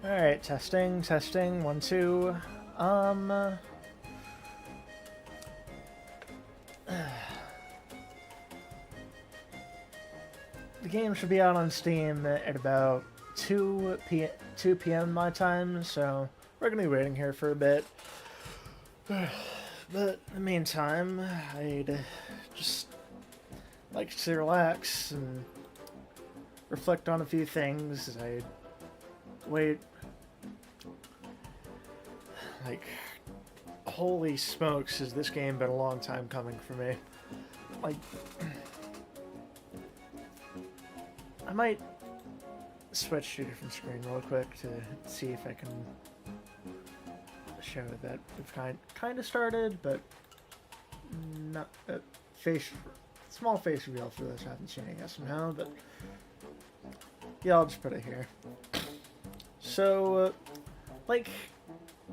Alright, testing, testing, 1, 2. Um, the game should be out on Steam at about 2 p.m. my time, so we're gonna be waiting here for a bit. But in the meantime, I'd just like to relax and reflect on a few things. I'd wait. Like, holy smokes, has this game been a long time coming for me. Like, I might switch to a different screen real quick to see if I can show that we've kind of started, but not face small face reveal for those who haven't seen it yet somehow. But yeah, I'll just put it here. So, like,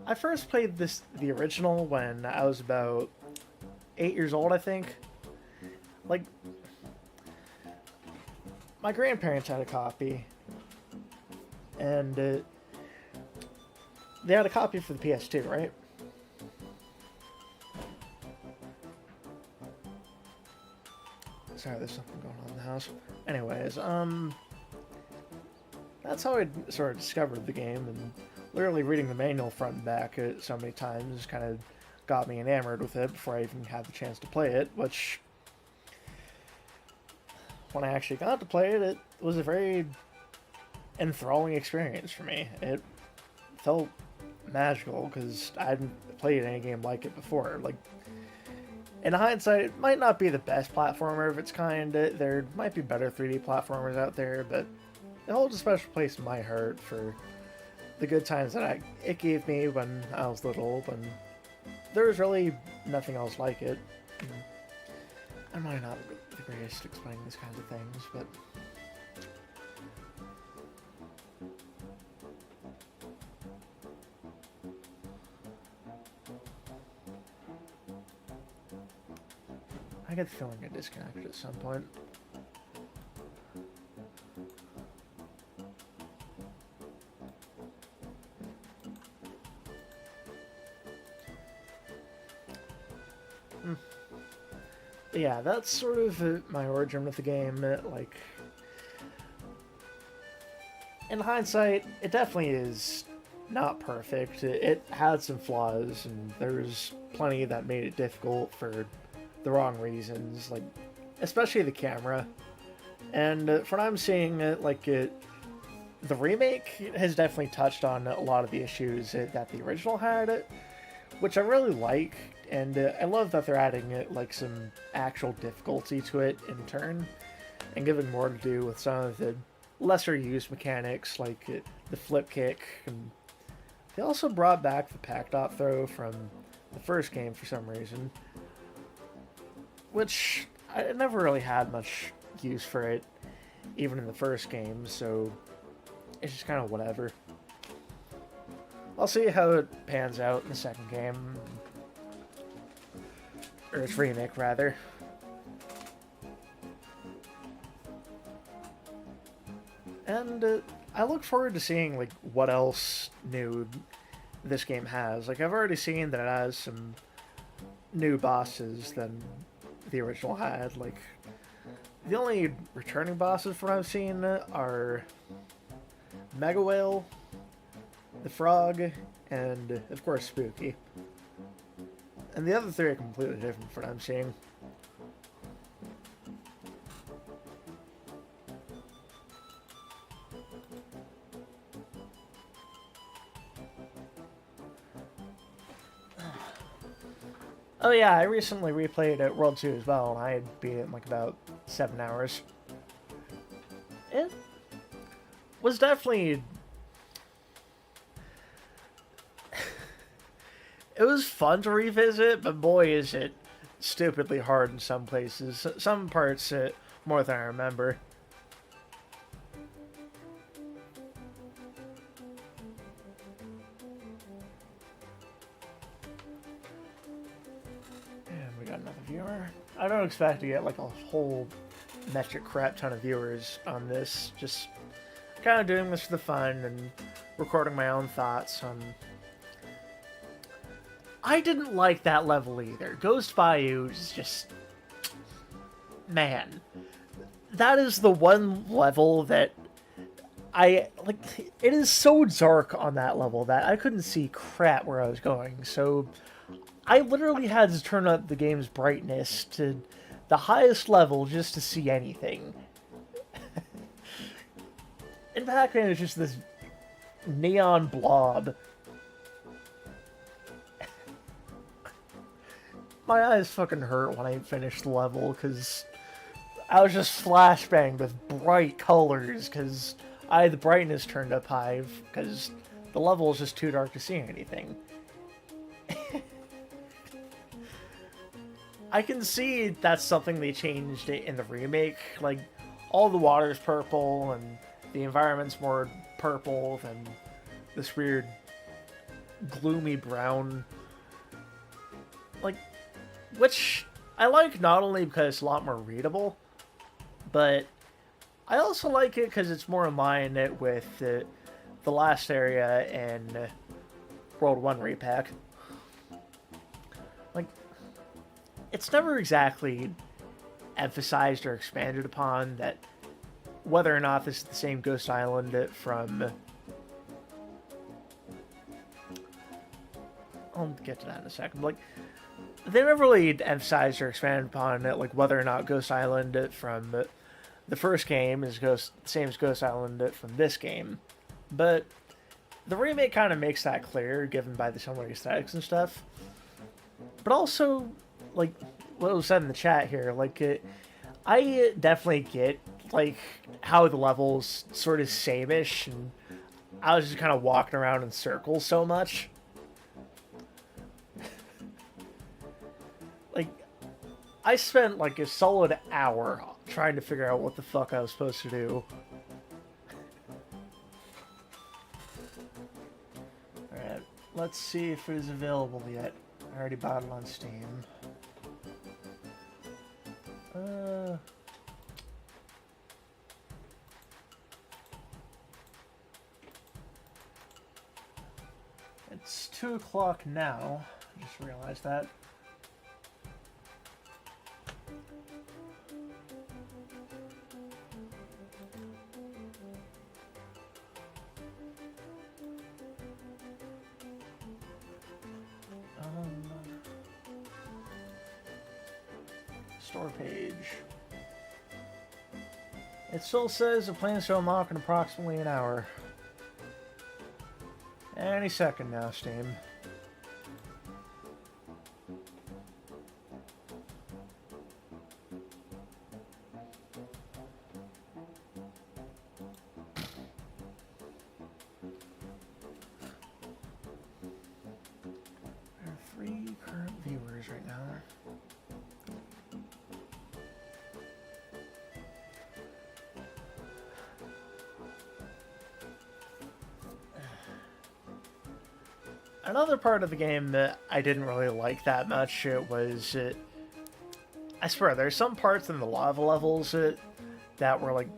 I first played the original when I was about 8 years old, I think. Like, my grandparents had a copy, and they had a copy for the PS2, right? Sorry, there's something going on in the house. Anyways, that's how I sort of discovered the game, and literally reading the manual front and back so many times kind of got me enamored with it before I even had the chance to play it, which, when I actually got to play it, it was a very enthralling experience for me. It felt magical because I hadn't played any game like it before. Like, in hindsight, it might not be the best platformer of its kind. There might be better 3D platformers out there, but it holds a special place in my heart for the good times that it gave me when I was little, when there was really nothing else like it. I might not be the greatest at explaining these kinds of things, but I get the feeling I disconnected at some point. Yeah, that's sort of my origin with the game. Like, in hindsight, it definitely is not perfect. It had some flaws, and there's plenty that made it difficult for the wrong reasons, like especially the camera. And from what I'm seeing, the remake has definitely touched on a lot of the issues that the original had, which I really like. And I love that they're adding like some actual difficulty to it in turn, and giving more to do with some of the lesser used mechanics like the flip kick. And they also brought back the pack dot throw from the first game for some reason, which I never really had much use for it, even in the first game, so it's just kind of whatever. I'll see how it pans out in the second game. Or its remake, rather. And I look forward to seeing like what else new this game has. Like, I've already seen that it has some new bosses than the original had. Like, the only returning bosses from what I've seen are Mega Whale, the Frog, and of course Spooky. And the other three are completely different from what I'm seeing. Oh yeah, I recently replayed World 2 as well, and I had beat it in like about 7 hours. It was definitely... It was fun to revisit, but boy is it stupidly hard in some places. Some parts more than I remember. And we got another viewer. I don't expect to get like a whole metric crap ton of viewers on this. Just kind of doing this for the fun and recording my own thoughts. I didn't like that level either. Ghost Bayou is just... Man. That is the one level that like, it is so dark on that level that I couldn't see crap where I was going, so I literally had to turn up the game's brightness to the highest level just to see anything. And Pac-Man is just this neon blob. My eyes fucking hurt when I finished the level, because I was just flashbanged with bright colors, because I had the brightness turned up high, because the level is just too dark to see anything. I can see that's something they changed in the remake. Like, all the water's purple, and the environment's more purple than this weird gloomy brown. Like, which I like not only because it's a lot more readable, but I also like it because it's more in line with the last area in World 1 Re-Pac. Like, it's never exactly emphasized or expanded upon that whether or not this is the same Ghost Island from... I'll get to that in a second. Like, they never really emphasized or expanded upon it, like whether or not Ghost Island from the first game is the same as Ghost Island from this game. But the remake kind of makes that clear, given by the similar aesthetics and stuff. But also, like what was said in the chat here, like I definitely get like how the levels sort of same-ish, and I was just kind of walking around in circles so much. Like, I spent like a solid hour trying to figure out what the fuck I was supposed to do. Alright, let's see if it is available yet. I already bought it on Steam. It's 2 o'clock now. I just realized that. Store page. It still says it plans to unlock in approximately an hour. Any second now, Steam. There are 3 current viewers right now. Another part of the game that I didn't really like that much was, I swear, there's some parts in the lava levels that were like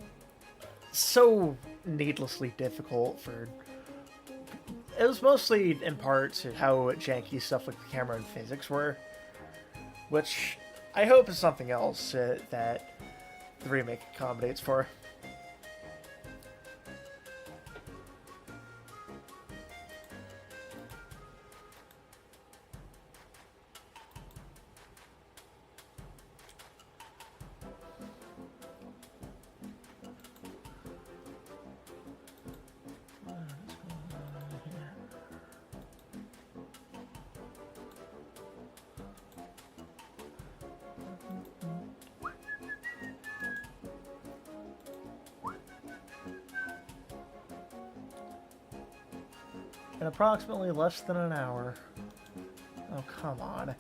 so needlessly difficult for... It was mostly in part how janky stuff like the camera and physics were, which I hope is something else that the remake accommodates for. In approximately less than an hour. Oh, come on.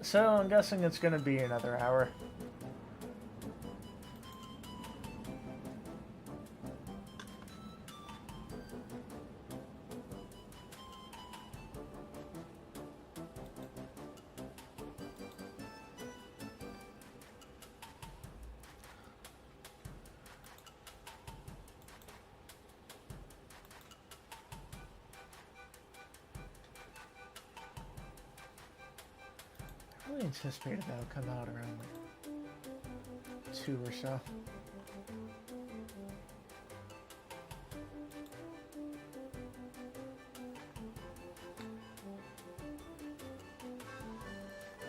So I'm guessing it's gonna be another hour. I really anticipated that would come out around like 2 or so.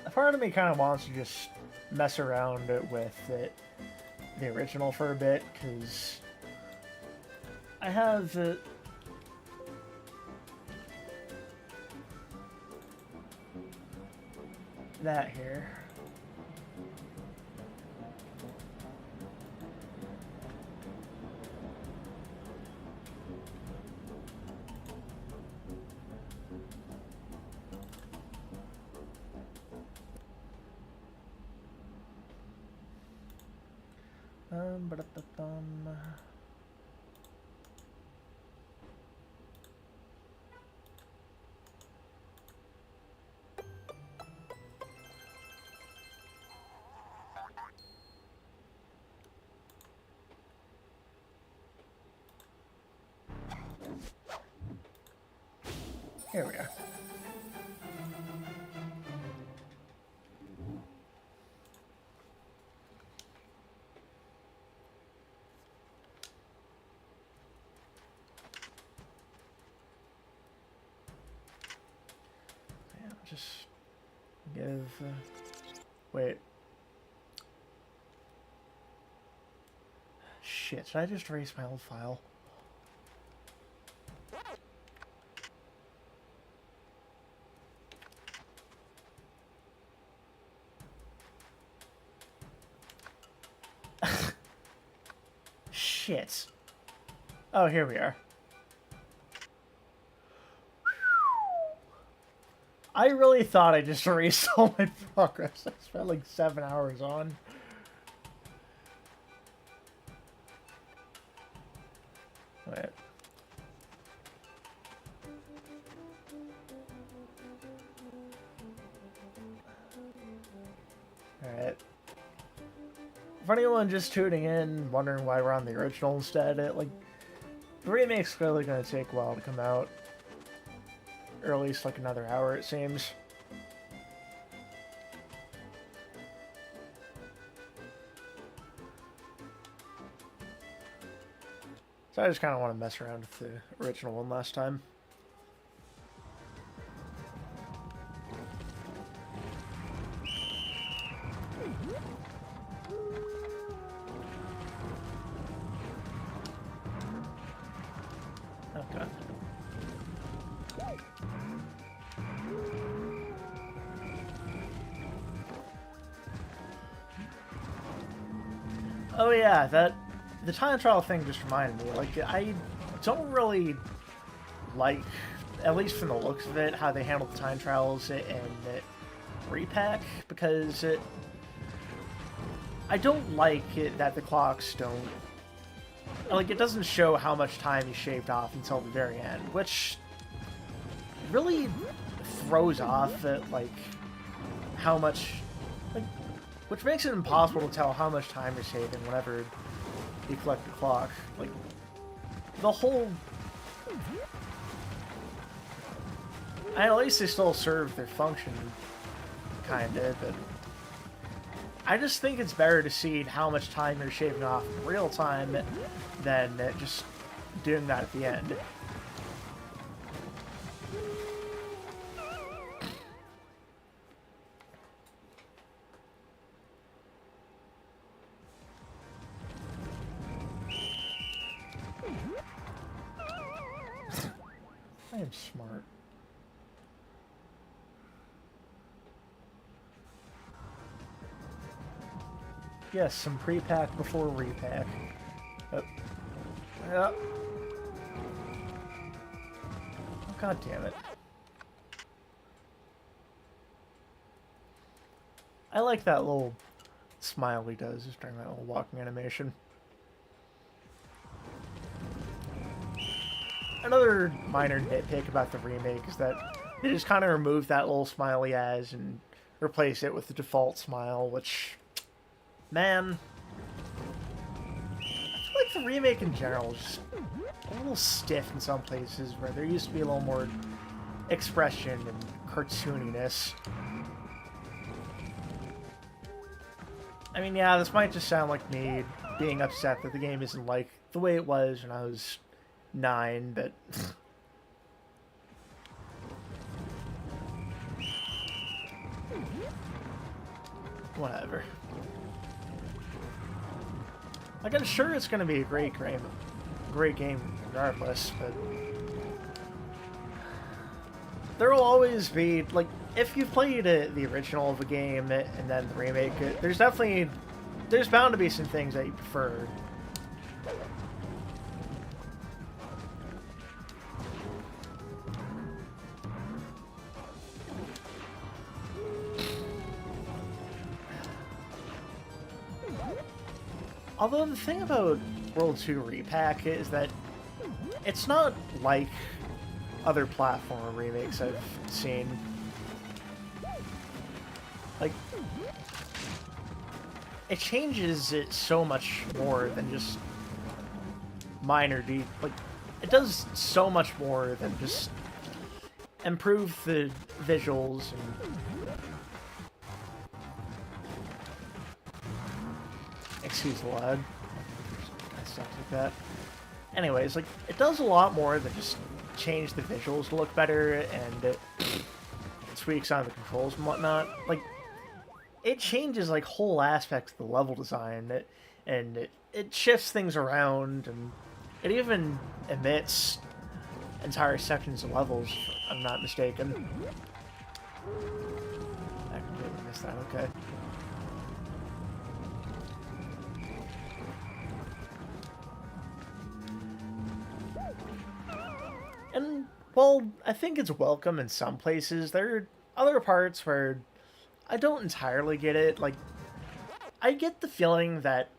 A part of me kind of wants to just mess around with the original for a bit, because I have that here. Ba-da-ba-bum. Here we are. Yeah, just give... wait. Shit, should I just erase my old file? Shit. Oh, here we are. I really thought I just erased all my progress. I spent like 7 hours on. Wait. Alright. For anyone just tuning in, wondering why we're on the original instead, the remake's clearly going to take a while to come out. Or at least like another hour, it seems. So I just kind of want to mess around with the original one last time. Okay. Oh yeah, the time trial thing just reminded me, I don't really like, at least from the looks of it, how they handle the time trials in Re-Pac, because I don't like it that the clocks don't, it doesn't show how much time you shaved off until the very end, which really throws off how much, which makes it impossible to tell how much time you're saving whenever you collect the clock. The whole... at least they still serve their function, kinda, but... I just think it's better to see how much time you're shaving off in real time than just doing that at the end. I am smart. Yes, some pre-pack before re-pack. Oh. Yep. Oh, God damn it. I like that little smile he does just during that little walking animation. Another minor nitpick about the remake is that they just kind of removed that little smile he has and replace it with the default smile, which, man, I feel like the remake in general is just a little stiff in some places where there used to be a little more expression and cartooniness. I mean, yeah, this might just sound like me being upset that the game isn't like the way it was when I was 9, but whatever. Like, I'm sure it's going to be a great game regardless, but there will always be, like, if you've played the original of a game and then the remake, there's bound to be some things that you prefer. Although the thing about World 2 Re-Pac is that it's not like other platformer remakes I've seen. Like, it changes it so much more than just minor like, it does so much more than just improve the visuals and excuse the lag. Stuff like that. Anyways, like, it does a lot more than just change the visuals to look better and it tweaks on the controls and whatnot. Like, it changes, like, whole aspects of the level design and it shifts things around and it even omits entire sections of levels, if I'm not mistaken. I completely missed that, okay. And, well, I think it's welcome in some places. There are other parts where I don't entirely get it. Like, I get the feeling that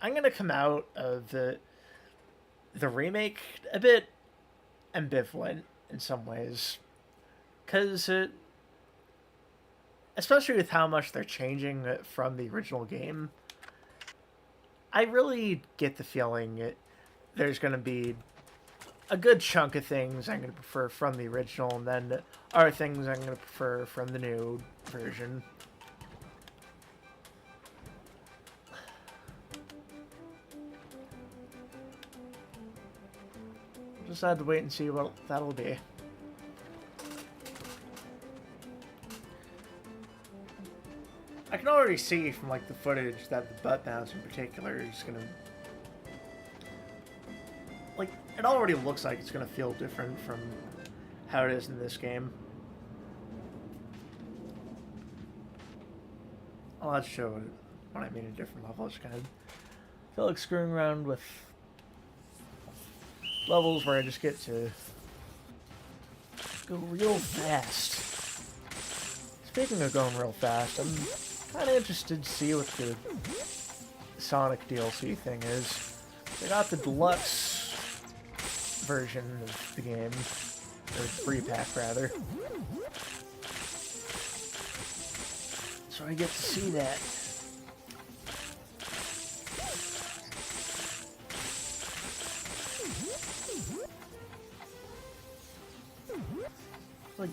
I'm going to come out of the remake a bit ambivalent in some ways. Because, especially with how much they're changing from the original game, I really get the feeling there's going to be a good chunk of things I'm going to prefer from the original, and then other things I'm going to prefer from the new version. Just had to wait and see what that'll be. I can already see from, like, the footage that the butt mounts in particular is going to... Like, it already looks like it's going to feel different from how it is in this game. I'll have to show what I mean in different levels. Kind of feel like screwing around with levels where I just get to go real fast. Speaking of going real fast, I'm kind of interested to see what the Sonic DLC thing is. They got the deluxe version of the game, or Re-Pac rather. So I get to see that. Like,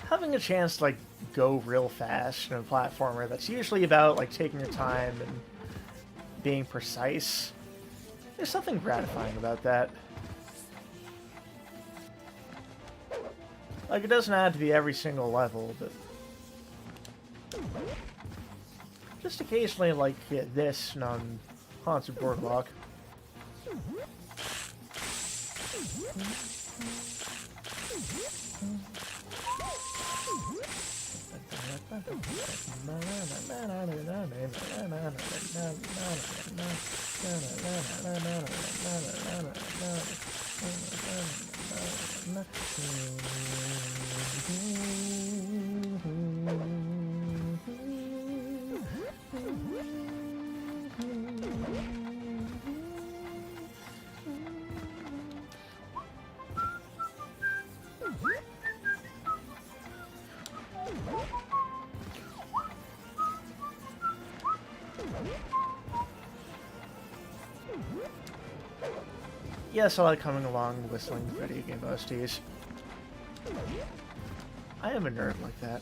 having a chance to, like, go real fast in a platformer that's usually about, like, taking your time and being precise, there's something gratifying about that. Like, it doesn't have to be every single level, but just occasionally, like, this and on Haunted Boardwalk. Yes, I like coming along and whistling video game OSTs. I am a nerd like that.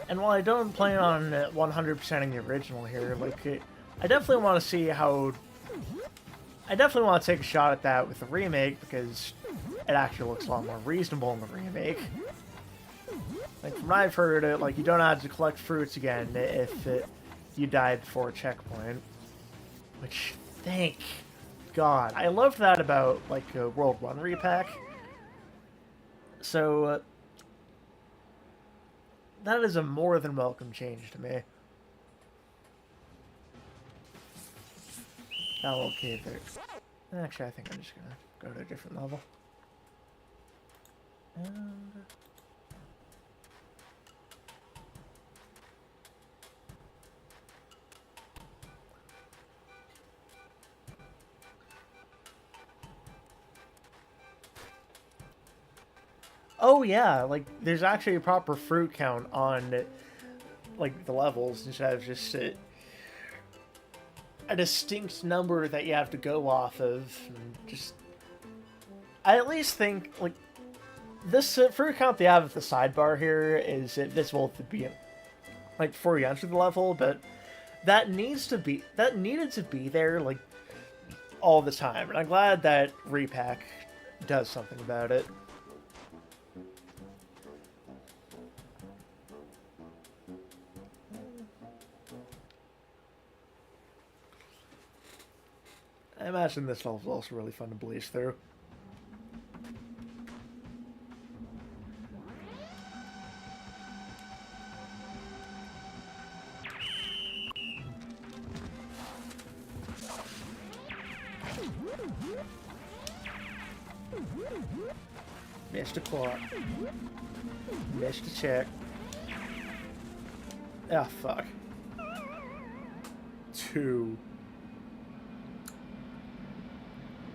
And while I don't plan on 100%ing the original here, like, I definitely want to see how... I definitely want to take a shot at that with the remake, because it actually looks a lot more reasonable in the remake. Like, from what I've heard, like, you don't have to collect fruits again if you died before a checkpoint. Which, thank God. I loved that about, like, World 1 Re-Pac. So, that is a more than welcome change to me. Oh, okay, there. Actually, I think I'm just gonna go to a different level. And... oh yeah, like, there's actually a proper fruit count on, like, the levels instead of just a distinct number that you have to go off of. And just, I at least think, like, this fruit count they have at the sidebar here is visible at the beginning, like, before you enter the level, but that needed to be there, like, all the time, and I'm glad that Re-Pac does something about it. I imagine this level is also really fun to blaze through. Missed a plot. Missed a check. Ah, fuck. 2.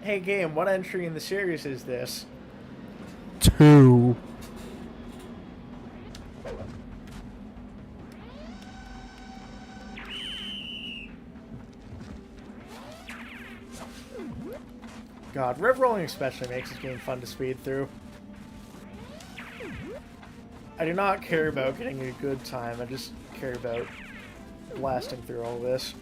Hey game, what entry in the series is this? 2. God, riverrolling especially makes this game fun to speed through. I do not care about getting a good time, I just care about blasting through all this.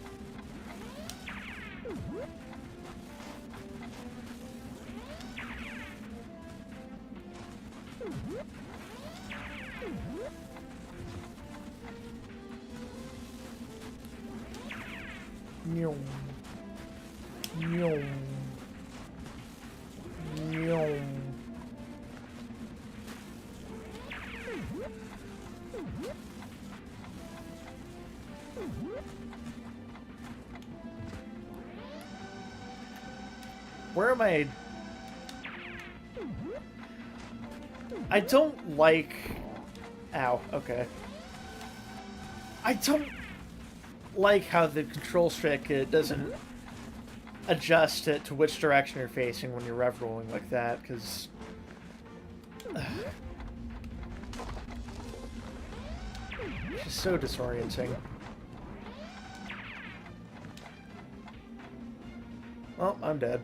Where am I? I don't like... Ow, okay. I don't like how the control stick doesn't adjust it to which direction you're facing when you're rev rolling like that, because... It's just so disorienting. Oh, I'm dead.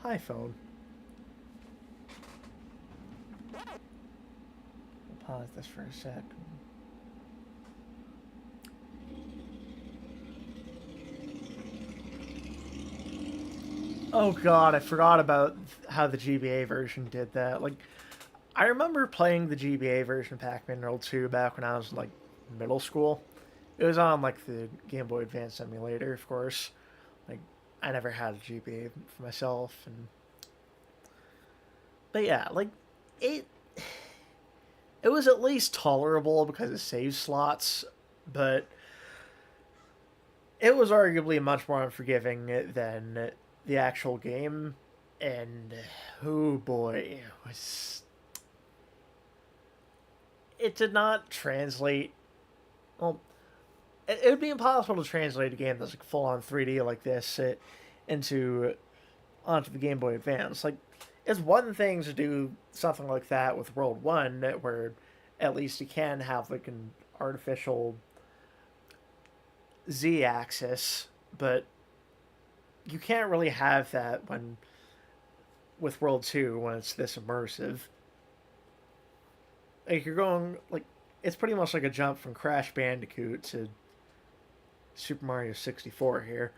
Hi, phone. I'll pause this for a sec. Oh god, I forgot about how the GBA version did that. Like, I remember playing the GBA version of Pac-Man World 2 back when I was, like, middle school. It was on, like, the Game Boy Advance emulator, of course. Like, I never had a GBA for myself, and But yeah, like it it was at least tolerable because of save slots, but it was arguably much more unforgiving than the actual game. And oh boy, it did not translate. Well, it would be impossible to translate a game that's like full on 3D like this into onto the Game Boy Advance. Like, it's one thing to do something like that with World 1, where at least you can have like an artificial Z axis, but you can't really have that when with World 2 when it's this immersive. Like, you're going, like, it's pretty much like a jump from Crash Bandicoot to Super Mario 64 here.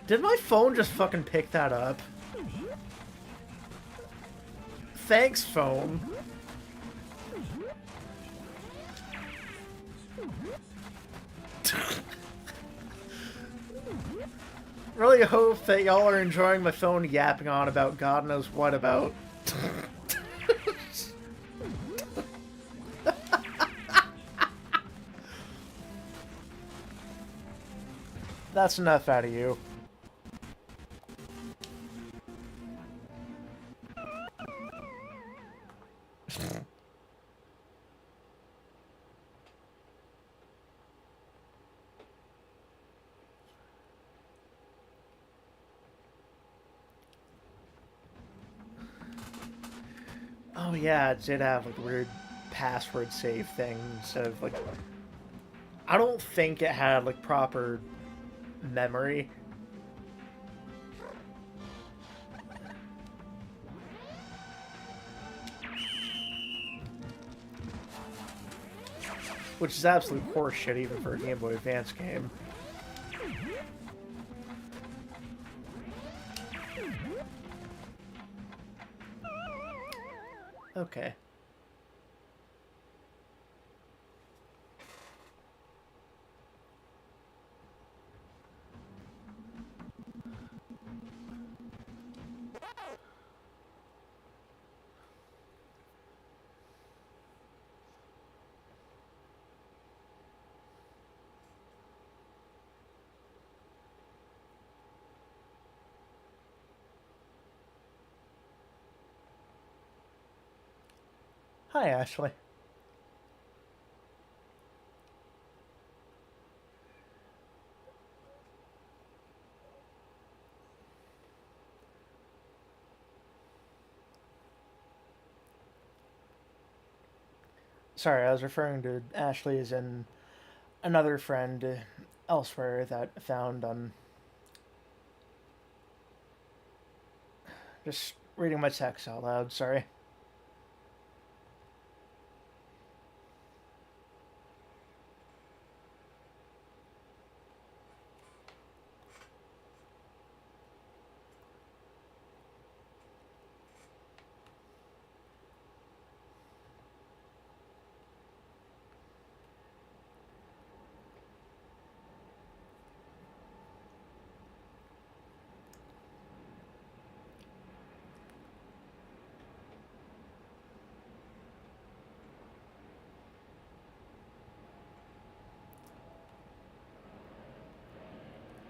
Did my phone just fucking pick that up? Thanks, phone. Really hope that y'all are enjoying my phone yapping on about God knows what about. That's enough out of you. Oh yeah, it did have like weird password save thing instead of like. I don't think it had like proper memory. Which is absolute horseshit even for a Game Boy Advance game. Okay. Hi, Ashley. Sorry, I was referring to Ashley as in another friend elsewhere that I found on. Just reading my text out loud, sorry.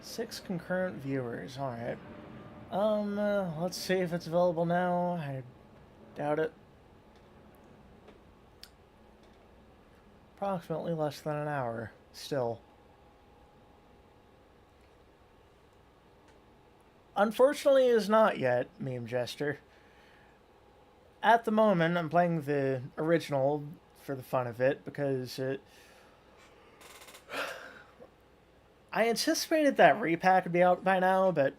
Six concurrent viewers, alright. Let's see if it's available now. I doubt it. Approximately less than an hour, still. Unfortunately, it is not yet, Meme Jester. At the moment, I'm playing the original for the fun of it, because I anticipated that Re-Pac would be out by now, but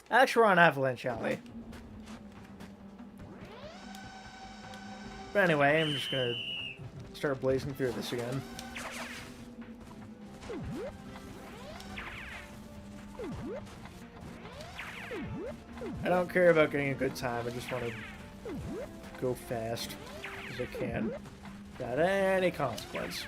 actually we're on Avalanche Alley. But anyway, I'm just gonna start blazing through this again. I don't care about getting a good time, I just want to go fast as I can without any consequence.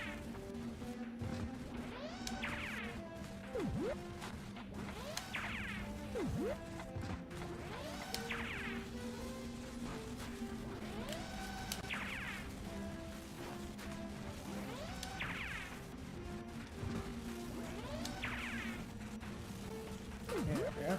Yeah.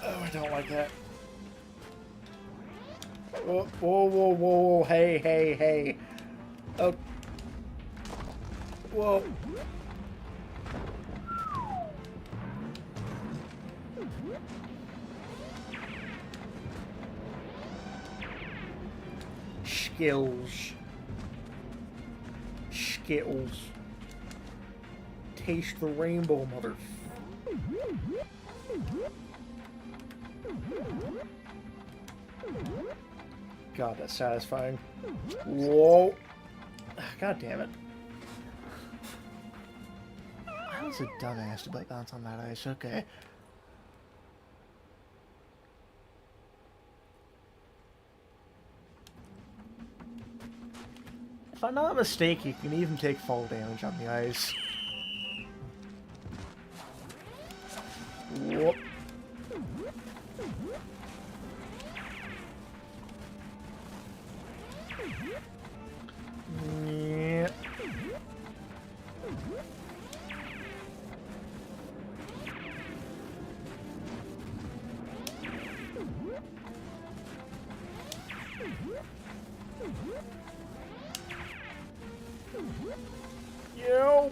Oh, I don't like that. Whoa, whoa, whoa, whoa, hey, hey, hey. Oh. Whoa. Skills. Skittles. Taste the rainbow, mother. God, that's satisfying. Whoa. God damn it. I was a dumbass to bounce on that ice. Okay. If I'm not mistaken, you can even take fall damage on the ice. Whoop. Yeah. Yo.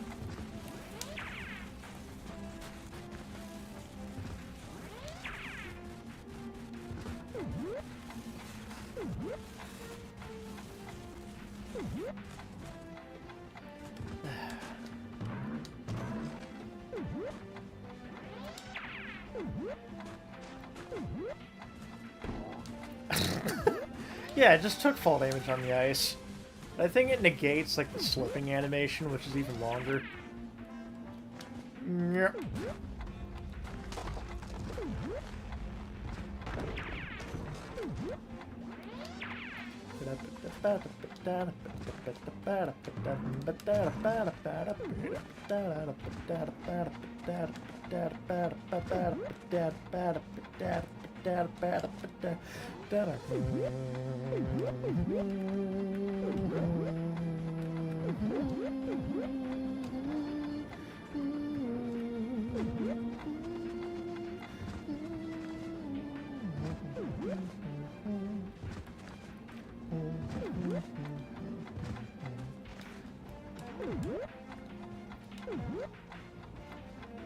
Yeah, it just took fall damage on the ice. I think it negates like the slipping animation, which is even longer. Yep.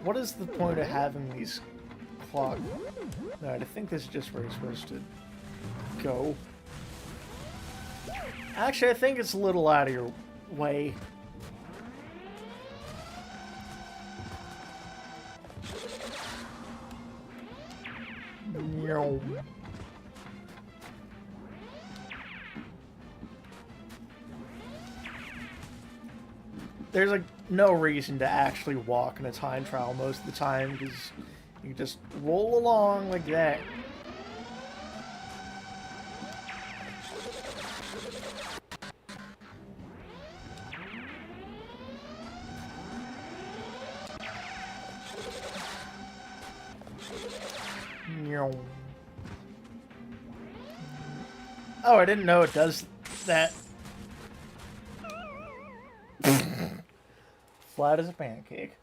What is the point of having these clock? No, I think this is just where you're supposed to go. Actually, I think it's a little out of your way. No. There's like no reason to actually walk in a time trial most of the time because you just roll along like that. Oh, I didn't know it does that. Flat as a pancake.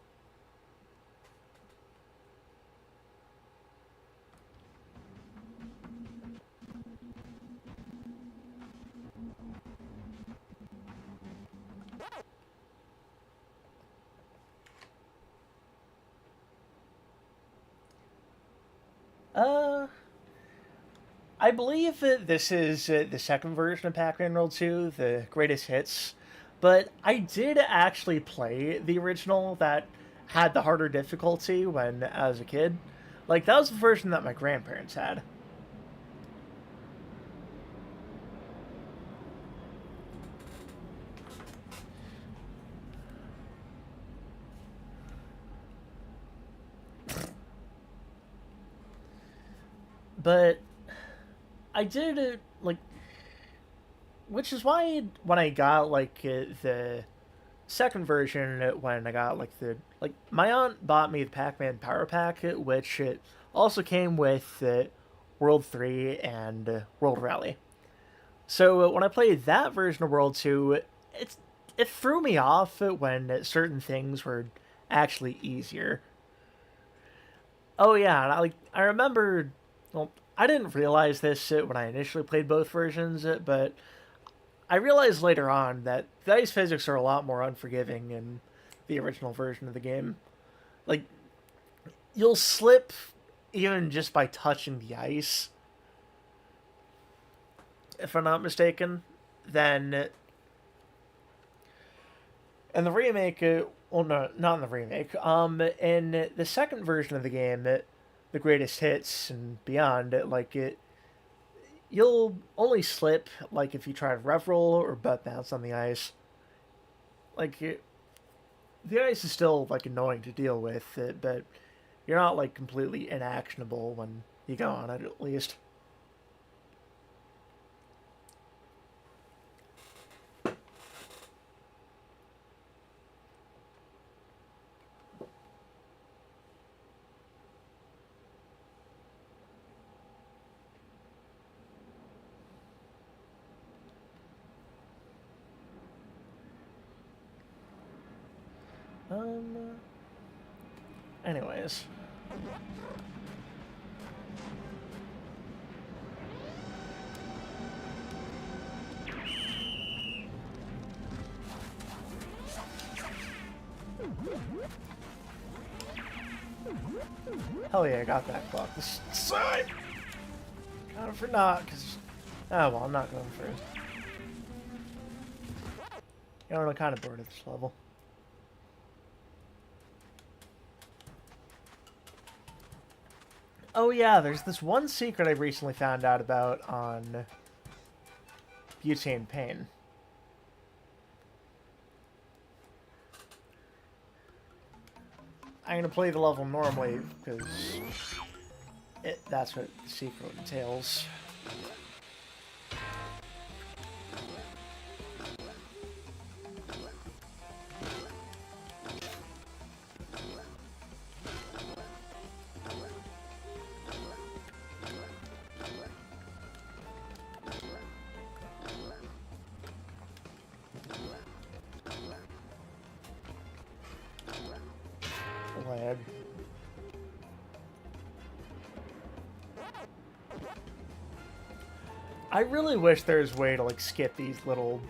I believe that this is the second version of Pac-Man World 2, the greatest hits. But I did actually play the original that had the harder difficulty when I was a kid. Like, that was the version that my grandparents had. But I did like, which is why when I got like the second version, when I got like my aunt bought me the Pac-Man Power Pack, which it also came with World 3 and World Rally. So when I played that version of World 2, it threw me off when certain things were actually easier. Oh yeah, and I remember. Well, I didn't realize this when I initially played both versions, but I realized later on that the ice physics are a lot more unforgiving in the original version of the game. Like, you'll slip even just by touching the ice, if I'm not mistaken. Then, in the remake, well, no, not in the remake. In the second version of the game, the greatest hits and beyond, you'll only slip like if you try to rev roll or butt bounce on the ice. Like the ice is still like annoying to deal with, but you're not like completely inactionable when you go on it at least. Um. Anyways. Hell yeah, I got that clock this side. Kind of for not, because. Oh, well, I'm not going first. You know, I'm kind of bored at this level. Oh yeah, there's this one secret I recently found out about on Butane Pain. I'm gonna play the level normally because that's what the secret entails. Lag. I really wish there was a way to like skip these little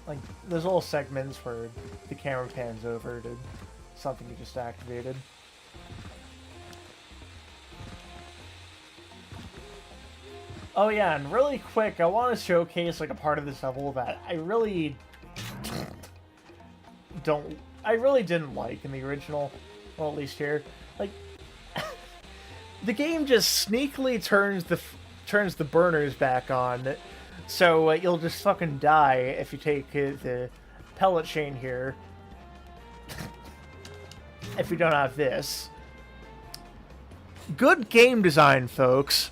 like there's little segments where the camera pans over to something you just activated. Oh yeah, and really quick, I want to showcase like a part of this level that I really didn't like in the original, well at least here. Like, the game just sneakily turns the burners back on, so you'll just fucking die if you take the pellet chain here. If you don't have this. Good game design, folks.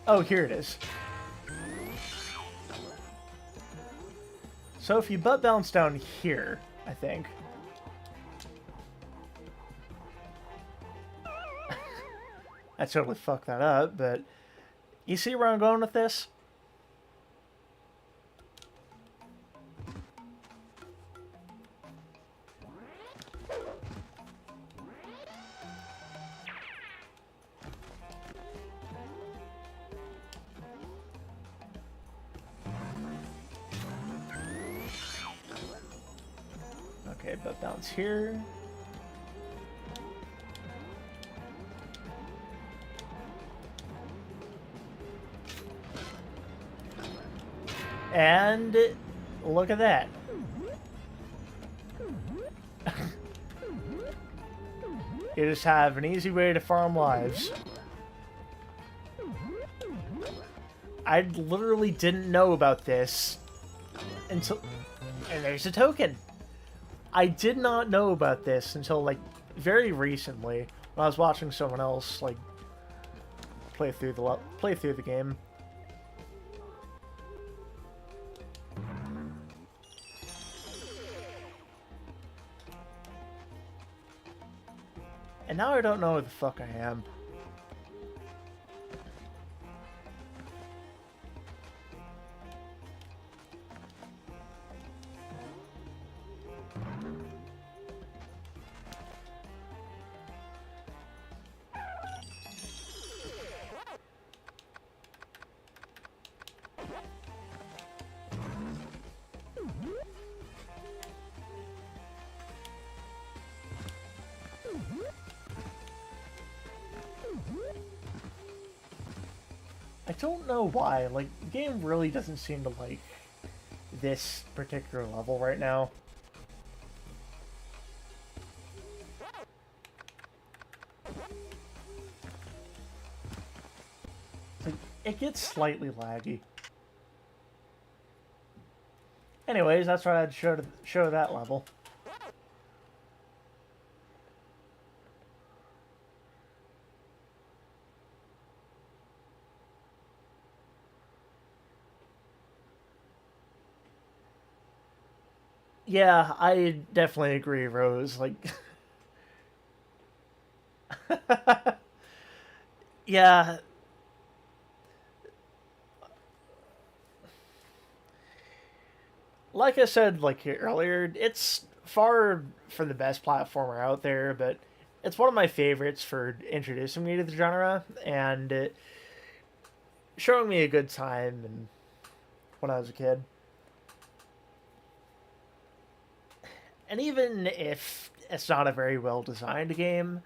Oh, here it is. So if you butt bounce down here, I think. I totally fucked that up, but you see where I'm going with this? Okay, but bounce here. And look at that. You just have an easy way to farm lives. I literally didn't know about this until... And there's a token! I did not know about this until, like, very recently, when I was watching someone else, like, play through the game. And now I don't know where the fuck I am. I don't know why, like, the game really doesn't seem to like this particular level right now. Like, it gets slightly laggy. Anyways, that's why I'd show that level. Yeah, I definitely agree, Rose. Like, yeah. Like I said, like earlier, it's far from the best platformer out there, but it's one of my favorites for introducing me to the genre and showing me a good time and when I was a kid. And even if it's not a very well designed game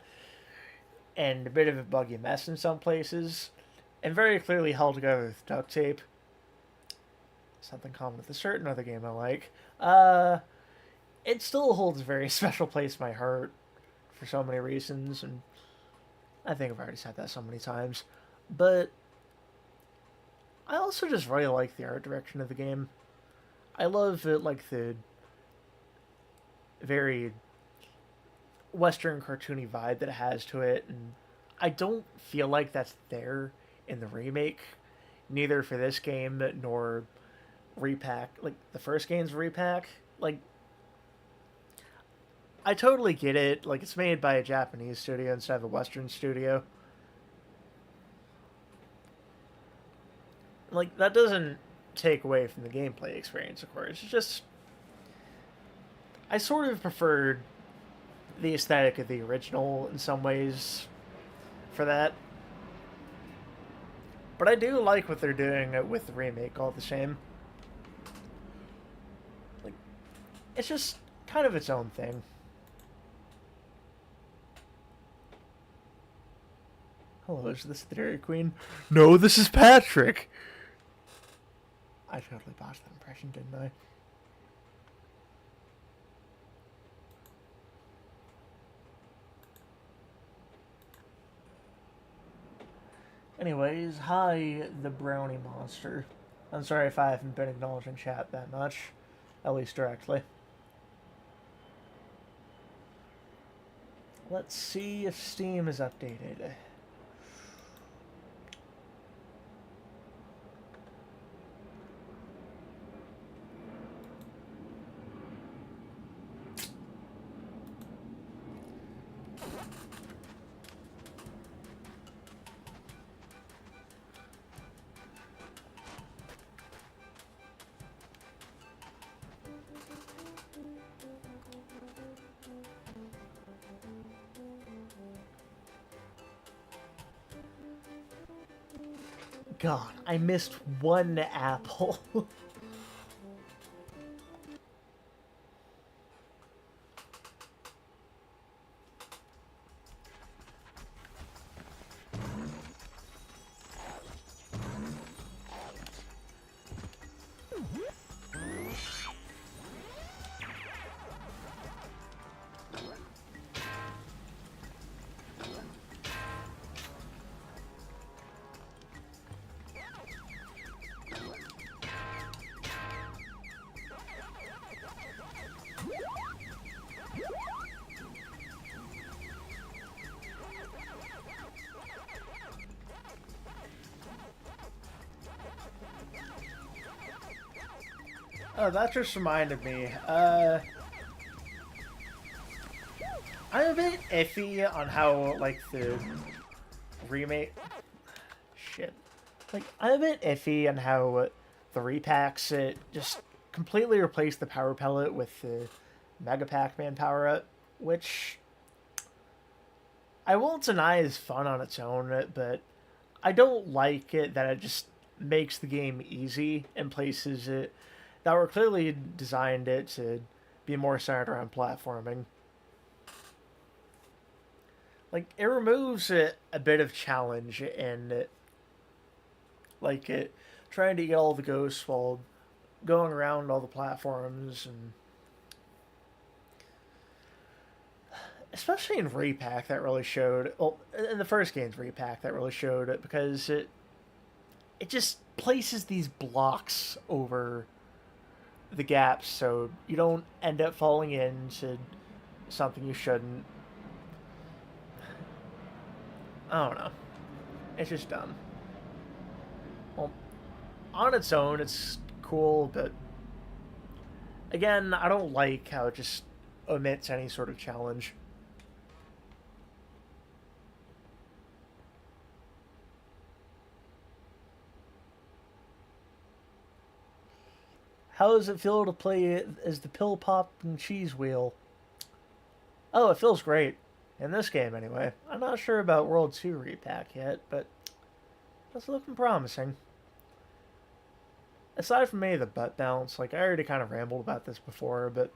and a bit of a buggy mess in some places, and very clearly held together with duct tape, something common with a certain other game I like, it still holds a very special place in my heart for so many reasons, and I think I've already said that so many times. But I also just really like the art direction of the game. I love it, like the very Western cartoony vibe that it has to it, and I don't feel like that's there in the remake, neither for this game nor Re-Pac. Like, the first game's Re-Pac, like, I totally get it. Like, it's made by a Japanese studio instead of a Western studio. Like, that doesn't take away from the gameplay experience, of course. It's just, I sort of preferred the aesthetic of the original in some ways for that. But I do like what they're doing with the remake all the same. Like, it's just kind of its own thing. Hello, is this the Dairy Queen? No, this is Patrick! I totally botched that impression, didn't I? Anyways, hi, the brownie monster. I'm sorry if I haven't been acknowledging chat that much, at least directly. Let's see if Steam is updated. God, I missed one apple. Oh, that just reminded me. I'm a bit iffy on how, like, the remake... Shit. Like, I'm a bit iffy on how the Re-Pacs just completely replaced the Power Pellet with the Mega Pac-Man power-up, which I won't deny is fun on its own, but I don't like it that it just makes the game easy in places that were clearly designed it to be more centered around platforming. Like, it removes a bit of challenge in, like, trying to get all the ghosts while going around all the platforms, and especially in Re-Pac that really showed, well, in the first game's Re-Pac that really showed it, because it just places these blocks over the gaps so you don't end up falling into something you shouldn't. I don't know. It's just dumb. Well, on its own, it's cool, but again, I don't like how it just omits any sort of challenge. How does it feel to play as the pill pop and cheese wheel? Oh, it feels great. In this game, anyway. I'm not sure about World 2 Re-Pac yet, but it's looking promising. Aside from maybe the butt bounce, like I already kind of rambled about this before, but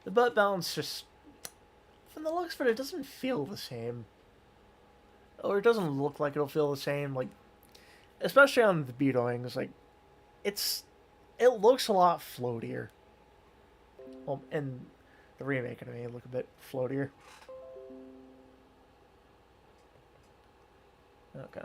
the butt bounce just, from the looks of it, it doesn't feel the same. Or it doesn't look like it'll feel the same, like, especially on the Beetlings, like, it looks a lot floatier. Well, in the remake, it may look a bit floatier. Okay.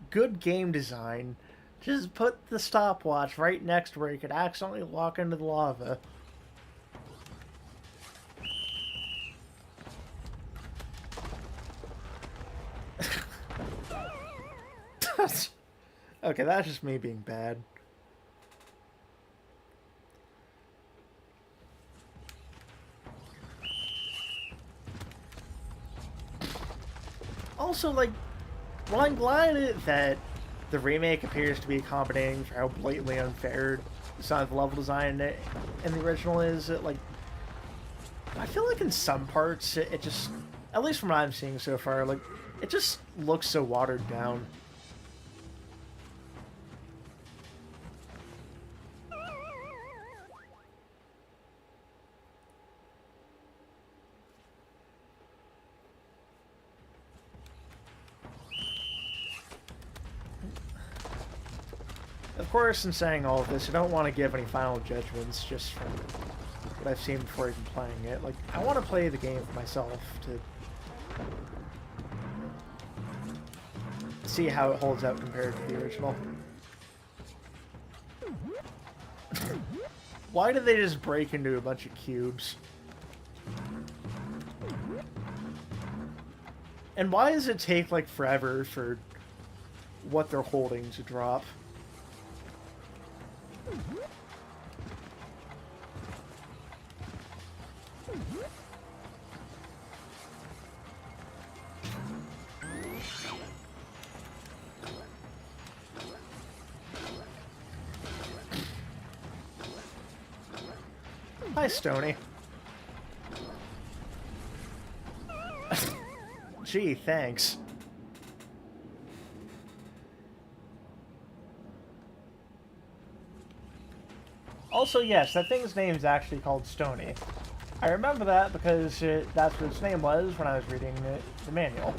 Good game design. Just put the stopwatch right next where you could accidentally walk into the lava. Okay, that's just me being bad. Also, like, well, I'm glad that the remake appears to be accommodating for how blatantly unfair some of the level design in the original is. Like, I feel like in some parts it just, at least from what I'm seeing so far, like, it just looks so watered down. Of course, in saying all of this, I don't want to give any final judgments just from what I've seen before even playing it. Like, I want to play the game for myself to see how it holds up compared to the original. Why did they just break into a bunch of cubes? And why does it take, like, forever for what they're holding to drop? Hi, Stony. Gee, thanks. Also, yes, that thing's name is actually called Stony. I remember that because that's what its name was when I was reading the manual.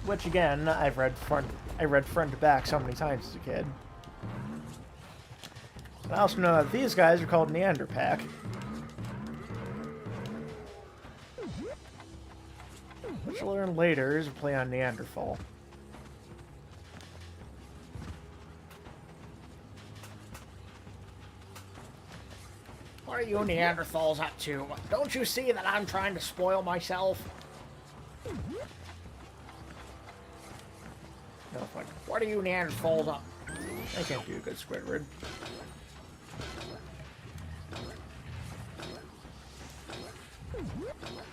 Which again, I read front to back so many times as a kid. And I also know that these guys are called Neanderpac. Which you'll learn later is a play on Neanderthal. What are you Neanderthals up to? Don't you see that I'm trying to spoil myself? No, like, what are you Neanderthals up? I can't do a good Squidward.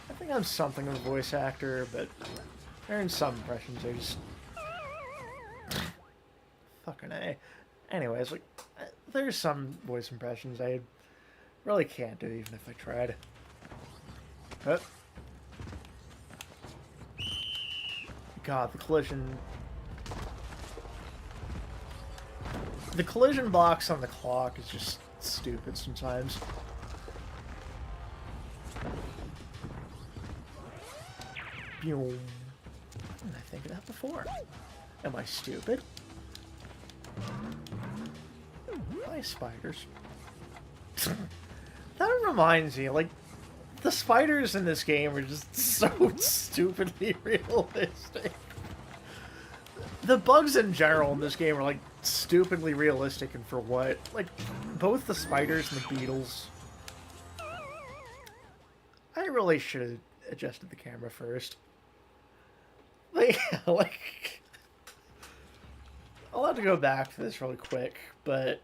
I think I'm something of a voice actor, but there are some impressions I just... Fucking A. Anyways, like, there's some voice impressions I really can't do even if I tried. But... God, the collision... The collision box on the clock is just stupid sometimes. Boom. Didn't I think of that before? Am I stupid? Why spiders? That reminds me, like, the spiders in this game are just so stupidly realistic. The bugs in general in this game are, like, stupidly realistic, and for what? Like, both the spiders and the beetles. I really should have adjusted the camera first. Like, I'll have to go back to this really quick, but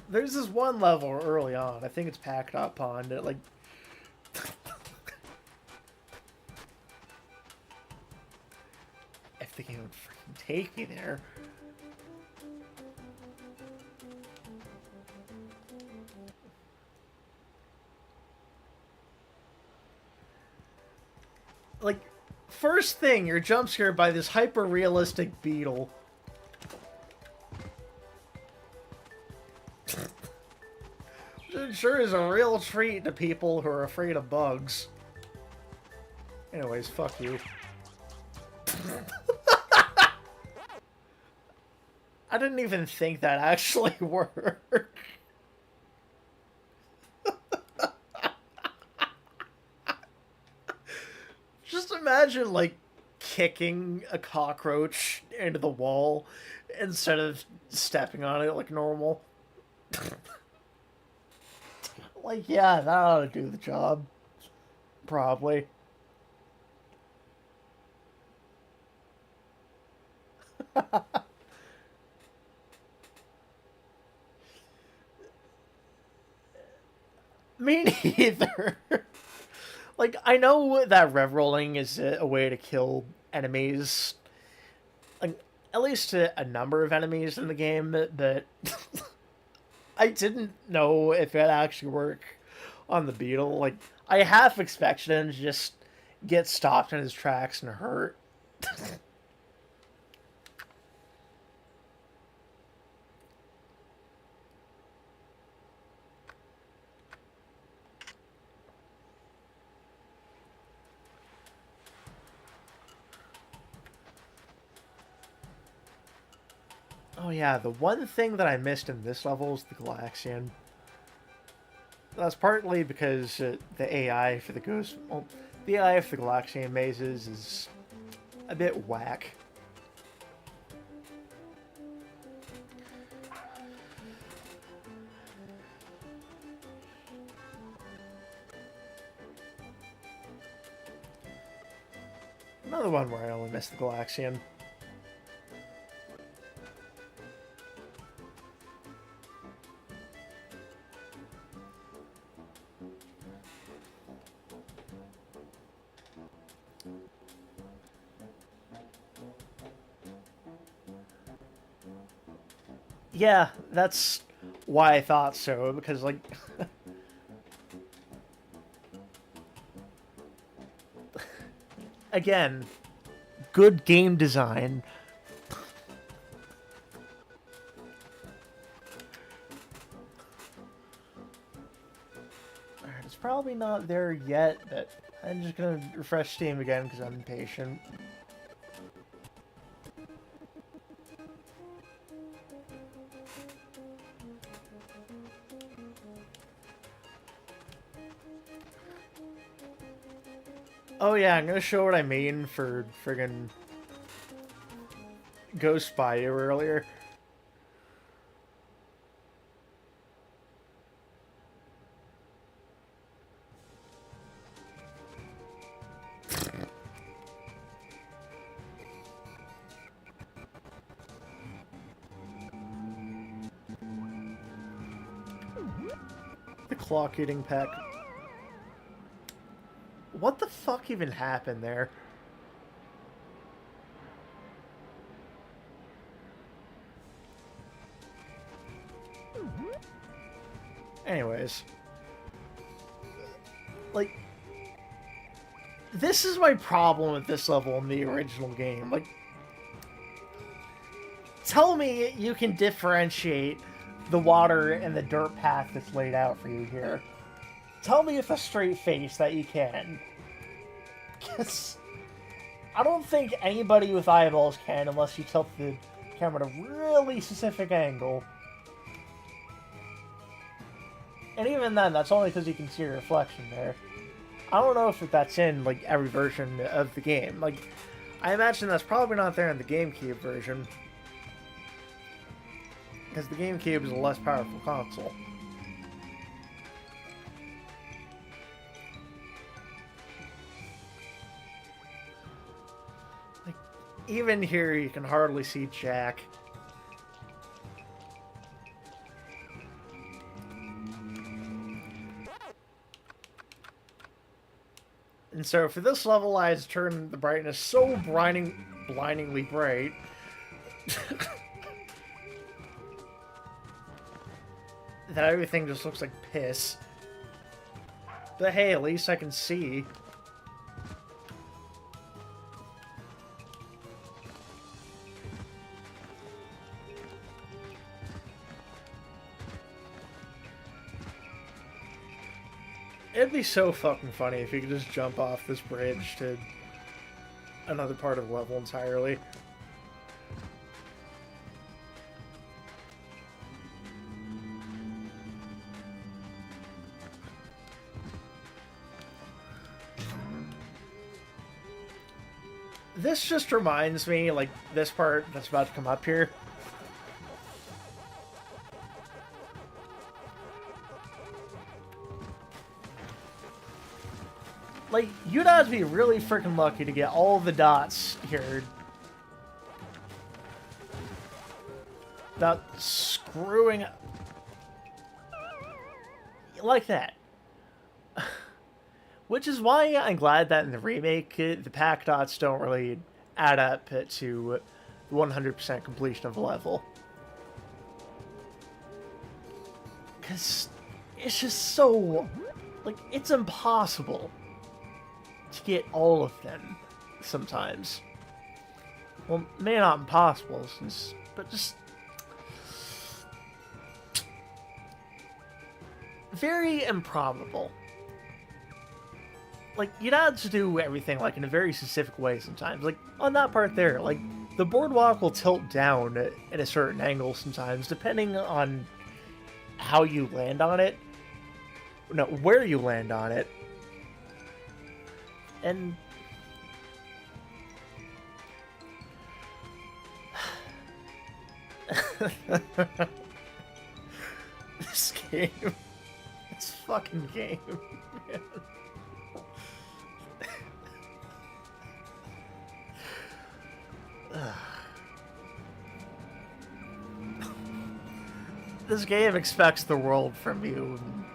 there's this one level early on, I think it's Pac-Man Pond, it, like, if the game would freaking take me there. Like, first thing, you're jump scared by this hyper-realistic beetle. It sure is a real treat to people who are afraid of bugs. Anyways, fuck you. I didn't even think that actually worked. Just imagine, like, kicking a cockroach into the wall instead of stepping on it like normal. Like, yeah, that ought to do the job. Probably. Me neither. Like, I know that rev rolling is a way to kill enemies. Like, at least a number of enemies in the game, but I didn't know if it actually worked on the beetle. Like, I half expected him to just get stopped in his tracks and hurt. Oh yeah, the one thing that I missed in this level is the Galaxian. That's partly because the AI for the ghost... Well, the AI for the Galaxian mazes is a bit whack. Another one where I only missed the Galaxian. Yeah, that's why I thought so, because, like... Again, good game design. Alright, it's probably probably not there yet, but I'm just gonna refresh Steam again because I'm impatient. Oh yeah, I'm gonna show what I mean for friggin' Ghost Bayou earlier. The clock eating Pac. What the fuck even happened there? Anyways. Like, this is my problem with this level in the original game. Like, tell me you can differentiate the water and the dirt path that's laid out for you here. Tell me with a straight face that you can. Because I don't think anybody with eyeballs can unless you tilt the camera at a really specific angle. And even then, that's only because you can see your reflection there. I don't know if that's in, like, every version of the game. Like, I imagine that's probably not there in the GameCube version. Because the GameCube is a less powerful console. Like, even here, you can hardly see Jack. And so for this level, I had to turn the brightness so blindingly bright that everything just looks like piss. But hey, at least I can see. It'd be so fucking funny if you could just jump off this bridge to another part of the level entirely. This just reminds me, like, this part that's about to come up here. Like, you'd have to be really freaking lucky to get all the dots here. Without screwing up. Like that. Which is why I'm glad that in the remake, the Pac dots don't really add up to 100% completion of the level. Because it's just so... like, it's impossible to get all of them sometimes. Well, maybe not impossible, but just very improbable. Like, you'd have to do everything, like, in a very specific way sometimes. Like, on that part there, like, the boardwalk will tilt down at a certain angle sometimes, depending on how you land on it. No, where you land on it. And this game, this fucking game, man. This game expects the world from you and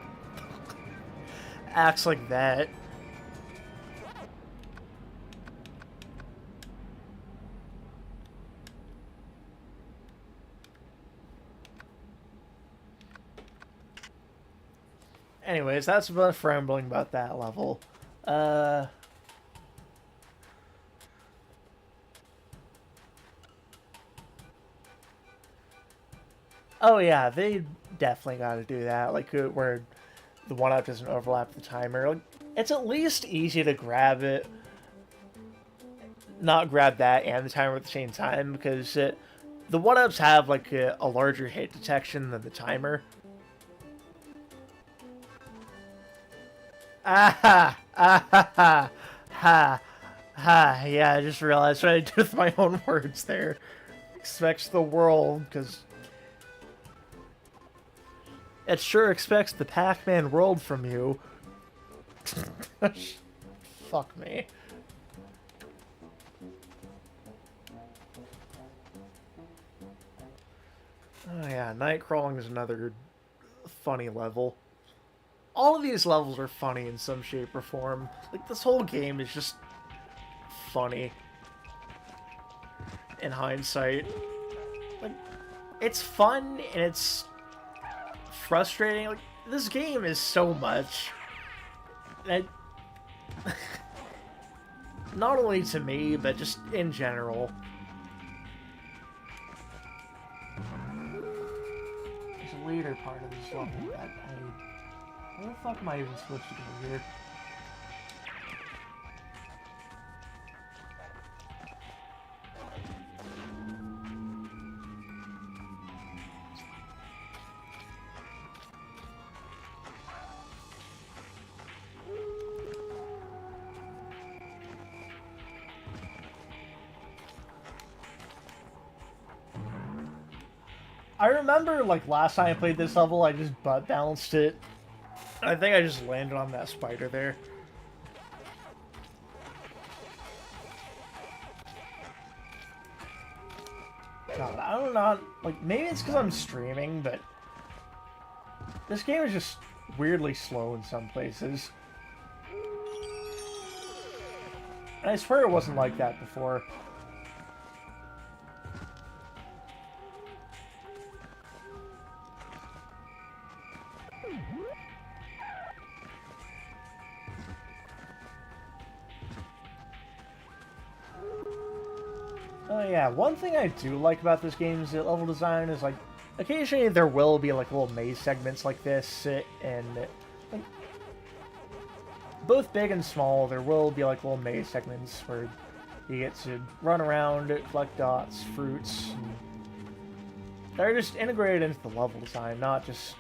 acts like that. Anyways, that's enough rambling about that level. Oh yeah, they definitely got to do that. Like, where the 1-up doesn't overlap the timer. Like, it's at least easy to grab it, not grab that and the timer at the same time, because the 1-ups have like a larger hit detection than the timer. Ah ha ha ha, yeah, I just realized what I did with my own words there. Expects the world, because it sure expects the Pac-Man World from you. Fuck me. Oh yeah, night crawling is another funny level. All of these levels are funny in some shape or form. Like, this whole game is just funny in hindsight. Like, it's fun and it's frustrating. Like, this game is so much. And not only to me, but just in general. There's a later part of this level that where the fuck am I even supposed to go here? I remember, like, last time I played this level, I just butt balanced it. I think I just landed on that spider there. God, I don't know, like, maybe it's because I'm streaming, but this game is just weirdly slow in some places. And I swear it wasn't like that before. Oh yeah, one thing I do like about this game's level design is, like, occasionally there will be, like, little maze segments like this, and, like, both big and small, there will be, like, little maze segments where you get to run around, collect dots, fruits, and they're just integrated into the level design, not just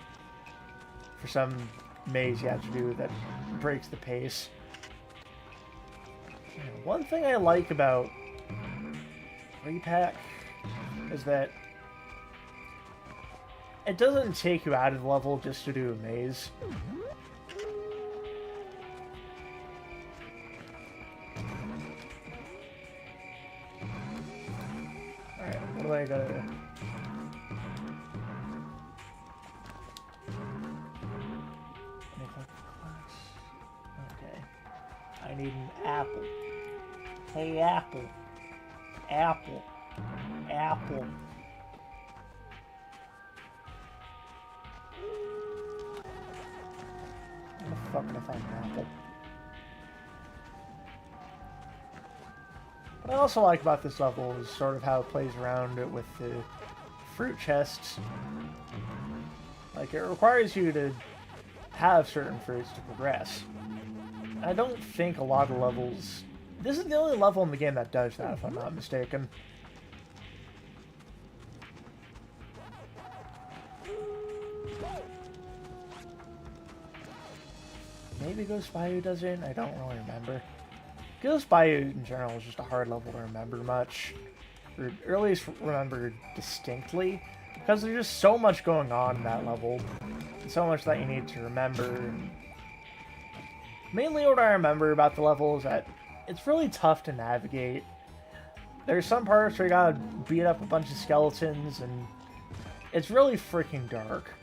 for some maze you have to do that breaks the pace. One thing I like about Re-Pac is that it doesn't take you out of the level just to do a maze. Alright, what do I gotta do? Okay. I need an apple. Hey, apple. Apple. Apple. Where the fuck can I find an apple? What I also like about this level is sort of how it plays around with the fruit chests. Like, it requires you to have certain fruits to progress. I don't think a lot of levels... This is the only level in the game that does that, if I'm not mistaken. Maybe Ghost Bayou doesn't? I don't really remember. Ghost Bayou in general is just a hard level to remember much. Or at least remember distinctly. Because there's just so much going on in that level. And so much that you need to remember. Mainly what I remember about the level is that it's really tough to navigate. There's some parts where you gotta beat up a bunch of skeletons, and it's really freaking dark.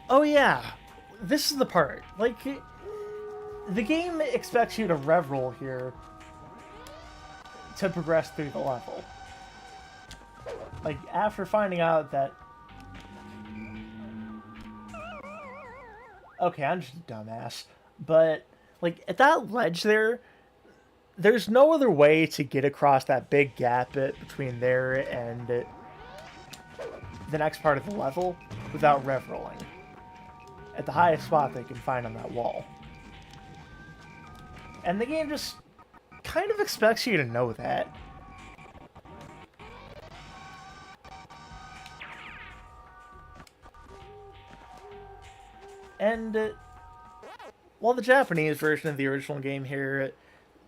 Oh yeah, this is the part. Like, the game expects you to rev-roll here to progress through the level. Like, after finding out that... Okay, I'm just a dumbass. But, like, at that ledge there, there's no other way to get across that big gap between there and the next part of the level without rev-rolling at the highest spot they can find on that wall. And the game just kind of expects you to know that. And while the Japanese version of the original game here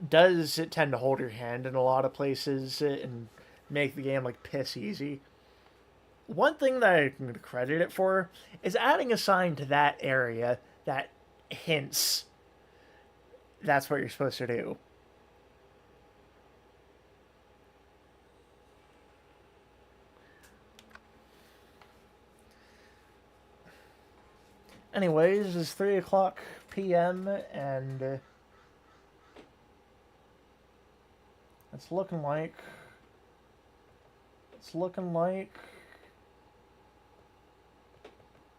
does tend to hold your hand in a lot of places and make the game like piss easy, one thing that I can credit it for is adding a sign to that area that hints that's what you're supposed to do. Anyways, it's 3 o'clock p.m. and it's looking like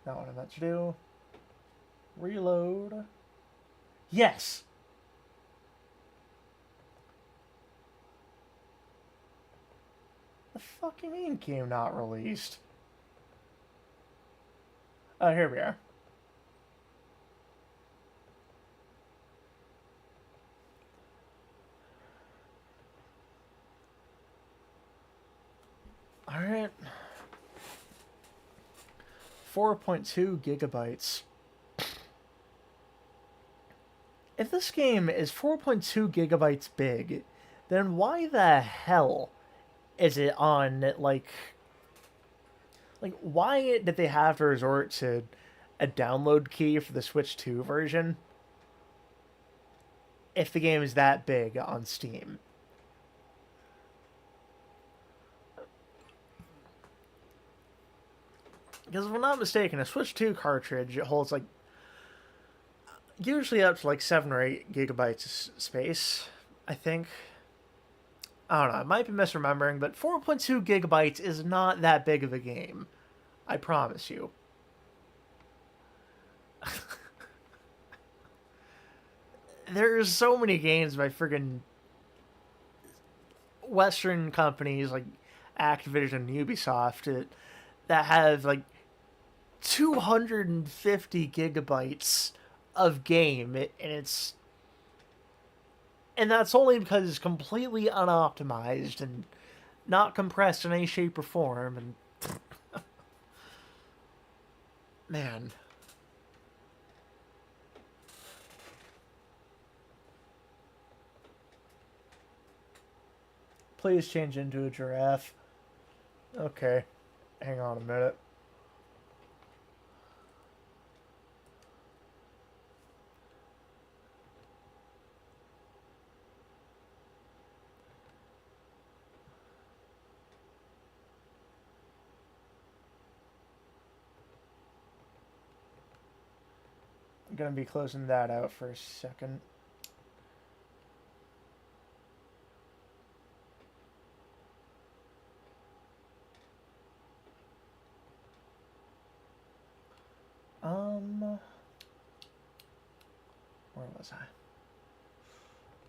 not what I meant to do. Reload. Yes. The fucking mean game not released. Oh, here we are. Alright. 4.2 gigabytes. If this game is 4.2 gigabytes big, then why the hell is it on, like, why did they have to resort to a download key for the Switch 2 version if the game is that big on Steam? Because if I'm not mistaken, a Switch 2 cartridge, it holds, like, usually up to, like, 7 or 8 gigabytes of space, I think. I don't know, I might be misremembering, but 4.2 gigabytes is not that big of a game. I promise you. There's so many games by friggin' Western companies like Activision and Ubisoft that have, like, 250 gigabytes of game, and that's only because it's completely unoptimized and not compressed in any shape or form. And man, please change into a giraffe. Okay, hang on a minute. I'm gonna be closing that out for a second. Where was I?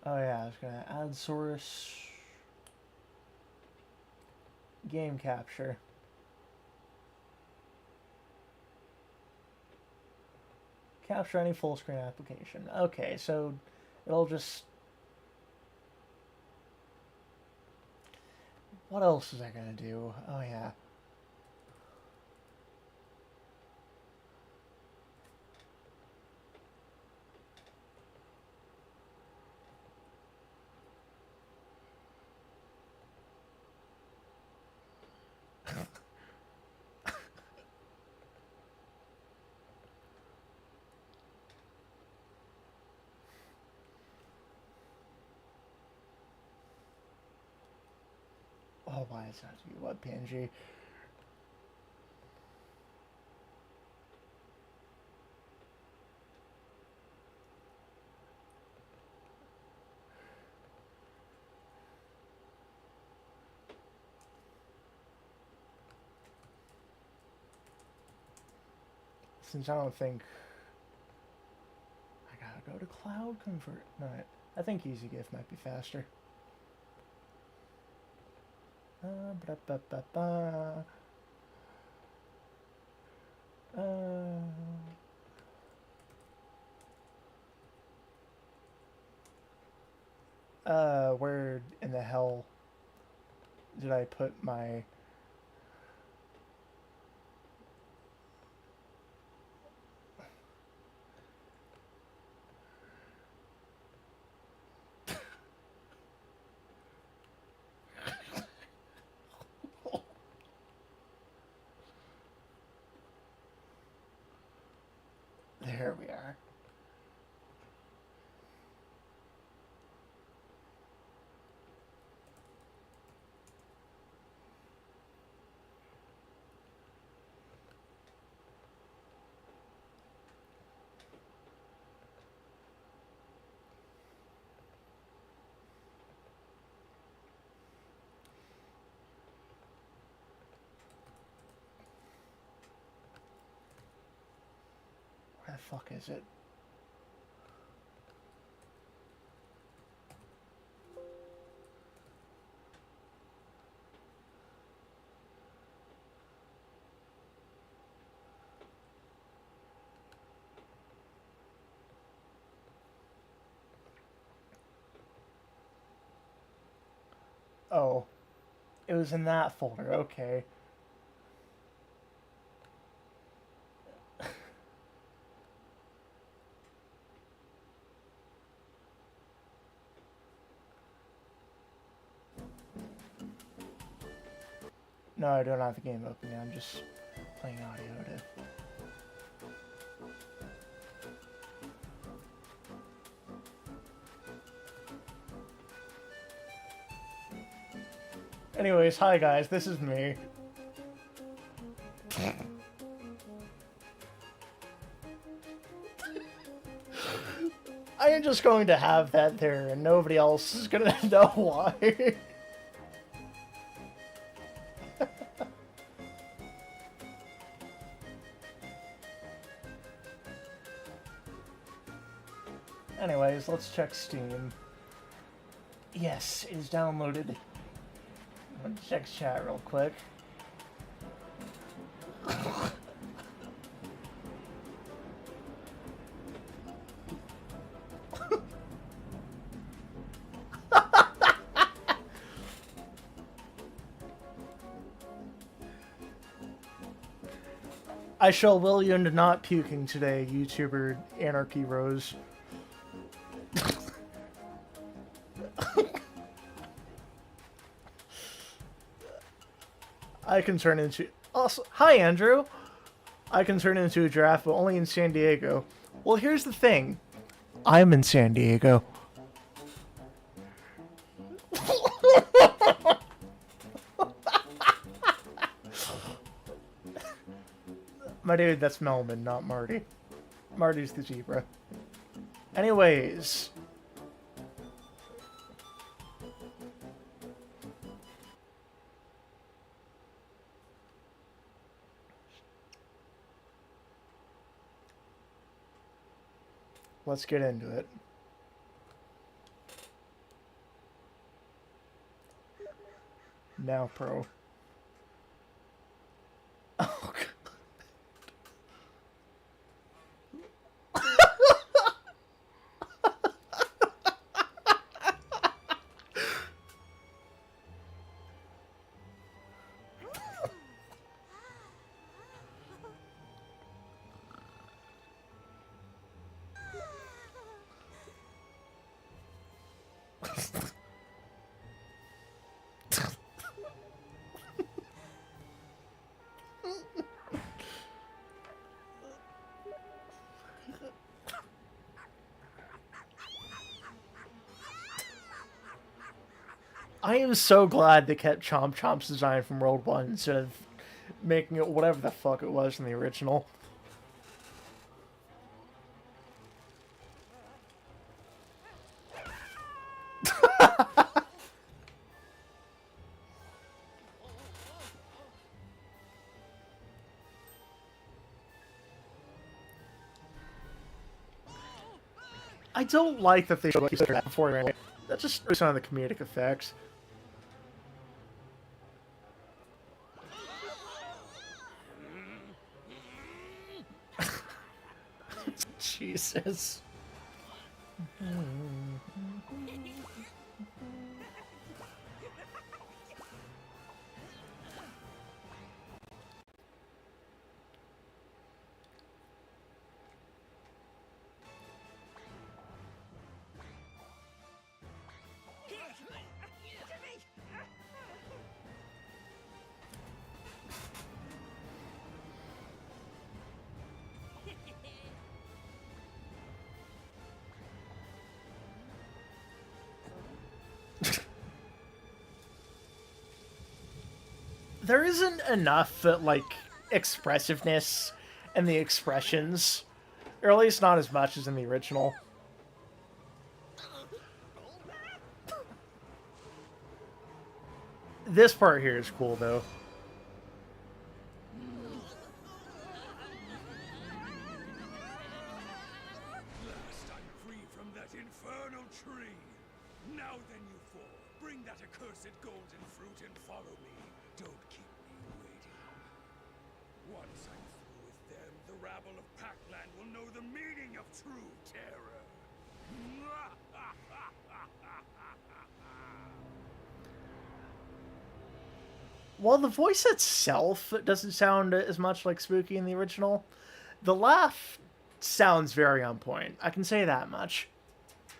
Oh yeah, I was gonna add source, game capture. Capture any full screen application. Okay, so it'll just... What else is I gonna do? Oh yeah. Oh, why does it have to be WebPNG? since I don't think I gotta go to cloud convert. No, I think easy gift might be faster. Ba-da-ba-ba-ba. Where in the hell did I put my... There we are. Where the fuck is it? Oh, it was in that folder. Okay. No, I don't have the game open yet. I'm just playing audio to... Anyways, hi guys, this is me. I am just going to have that there, and nobody else is gonna know why. Anyways, let's check Steam. Yes, it is downloaded. I'm gonna check chat real quick. I shall will you into not puking today, YouTuber Anarchy Rose. I can turn into... Also, hi, Andrew! I can turn into a giraffe, but only in San Diego. Well, here's the thing. I'm in San Diego. My dude, that's Melman, not Marty. Marty's the zebra. Anyways... let's get into it. Now, pro. Oh, God. I am so glad they kept Chomp Chomp's design from World 1 instead of making it whatever the fuck it was in the original. I don't like that they showed that before. Right? That just shows some of the comedic effects. Jesus. There isn't enough, like, expressiveness in the expressions. Or at least not as much as in the original. This part here is cool, though. Last I'm free from that infernal tree. Now then, you four, bring that accursed golden fruit and follow me. Don't keep me waiting. Once I'm through with them, the rabble of Pac-Land will know the meaning of true terror. While the voice itself doesn't sound as much like Spooky in the original, the laugh sounds very on point. I can say that much.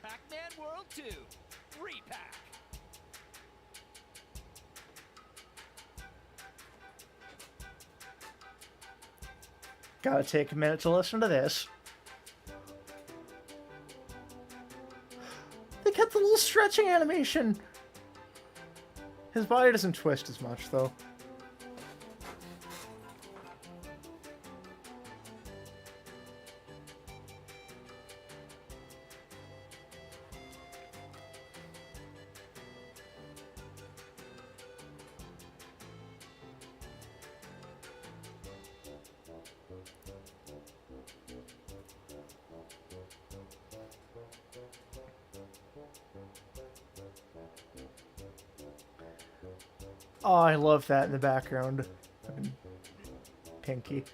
Pac-Man World 2, Re-Pac. Gotta take a minute to listen to this. They kept the little stretching animation. His body doesn't twist as much, though. Oh, I love that in the background. Fucking Pinky.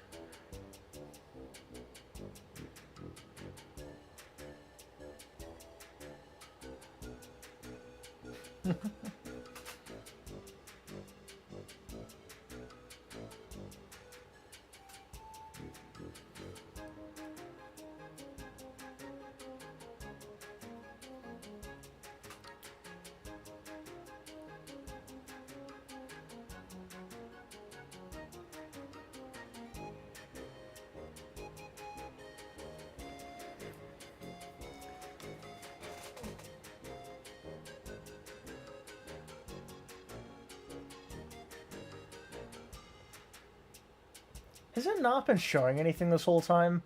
Has it not been showing anything this whole time?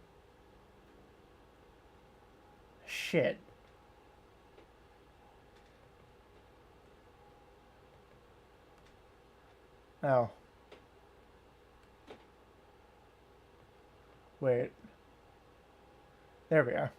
Shit. Oh. Wait. There we are.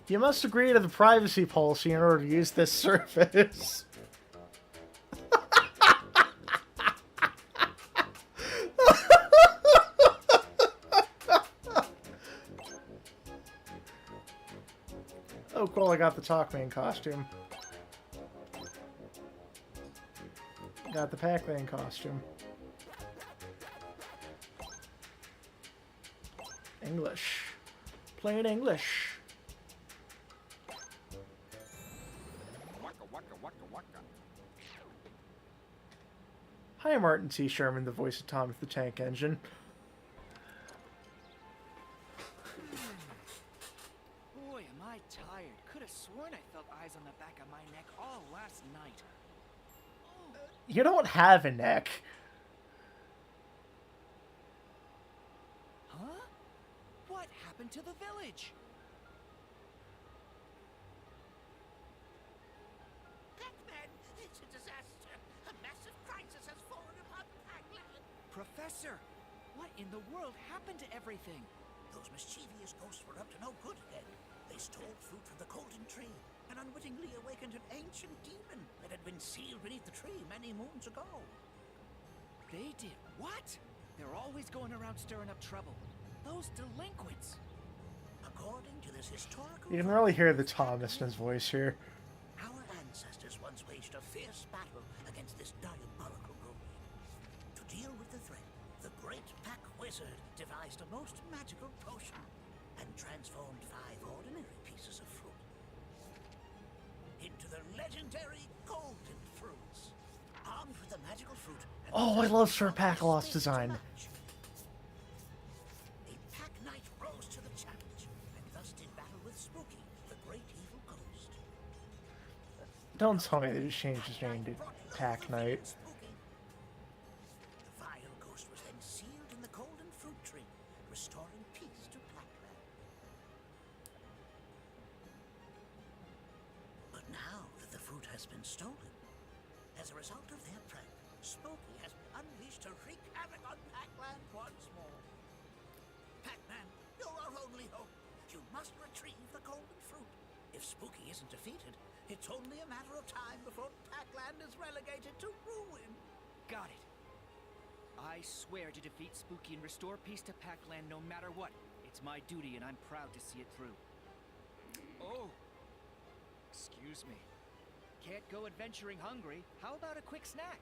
You must agree to the privacy policy in order to use this service. Oh, cool, I got the Pac-Man costume. Got the Pac-Man costume. English. Plain English. Hi, I'm Martin T. Sherman, the voice of Thomas the Tank Engine. Boy, am I tired. Could have sworn I felt eyes on the back of my neck all last night. You don't have a neck. Huh? What happened to the village? Pac-Man, it's a disaster. A massive crisis has fallen upon Pac-Land. Professor, what in the world happened to everything? Those mischievous ghosts were up to no good again. They stole fruit from the golden tree and unwittingly awakened an ancient demon that had been sealed beneath the tree many moons ago. They did what? They're always going around stirring up trouble. Those delinquents. According to this historical... You can really hear the Thomas in his voice here. Our ancestors once waged a fierce battle against this diabolical ghost. To deal with the threat, the great Pac Wizard devised a most magical potion and transformed 5 ordinary pieces of fruit into the legendary golden fruits. Armed with the magical fruit... Oh, I love Sir Pac-Law's design. A Pac Knight rose to the challenge and thus did battle with Spooky, the great evil ghost. Don't tell me they just changed his name to Pac-Knight. The vile ghost was then sealed in the golden fruit tree, restoring peace to Pac-Land. But now that the fruit has been stolen, as a result of their prank, Spooky has unleashed to wreak havoc on Pac-Land once more. Pac-Man, you're our only hope. You must retrieve the golden fruit. If Spooky isn't defeated, it's only a matter of time before Pac-Land is relegated to ruin. Got it. I swear to defeat Spooky and restore peace to Pac-Land no matter what. It's my duty and I'm proud to see it through. Oh. Excuse me. Can't go adventuring hungry. How about a quick snack?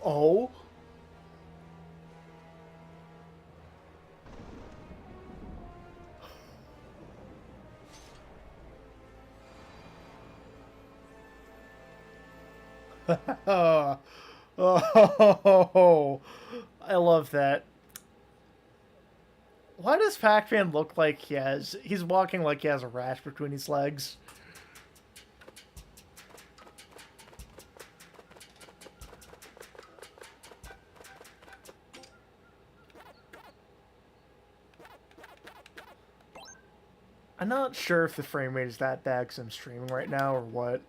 Oh. Oh, I love that. Why does Pac-Man look like he's walking like he has a rash between his legs? I'm not sure if the frame rate is that bad because I'm streaming right now or what.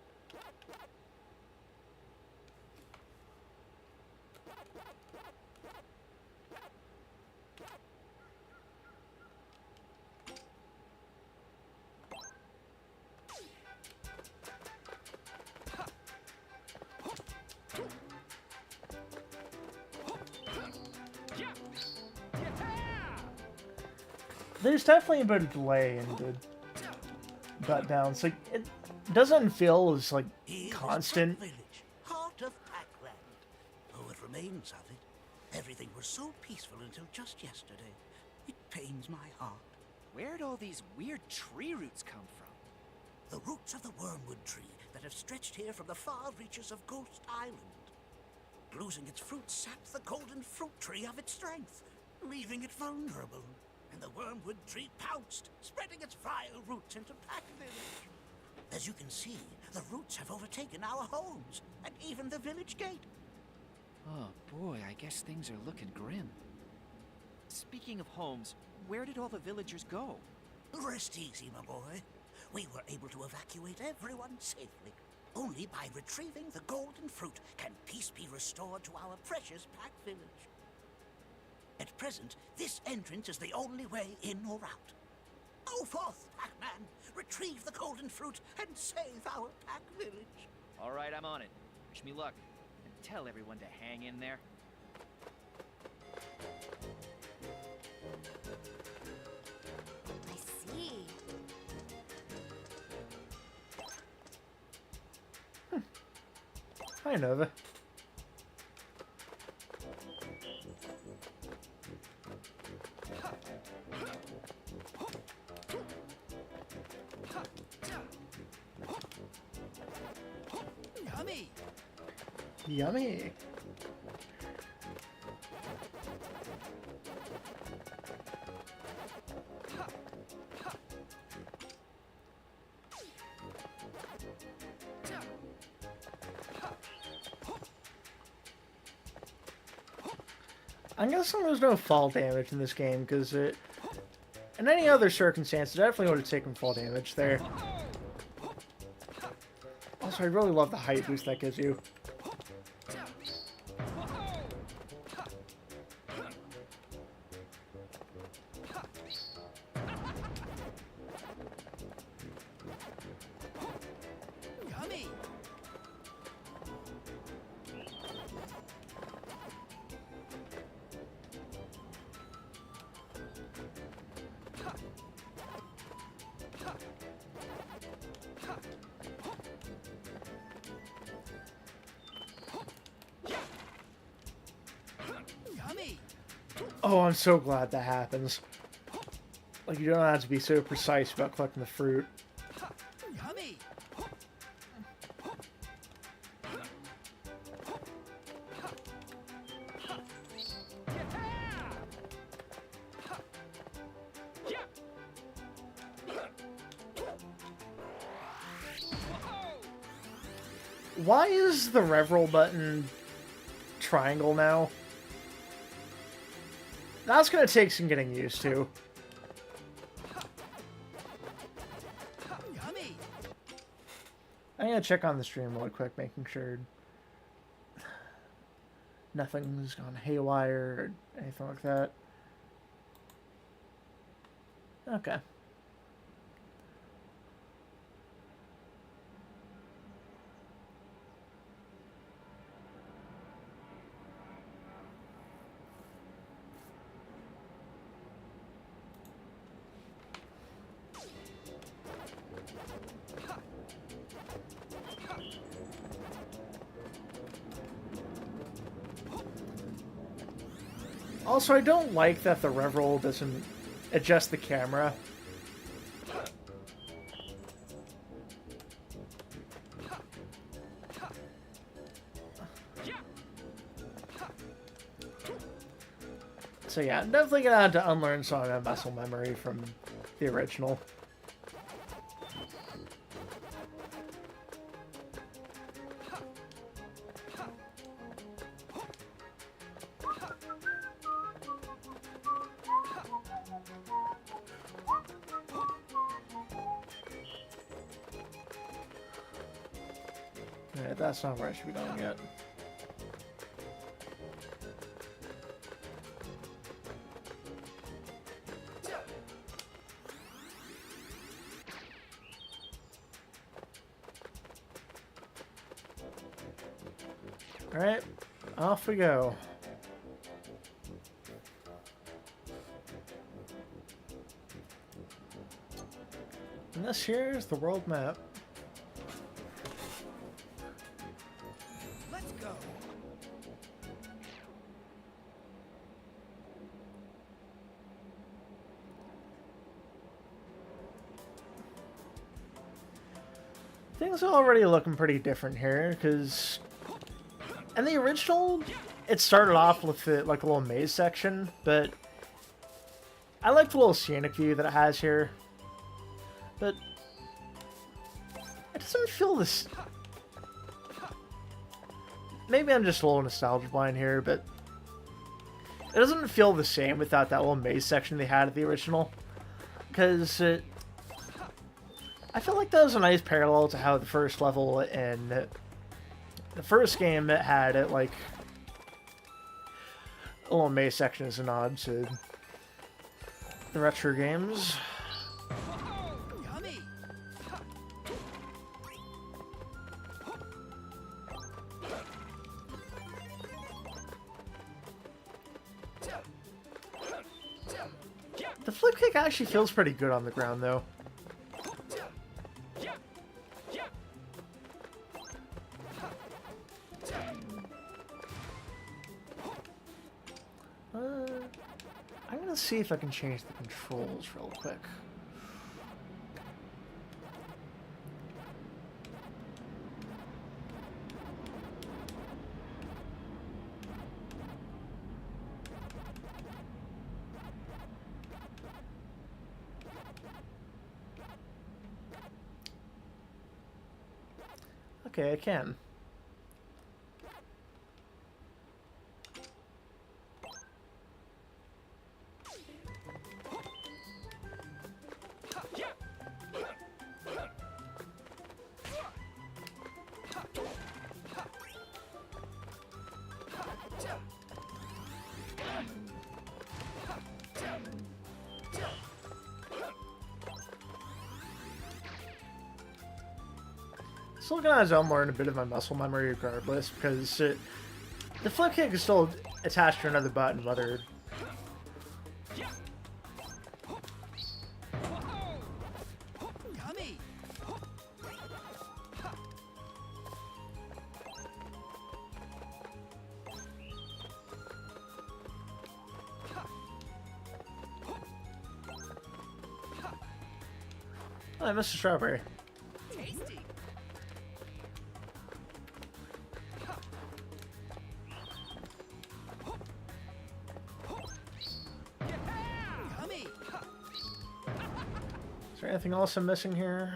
There's definitely a bit of delay in the butt downs. Like, it doesn't feel as like constant. Village, heart of Pac-Land. Oh, it remains of it. Everything was so peaceful until just yesterday. It pains my heart. Where'd all these weird tree roots come from? The roots of the wormwood tree that have stretched here from the far reaches of Ghost Island. Losing its fruit sapped the golden fruit tree of its strength, leaving it vulnerable. And the wormwood tree pounced, spreading its vile roots into Pac Village. As you can see, the roots have overtaken our homes, and even the village gate. Oh boy, I guess things are looking grim. Speaking of homes, where did all the villagers go? Rest easy, my boy. We were able to evacuate everyone safely. Only by retrieving the golden fruit can peace be restored to our precious Pac Village. At present, this entrance is the only way in or out. Go forth, Pac-Man! Retrieve the golden fruit and save our Pac Village! Alright, I'm on it. Wish me luck. And tell everyone to hang in there. I see. Hi, Nova. Yummy! Yummy. I'm guessing there's no fall damage in this game, because in any other circumstance, it definitely would have taken fall damage there. Also, I really love the height boost that gives you. Yummy! Yummy! Oh, I'm so glad that happens. Like, you don't have to be so precise about collecting the fruit. Yummy! Why is the rev roll button triangle now? That's gonna take some getting used to. Yummy! I'm gonna check on the stream really quick, making sure nothing's gone haywire or anything like that. Okay. Also, I don't like that the rev roll doesn't adjust the camera. So yeah, I'm definitely gonna have to unlearn some of that muscle memory from the original. Yeah, that's not where I should be going yet. Alright, off we go. And this here is the world map. Let's go! Things are already looking pretty different here, because in the original, it started off with like a little maze section, but I like the little scenic view that it has here. But it doesn't feel this. Maybe I'm just a little nostalgia blind here, but it doesn't feel the same without that little maze section they had at the original. Because I feel like that was a nice parallel to how the first level in the first game had it, like a little maze section as a nod to the retro games. Yummy! The flip kick actually feels pretty good on the ground, though. I'm gonna see if I can change the controls real quick. Okay, I can. Still gonna have to unlearn a bit of my muscle memory regardless, because the flip kick is still attached to another button, whether... Yummy. Oh, I missed a strawberry. Tasty. Yummy. Is there anything else I'm missing here?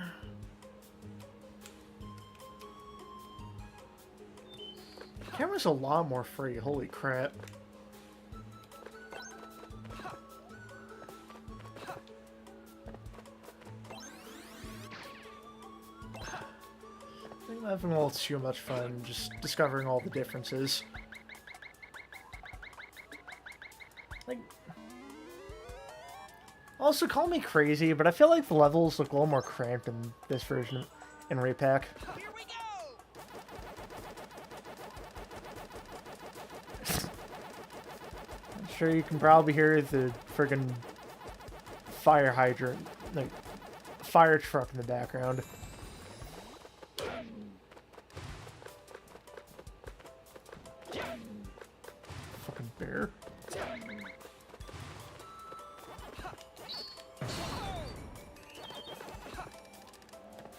The camera's a lot more free, holy crap. I'm having a little too much fun just discovering all the differences. Like, also, call me crazy, but I feel like the levels look a little more cramped in this version in Re-Pac. Here we go. I'm sure you can probably hear the friggin' fire hydrant, like, fire truck in the background. Fucking bear.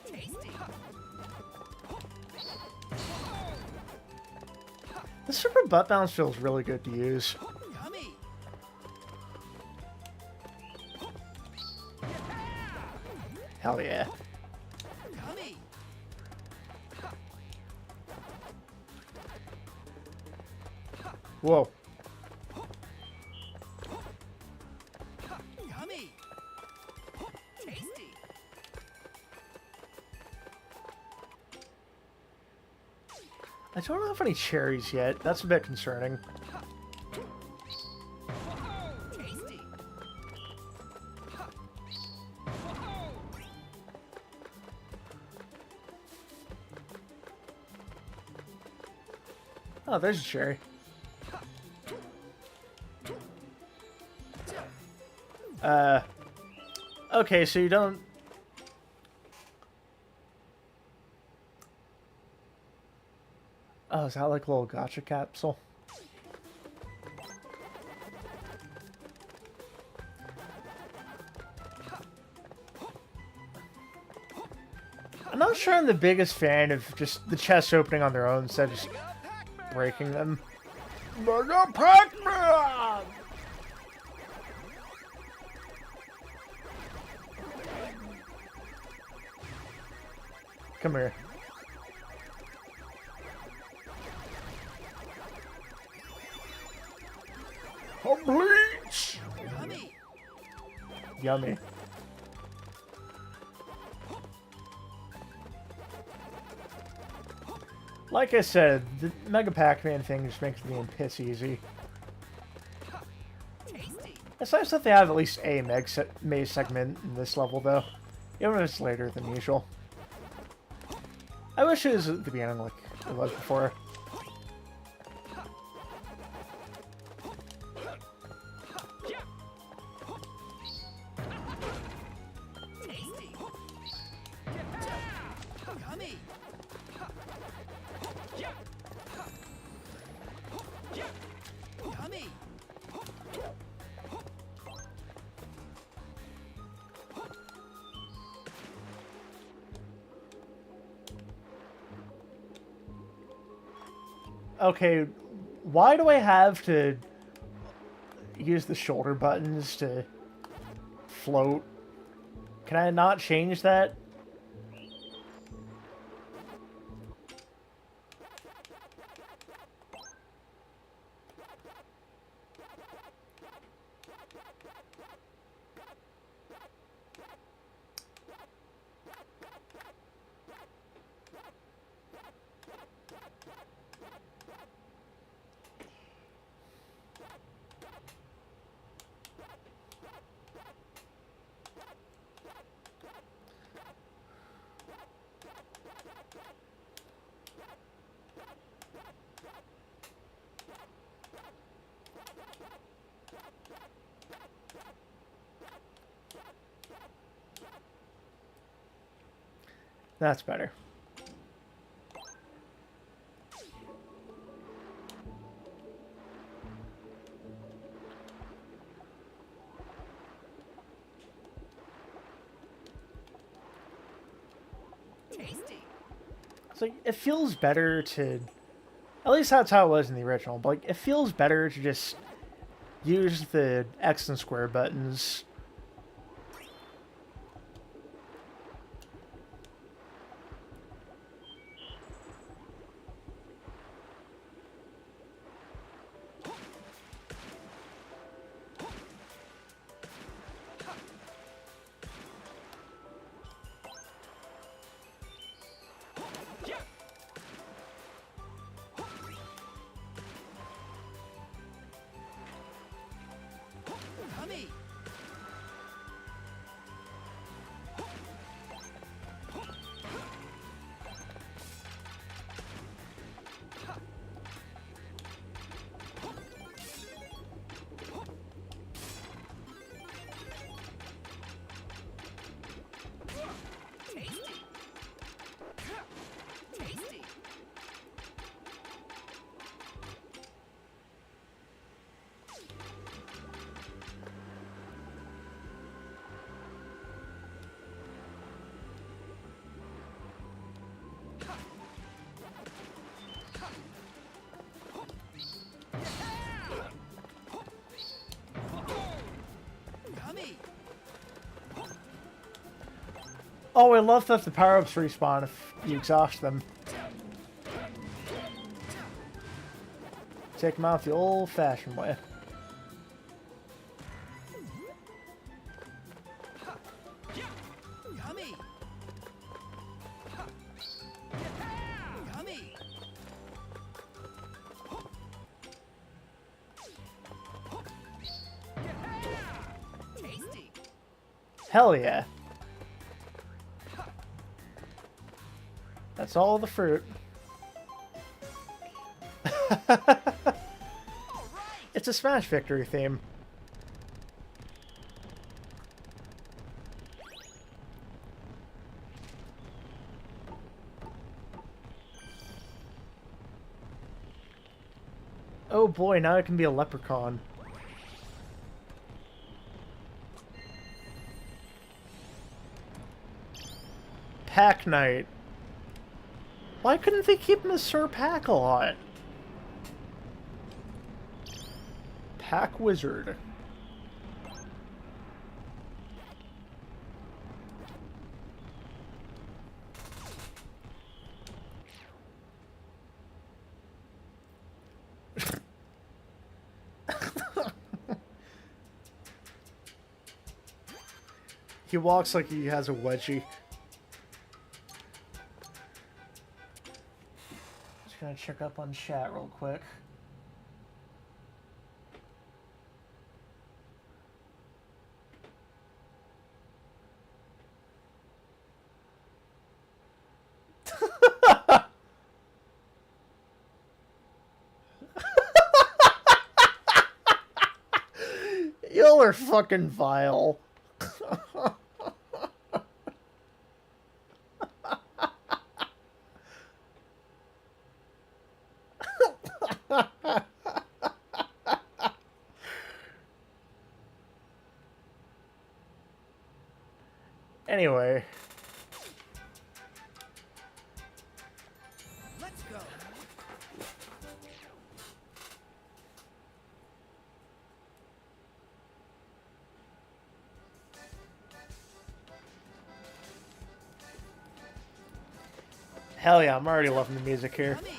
Tasty. The super butt bounce feels really good to use. Yummy. Hell yeah. Yummy. Whoa. Yummy. Tasty. I don't have any cherries yet. That's a bit concerning. Tasty. Oh, there's a cherry. Okay, so you don't... Oh, is that like a little gacha capsule? I'm not sure I'm the biggest fan of just the chests opening on their own instead of just breaking them. Mega Pac-Man! Come here. Complete! Yummy. Yummy. Like I said, the Mega Pac-Man thing just makes me piss easy. Tasty. It's nice that they have at least a maze segment in this level, though. Even if it's later than usual. I wish it was at the beginning like it was before. Tasty. Yummy. Yummy. Okay, why do I have to use the shoulder buttons to float? Can I not change that? That's better. Tasty. It's like, it feels better to... At least that's how it was in the original, but like, it feels better to just use the X and square buttons. Yummy. Tasty. Tasty. Yummy. Oh, I love that the power-ups respawn if you exhaust them. Take them out the old-fashioned way. Yummy. Yummy. Tasty. Hell yeah. That's all the fruit. It's a Smash victory theme. Oh boy, now I can be a leprechaun. Pac Knight. Why couldn't they keep him as Sir Pac a lot? Pac Wizard. He walks like he has a wedgie. Just gonna check up on chat real quick. Y'all are fucking vile. Anyway. Let's go. Hell yeah, I'm already loving the music here. Yummy.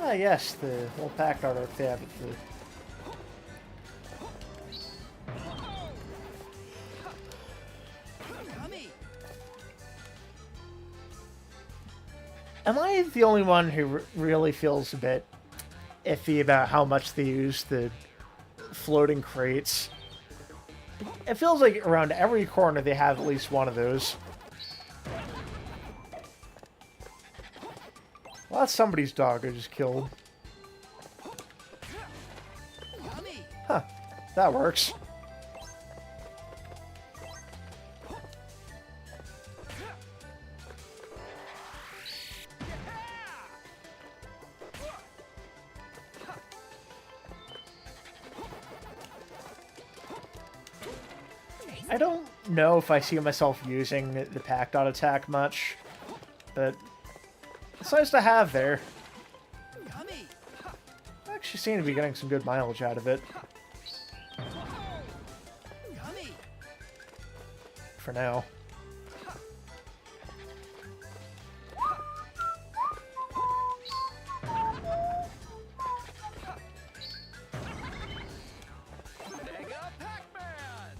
Ah yes, the little pack artwork they have. Yummy. Am I the only one who really feels a bit iffy about how much they use the floating crates? It feels like around every corner they have at least one of those. Well, that's somebody's dog I just killed. Yummy. Huh, that works. I don't know if I see myself using the Pac dot attack much, but it's nice to have there. Yummy. I actually seem to be getting some good mileage out of it. Yummy. For now. Mega Pac-Man.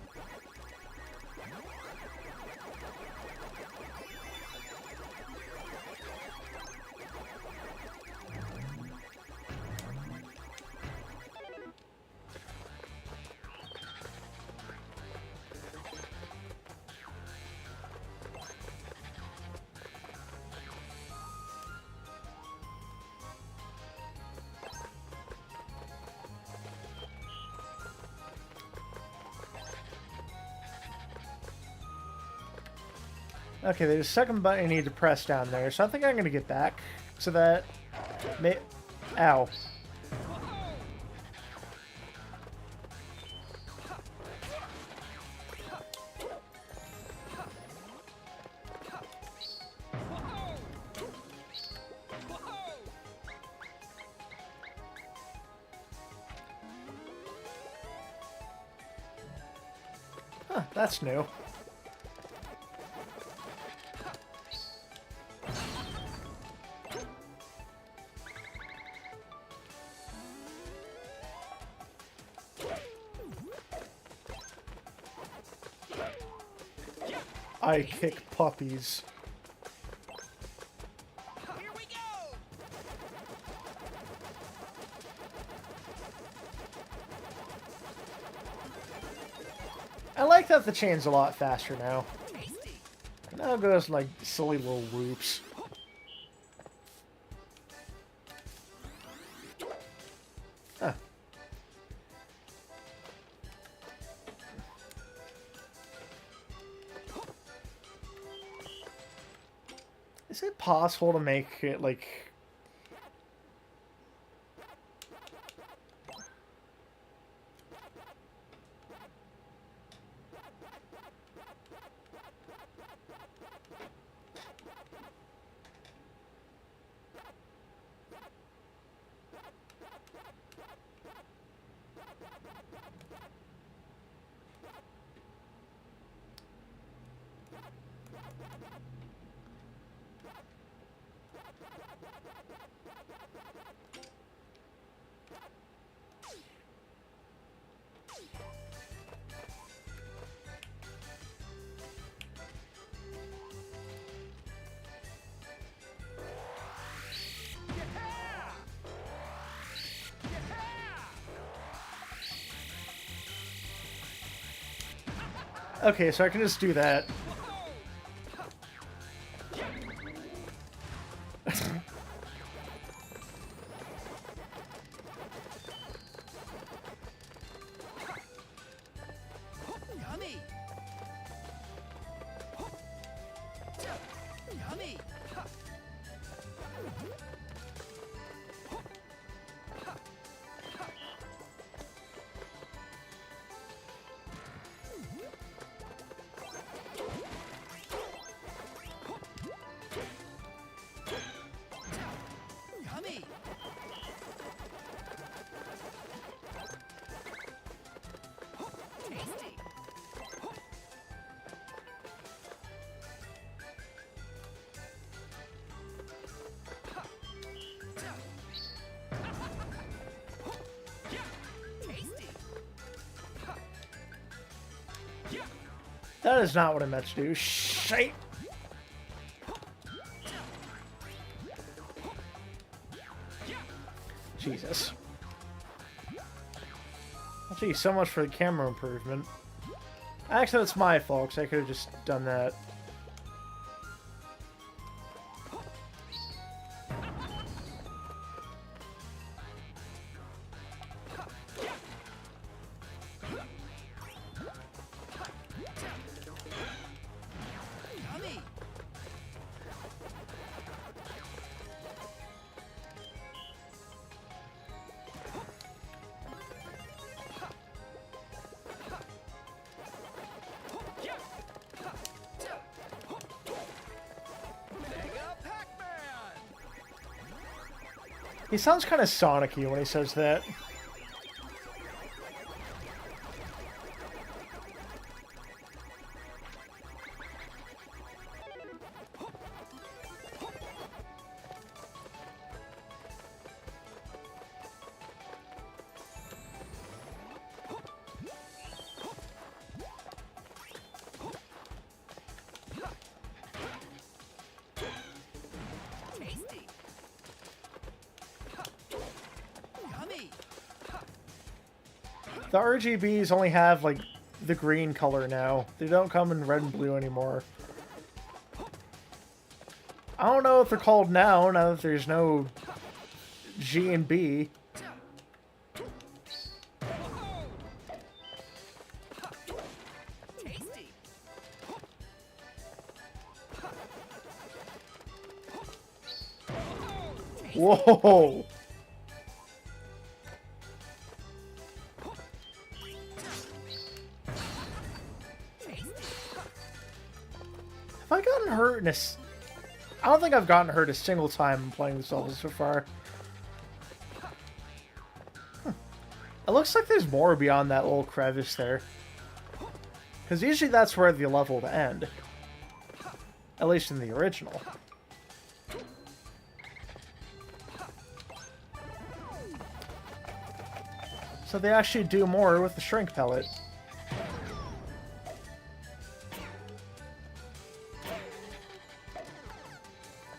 Okay, there's a second button you need to press down there, so I think I'm going to get back to that. Ow. Huh, that's new. I kick puppies. Here we go. I like that the chain's a lot faster now. Tasty. Now it goes like silly little whoops. Huh. Is it possible to make it like... Okay, so I can just do that. Yummy. Yummy. Yummy. Tasty. Tasty. That is not what I meant to do. Shite! Jesus. Gee, so much for the camera improvement. Actually, that's my fault, 'cause I could have just done that. Yummy. He sounds kind of Sonic-y when he says that. Tasty. Yummy. The RGBs only have, like, the green color now. They don't come in red and blue anymore. I don't know what they're called now that there's no G and B. Tasty. Whoa! Have I gotten hurt in I don't think I've gotten hurt a single time playing this level so far. It looks like there's more beyond that little crevice there. Because usually that's where the level would end. At least in the original. So they actually do more with the shrink pellet.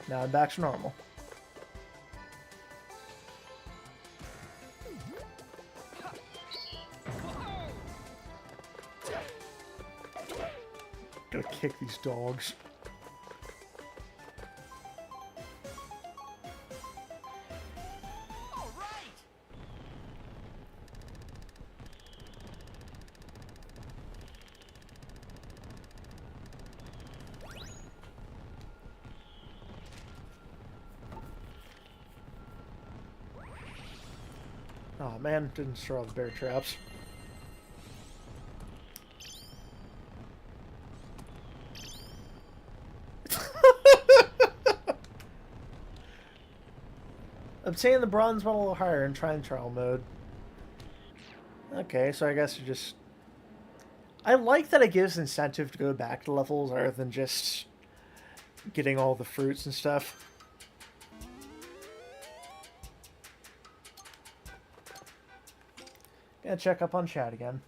Now I'm back to normal. Gotta kick these dogs. All right. Oh man, didn't destroy all the bear traps. Obtain the bronze medal a little higher in trial mode. Okay, so I guess you just... I like that it gives incentive to go back to levels rather than just getting all the fruits and stuff. Gonna check up on chat again.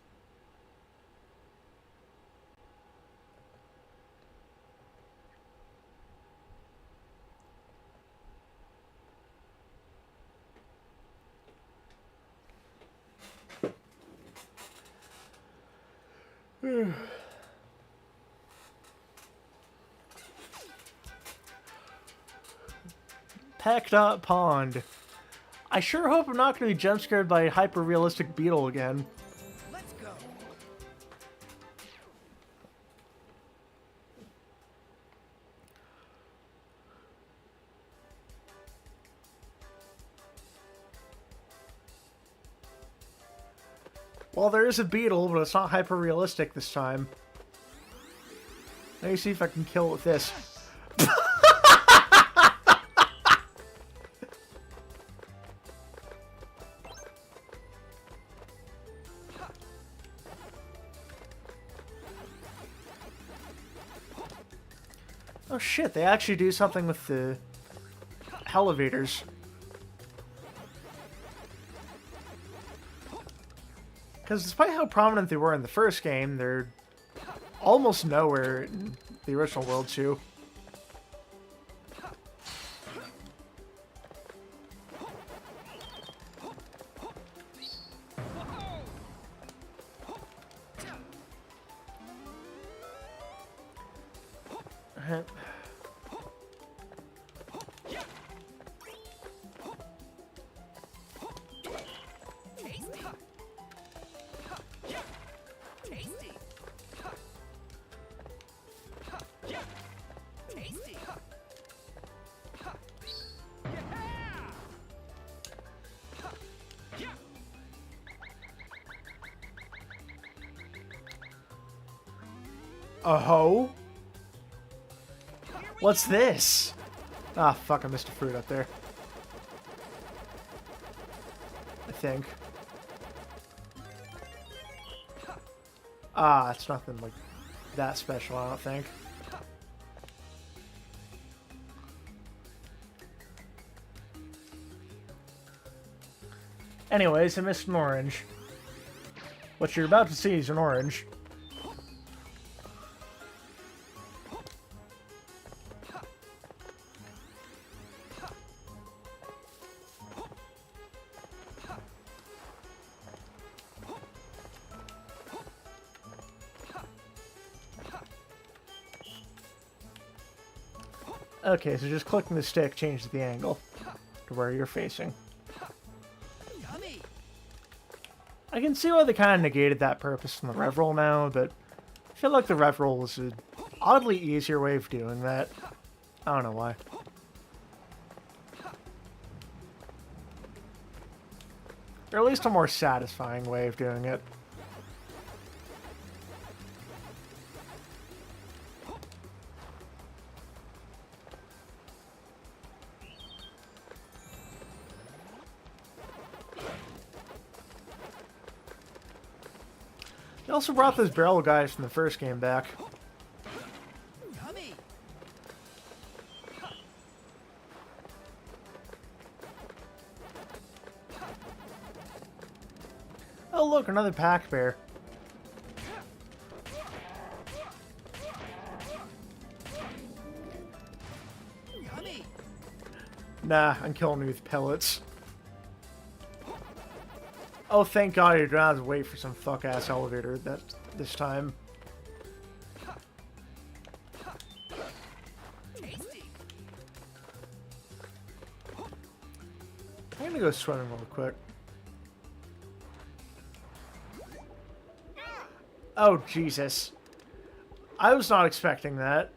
Packed Pond. I sure hope I'm not going to be jump scared by a hyper-realistic beetle again. Let's go. Well, there is a beetle, but it's not hyper-realistic this time. Let me see if I can kill it with this. Oh shit, they actually do something with the elevators. Because despite how prominent they were in the first game, they're almost nowhere in the original world too. Tasty. Tasty. Tasty. Oh? What's this? Ah, fuck, I missed a fruit up there. think. Ah, it's nothing like that special, I don't think. Anyways, I missed an orange. What you're about to see is an orange. Okay, so just clicking the stick changes the angle to where you're facing. Yummy. I can see why they kind of negated that purpose in the rev roll now, but I feel like the rev roll was an oddly easier way of doing that. I don't know why. Or at least a more satisfying way of doing it. They also brought those barrel guys from the first game back. Yummy. Oh look, another Pac Bear. Yummy. Nah, I'm killing you with pellets. Oh, thank God you don't have to wait for some fuck-ass elevator this time. Tasty. I'm gonna go swimming real quick. Oh, Jesus. I was not expecting that.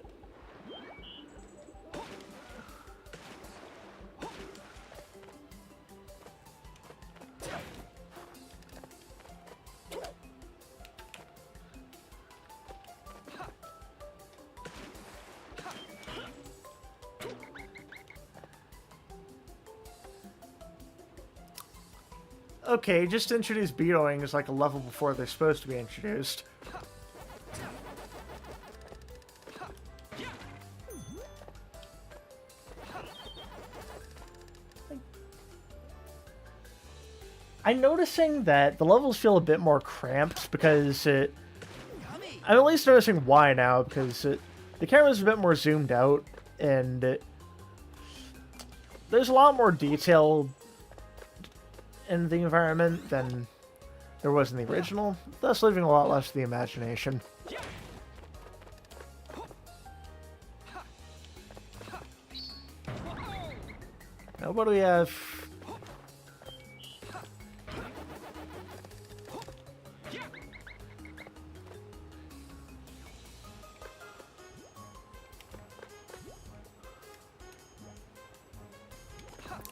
Okay, just introduce beetling as like a level before they're supposed to be introduced. I'm noticing that the levels feel a bit more cramped because I'm at least noticing why now, because the camera's a bit more zoomed out and there's a lot more detail in the environment than there was in the original, thus leaving a lot less to the imagination. Now what do we have?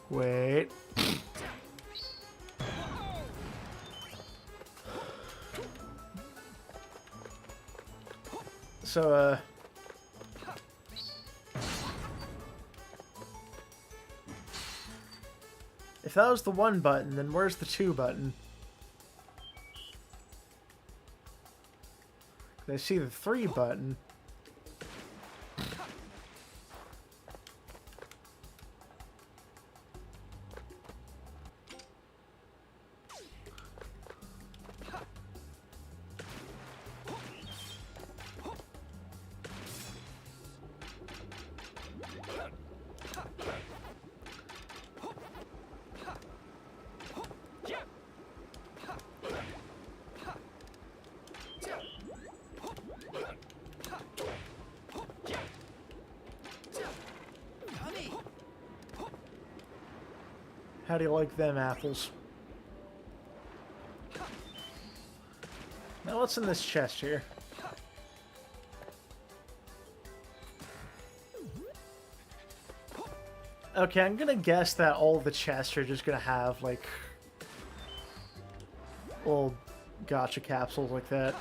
Wait. So, if that was the 1 button, then where's the 2 button? I see the 3 button. How do you like them apples? Now what's in this chest here? Okay, I'm gonna guess that all the chests are just gonna have, like, little gotcha capsules like that.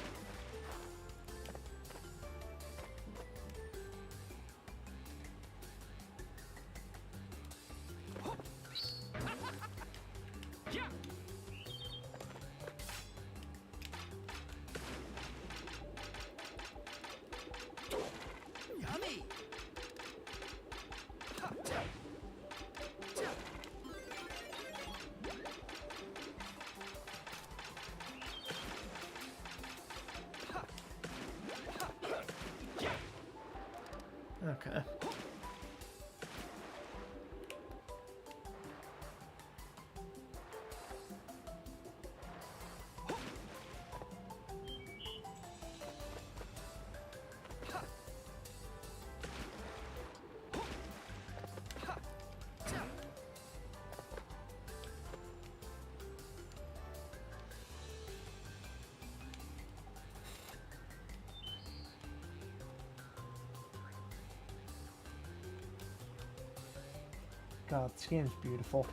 God, this game's beautiful.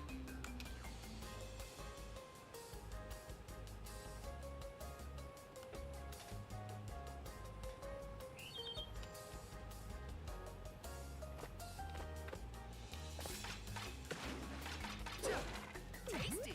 Tasty.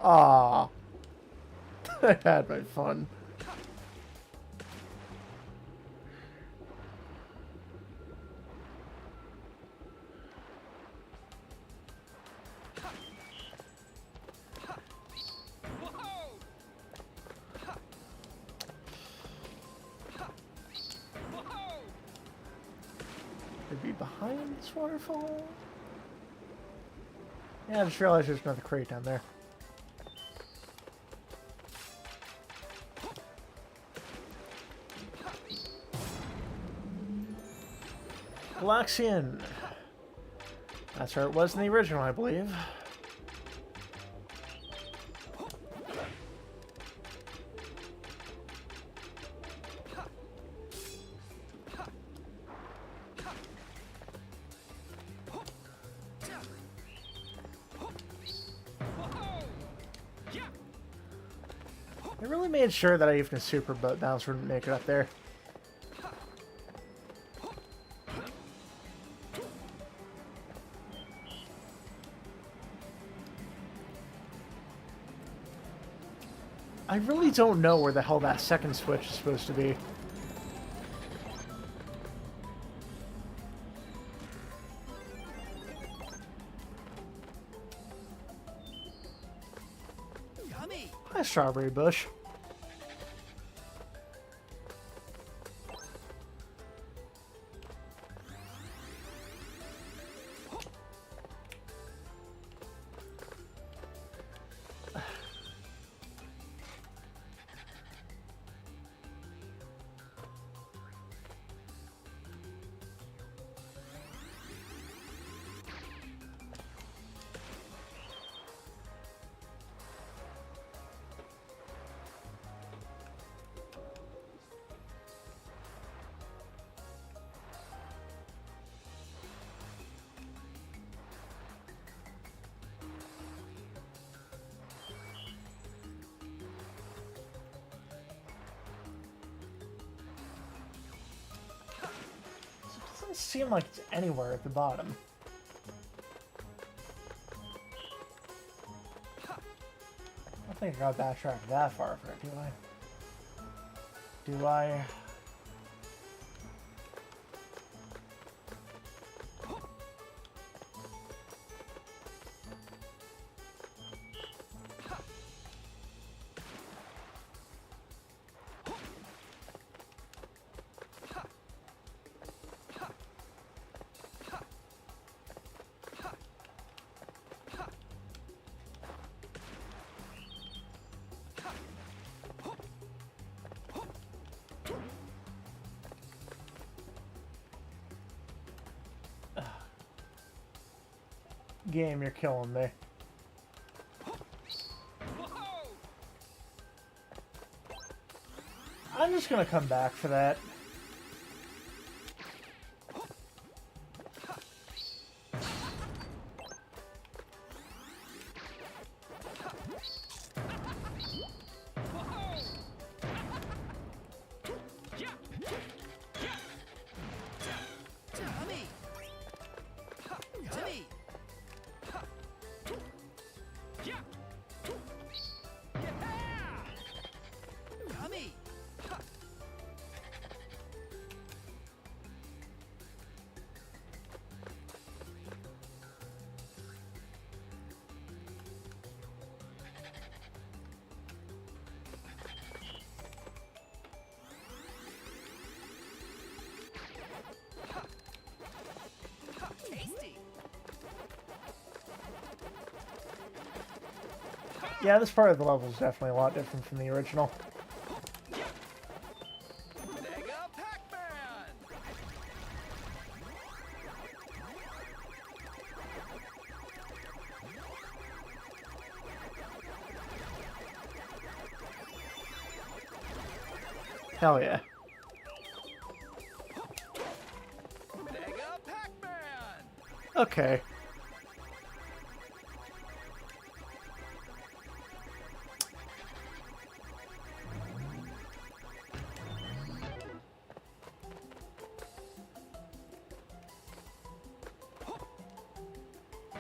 Ah, I had my fun. Could be behind this waterfall. Yeah, I just realized there's another crate down there. Galaxian. That's where it was in the original, I believe. I really made sure that even a super butt bounce wouldn't make it up there. I really don't know where the hell that second switch is supposed to be. Yummy. Hi, Strawberry Bush. Doesn't seem like it's anywhere at the bottom. I don't think I got backtracked that far for it, do I? Do I? Game, you're killing me. I'm just gonna come back for that. Yummy. Yummy. Yummy. Yeah, this part of the level is definitely a lot different from the original. Mega Pac-Man! Hell yeah. Mega Pac-Man! Okay.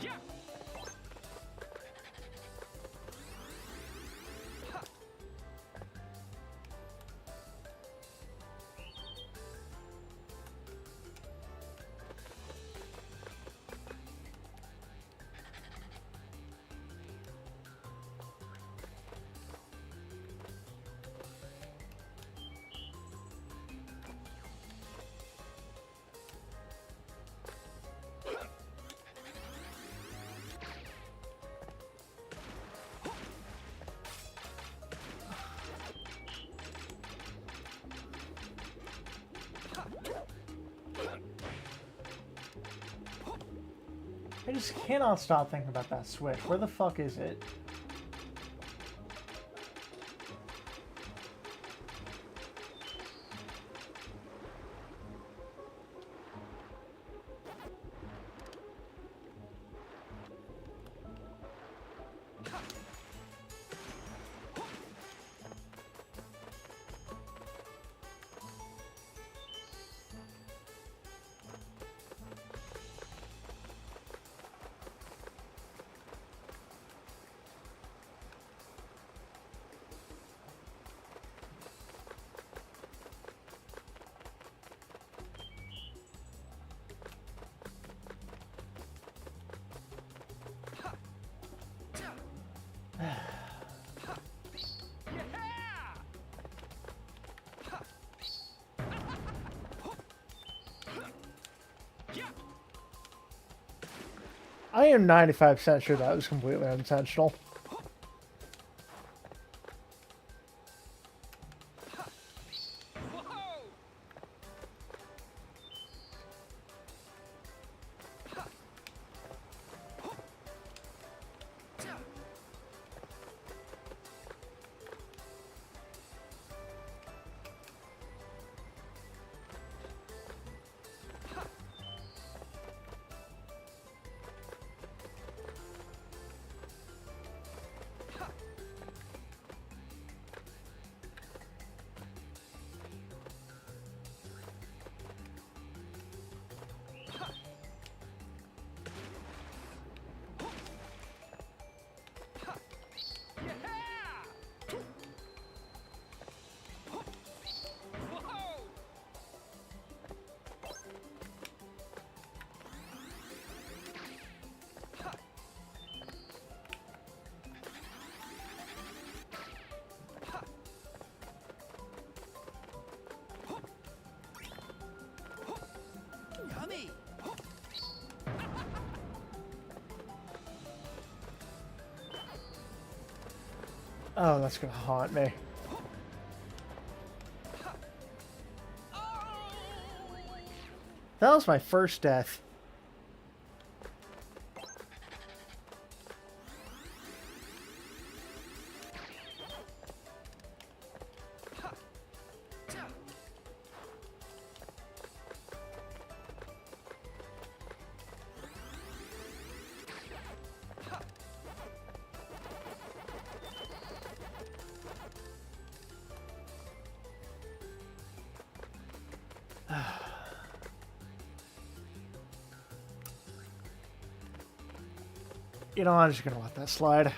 Yeah! I just cannot stop thinking about that switch. Where the fuck is it? I am 95% sure that was completely unintentional. Yummy! Oh, that's gonna haunt me. That was my first death. You know, I'm just gonna let that slide.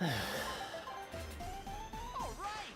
All right!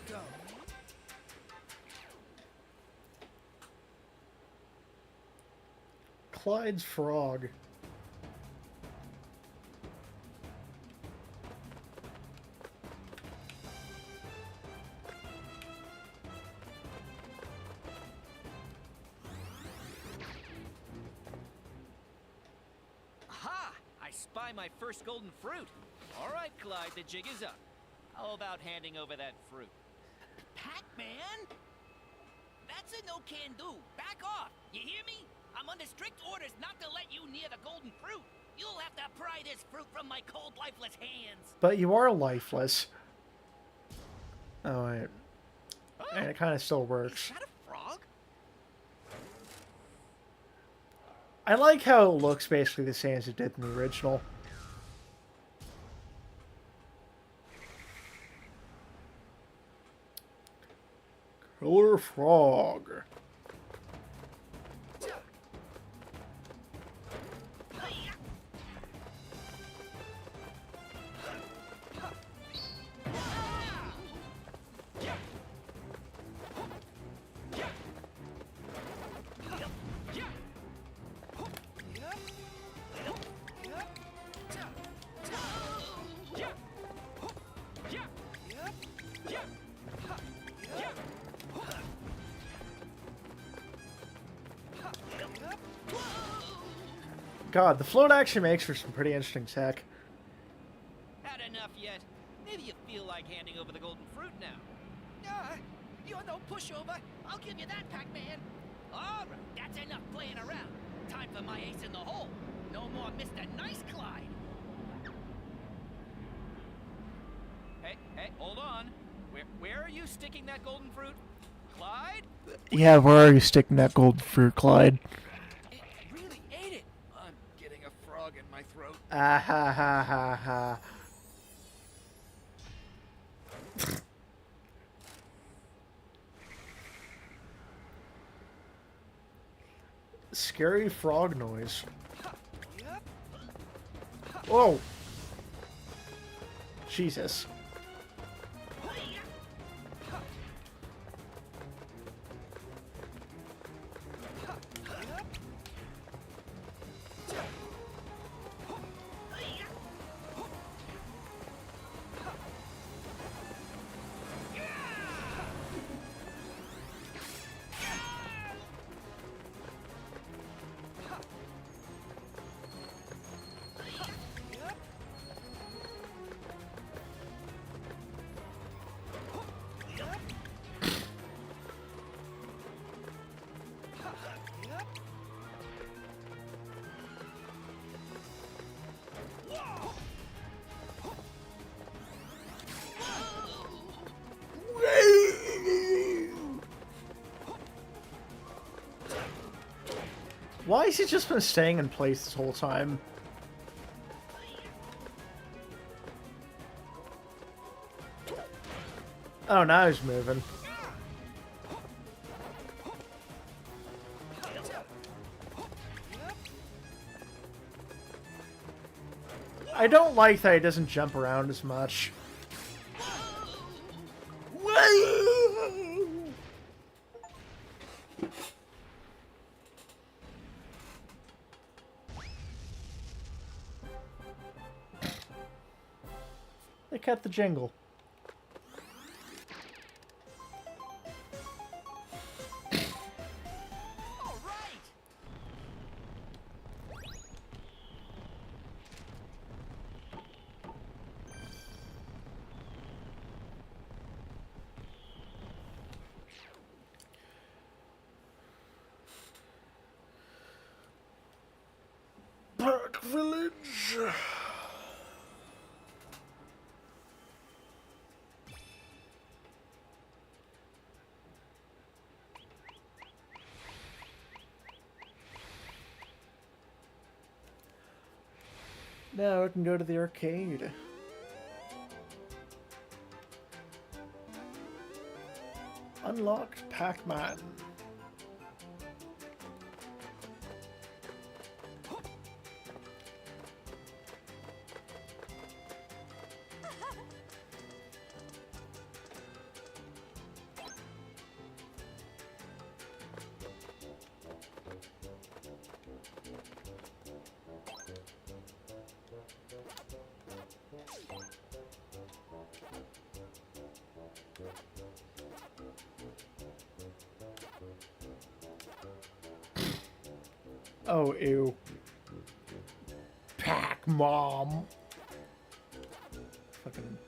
go. Clyde's frog. Aha! I spy my first golden fruit. All right, Clyde, the jig is up. How about handing over that fruit? Pac-Man? That's a no-can-do. Back off. You hear me? I'm under strict orders not to let you near the golden fruit. You'll have to pry this fruit from my cold, lifeless hands. But you are lifeless. Oh, wait. And it kind of still works. Is that a frog? I like how it looks basically the same as it did in the original. Killer frog. God, the float actually makes for some pretty interesting tech. Had enough yet? Maybe you feel like handing over the golden fruit now. You're no pushover. I'll give you that, Pac-Man. All right, that's enough playing around. Time for my ace in the hole. No more Mr. Nice Clyde. Hey, hold on. Where are you sticking that golden fruit? Clyde? Yeah, where are you sticking that golden fruit, Clyde? It really ate it. I'm getting a frog in my throat. Ah ha ha ha ha. Scary frog noise. Whoa! Jesus. Why has he just been staying in place this whole time? Oh, now he's moving. I don't like that he doesn't jump around as much. They cut the jingle. All right. Pac Village. Now I can go to the arcade. Unlocked Pac-Man. Oh, ew. Pac Mom. Fucking.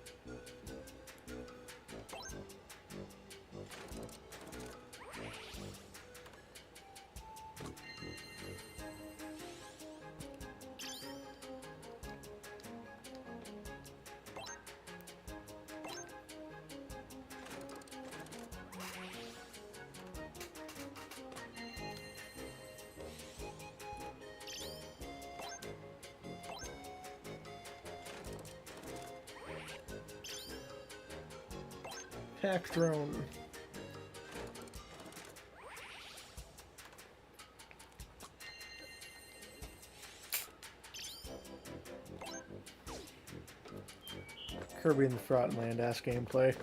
Pac drone. Kirby and the Fraught Land ass gameplay.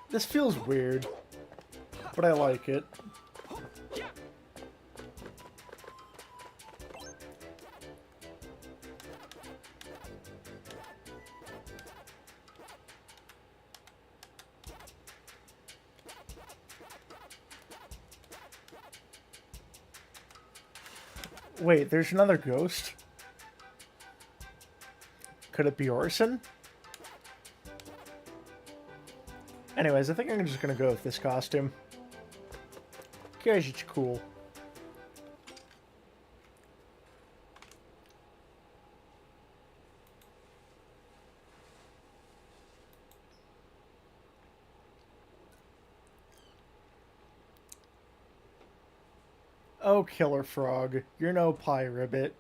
This feels weird, but I like it. Wait, there's another ghost? Could it be Orson? Anyways, I think I'm just gonna go with this costume. Guys, it's cool. Oh, Killer Frog, you're no pie ribbit.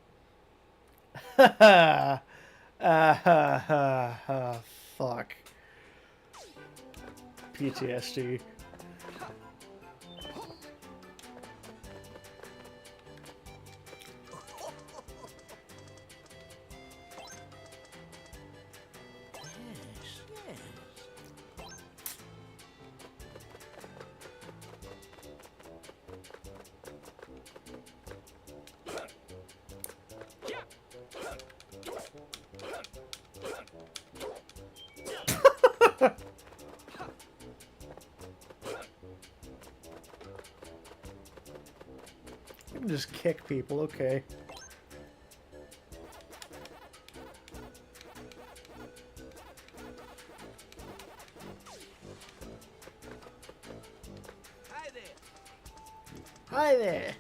Ha ha! Ha ha ha! Fuck. PTSD. Yes, yes. You can just kick people, okay. Hi there. Hi there!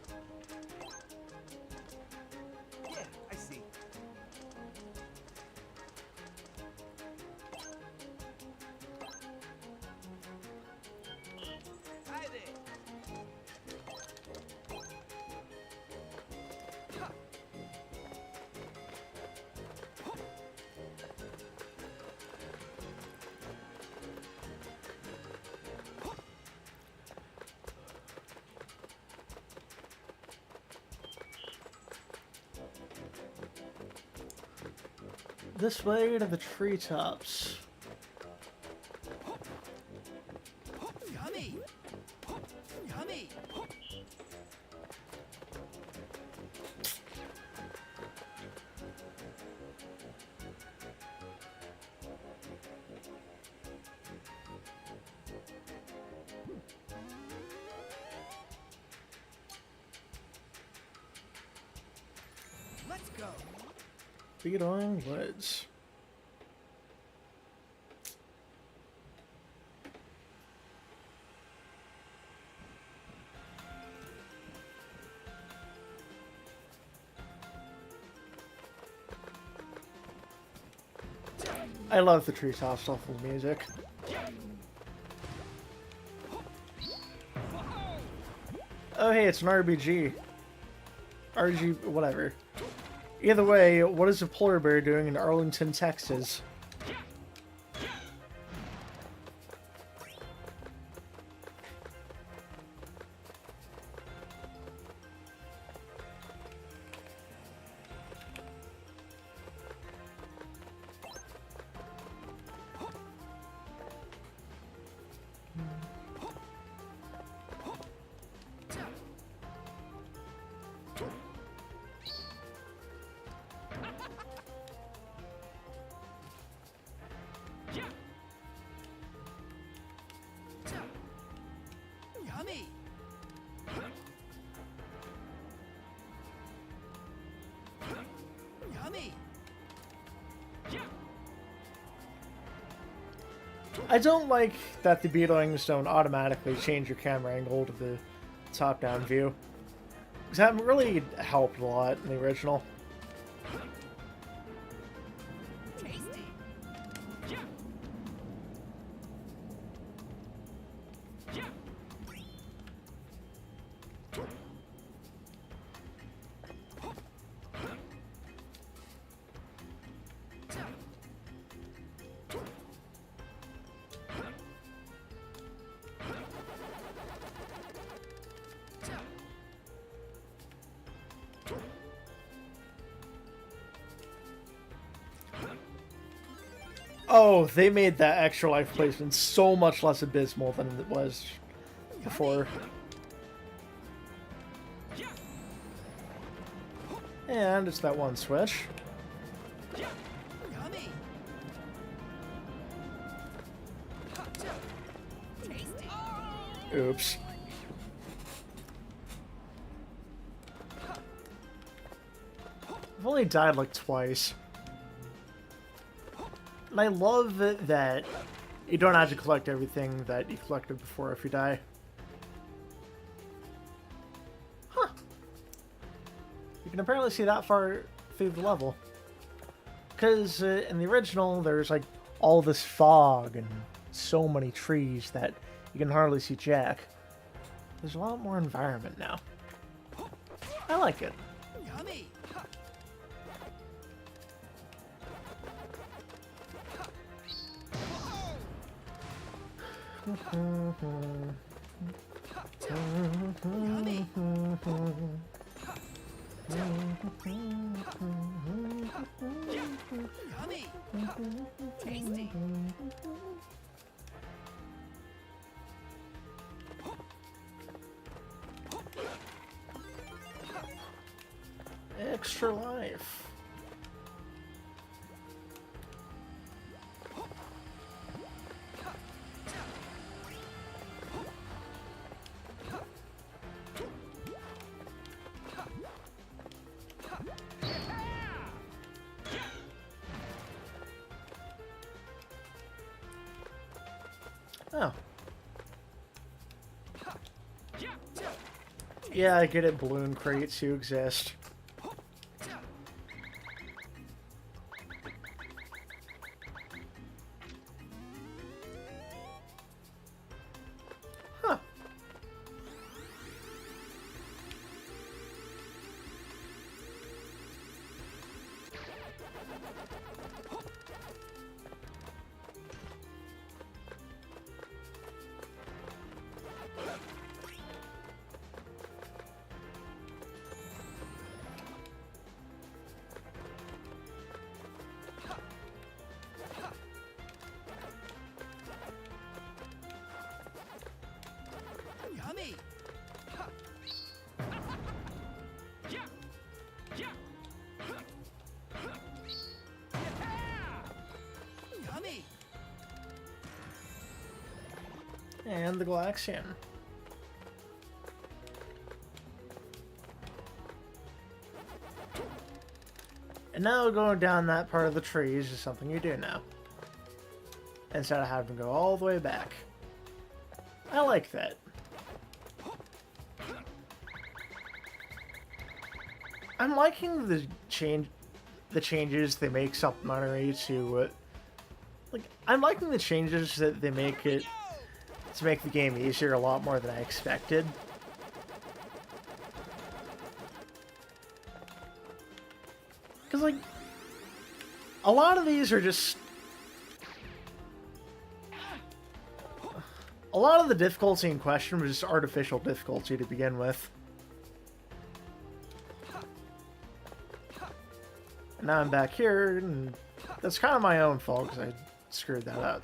Yeah, I see. Hi there. This way to the treetops. Yummy! Yummy! Let's go! Beetling Woods. I love the treetops awful music. Oh hey, it's an RBG. RG, whatever. Either way, what is a polar bear doing in Arlington, Texas? Yummy! Yummy! I don't like that the beetlings don't automatically change your camera angle to the top-down view. Because that really helped a lot in the original. Tasty! Oh, they made that extra life placement so much less abysmal than it was before. And it's that one switch. Yummy! Tasty! Oops. I've only died like twice. And I love that you don't have to collect everything that you collected before if you die. Huh. You can apparently see that far through the level. Because in the original, there's like all this fog and so many trees that you can hardly see jack. There's a lot more environment now. I like it. Yummy! Yummy! Yummy! Tasty! Extra life. Oh. Yeah, I get it, balloon crates do exist. Huh. Yummy! Yummy! And the Galaxian. And now going down that part of the trees is something you do now. Instead of having to go all the way back. I like that. I'm liking the changes they make supplementary to like I'm liking the changes that they make it to make the game easier a lot more than I expected. Because, like, a lot of these are just... A lot of the difficulty in question was just artificial difficulty to begin with. And now I'm back here, and that's kind of my own fault, because I screwed that up.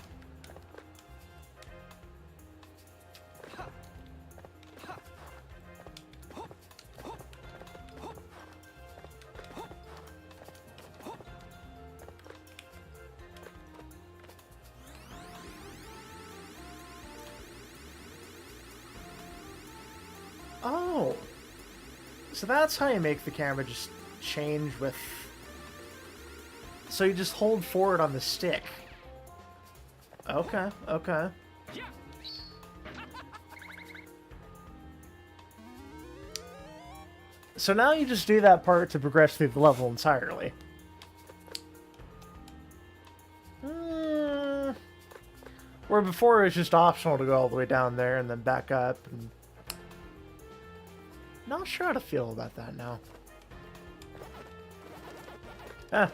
Oh, so that's how you make the camera just change with... So you just hold forward on the stick. Okay, okay. So now you just do that part to progress through the level entirely. Where before it was just optional to go all the way down there and then back up. And... Not sure how to feel about that now. Ah.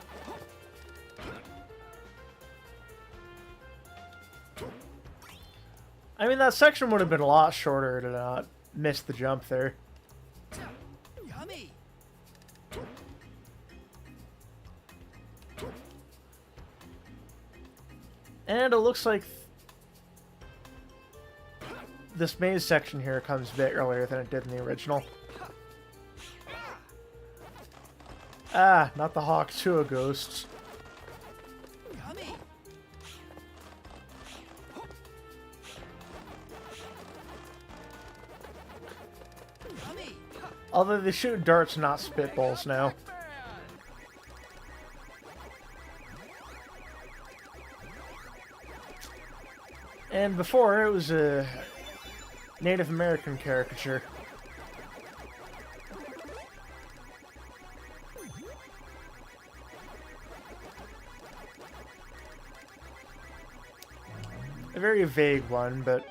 I mean, that section would have been a lot shorter to not miss the jump there. Yummy. And it looks like this maze section here comes a bit earlier than it did in the original. Ah, not the Hawk Tua ghosts. Yummy. Yummy. Although they shoot darts, not spitballs now. And before, it was a Native American caricature. A very vague one, but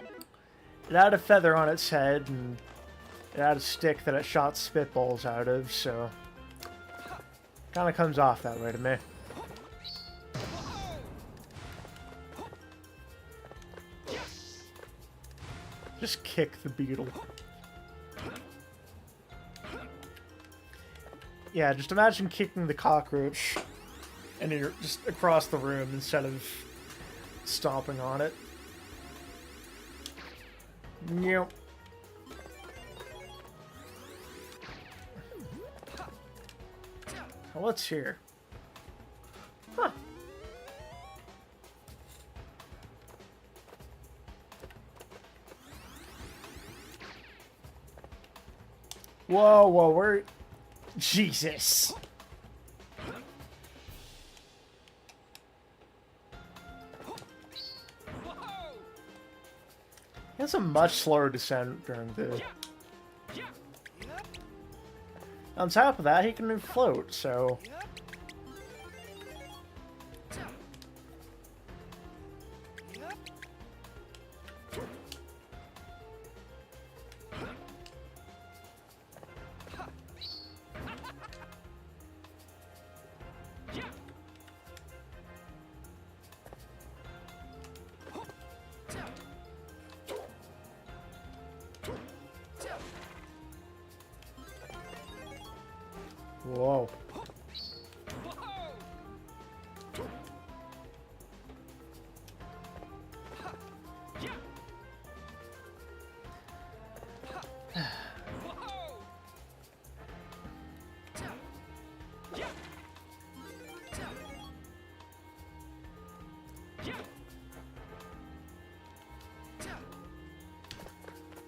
it had a feather on its head, and it had a stick that it shot spitballs out of, so... Kinda comes off that way to me. Just kick the beetle. Yeah, just imagine kicking the cockroach and you're just across the room instead of stomping on it. Yep. Well, what's here? Huh. Whoa, whoa, we're... Jesus. That's a much slower descent during the... On top of that, he can float, so... Whoa.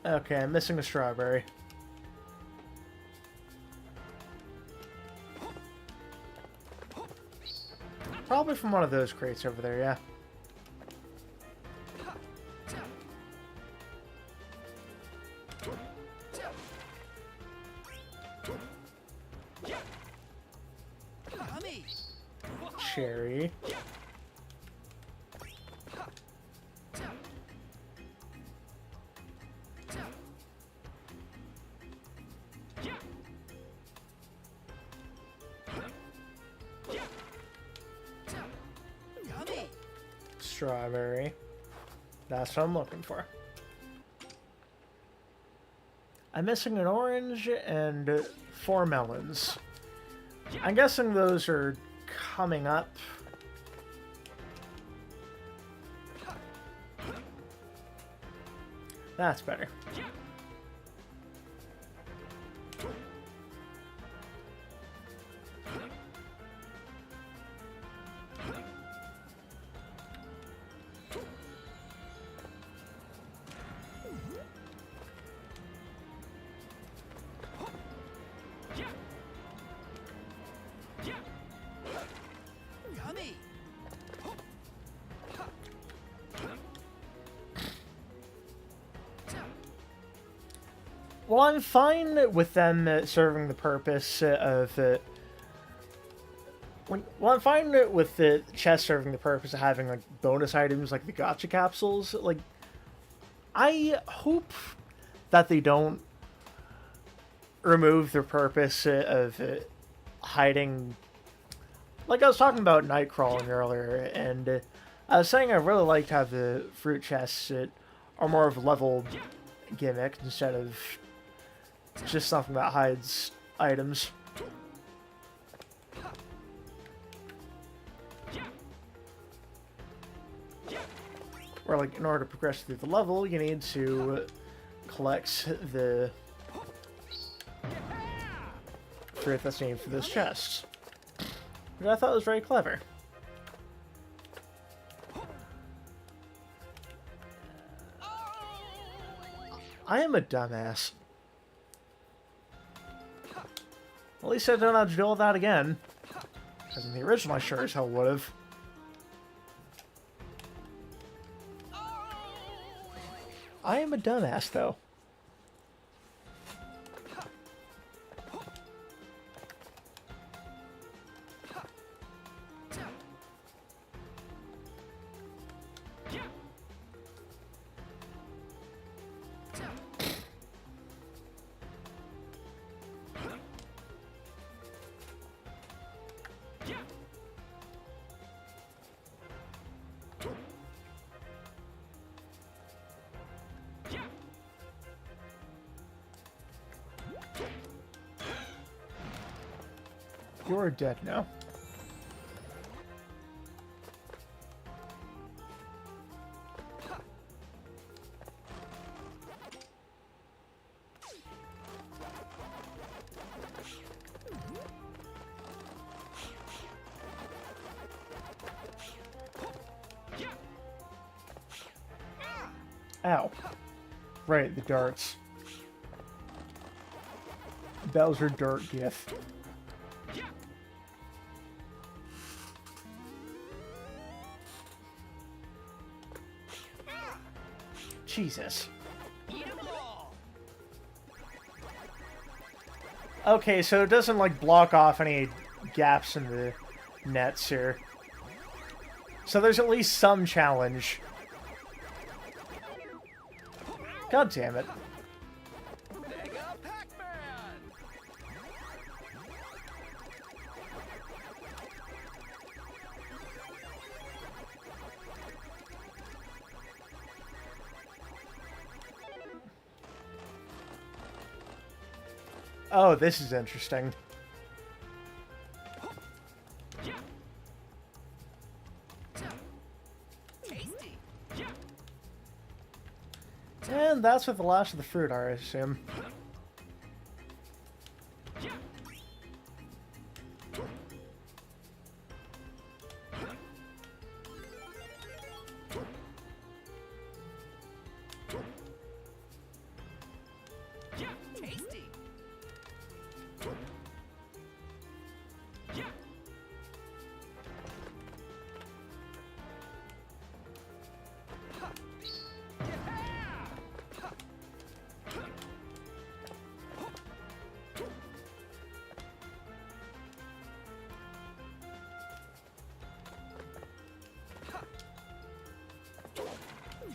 Okay, I'm missing a strawberry. Probably from one of those crates over there, yeah. Cherry. strawberry. That's what I'm looking for. I'm missing an orange and 4 melons. I'm guessing those are coming up. That's better. Yummy! Well, I'm fine with them serving the purpose of... well, I'm fine with the chest serving the purpose of having, like, bonus items like the gacha capsules. Like, I hope that they don't remove their purpose of hiding... Like I was talking about night crawling earlier, and I was saying I really like to have the fruit chests that are more of a level gimmick instead of just something that hides items. Where, like, in order to progress through the level, you need to collect the fruit that's named for this chest. Which I thought was very clever. I am a dumbass. At least I don't have to deal with that again. Because in the original I sure as hell would have. I am a dumbass, though. You're dead now. Ow. Right, the darts. Bowser dart gif. Jesus. Okay, so it doesn't, like, block off any gaps in the nets here. So there's at least some challenge. God damn it. Mega Pac-Man! Oh, this is interesting. Tasty! And that's with the last of the fruit, I assume. Tasty!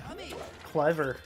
Yummy! Clever.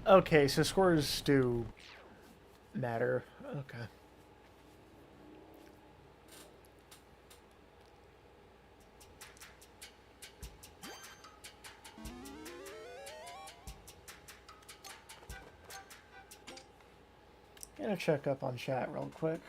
Okay, so scores do matter. Okay. Gonna check up on chat real quick.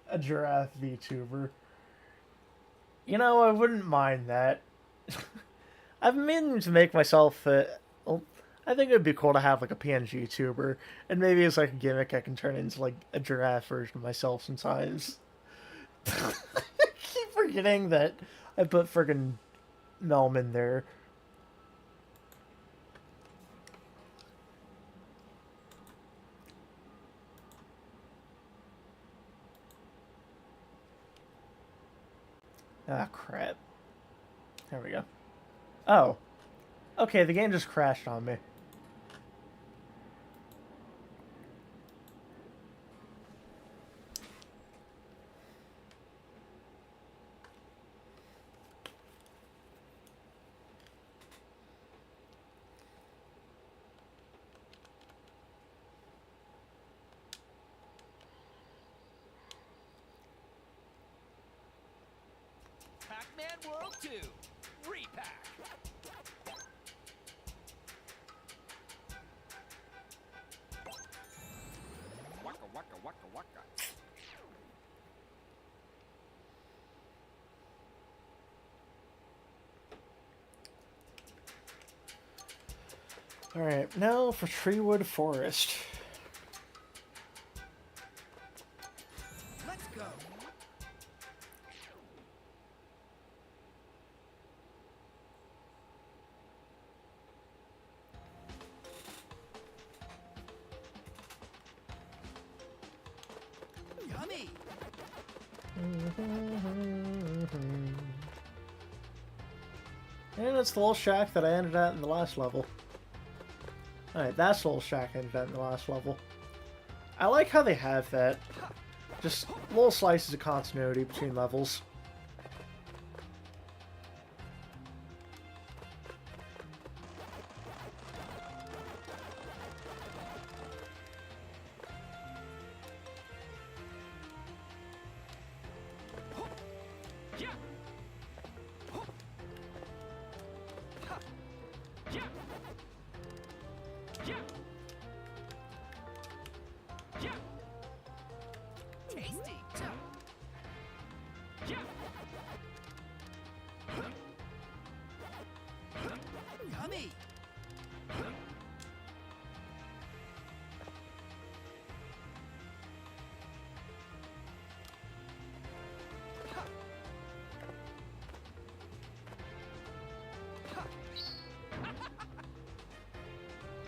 A giraffe VTuber. You know, I wouldn't mind that. I've been meaning to make myself. Well, I think it would be cool to have like a PNG tuber, and maybe as like a gimmick, I can turn into like a giraffe version of myself sometimes. I keep forgetting that I put friggin' Melman there. Ah, crap. There we go. Oh. Okay, the game just crashed on me. Pac-Man World 2. Re-Pac. Waka waka waka waka. Alright, now for Treewood Forest. Let's go. Yummy. And it's the little shack that I ended at in the last level. Alright, that's the little shack I ended at in the last level. I like how they have that. Just little slices of continuity between levels. Yeah. Yeah. Yeah. Yeah. Tasty. Yeah. Yummy.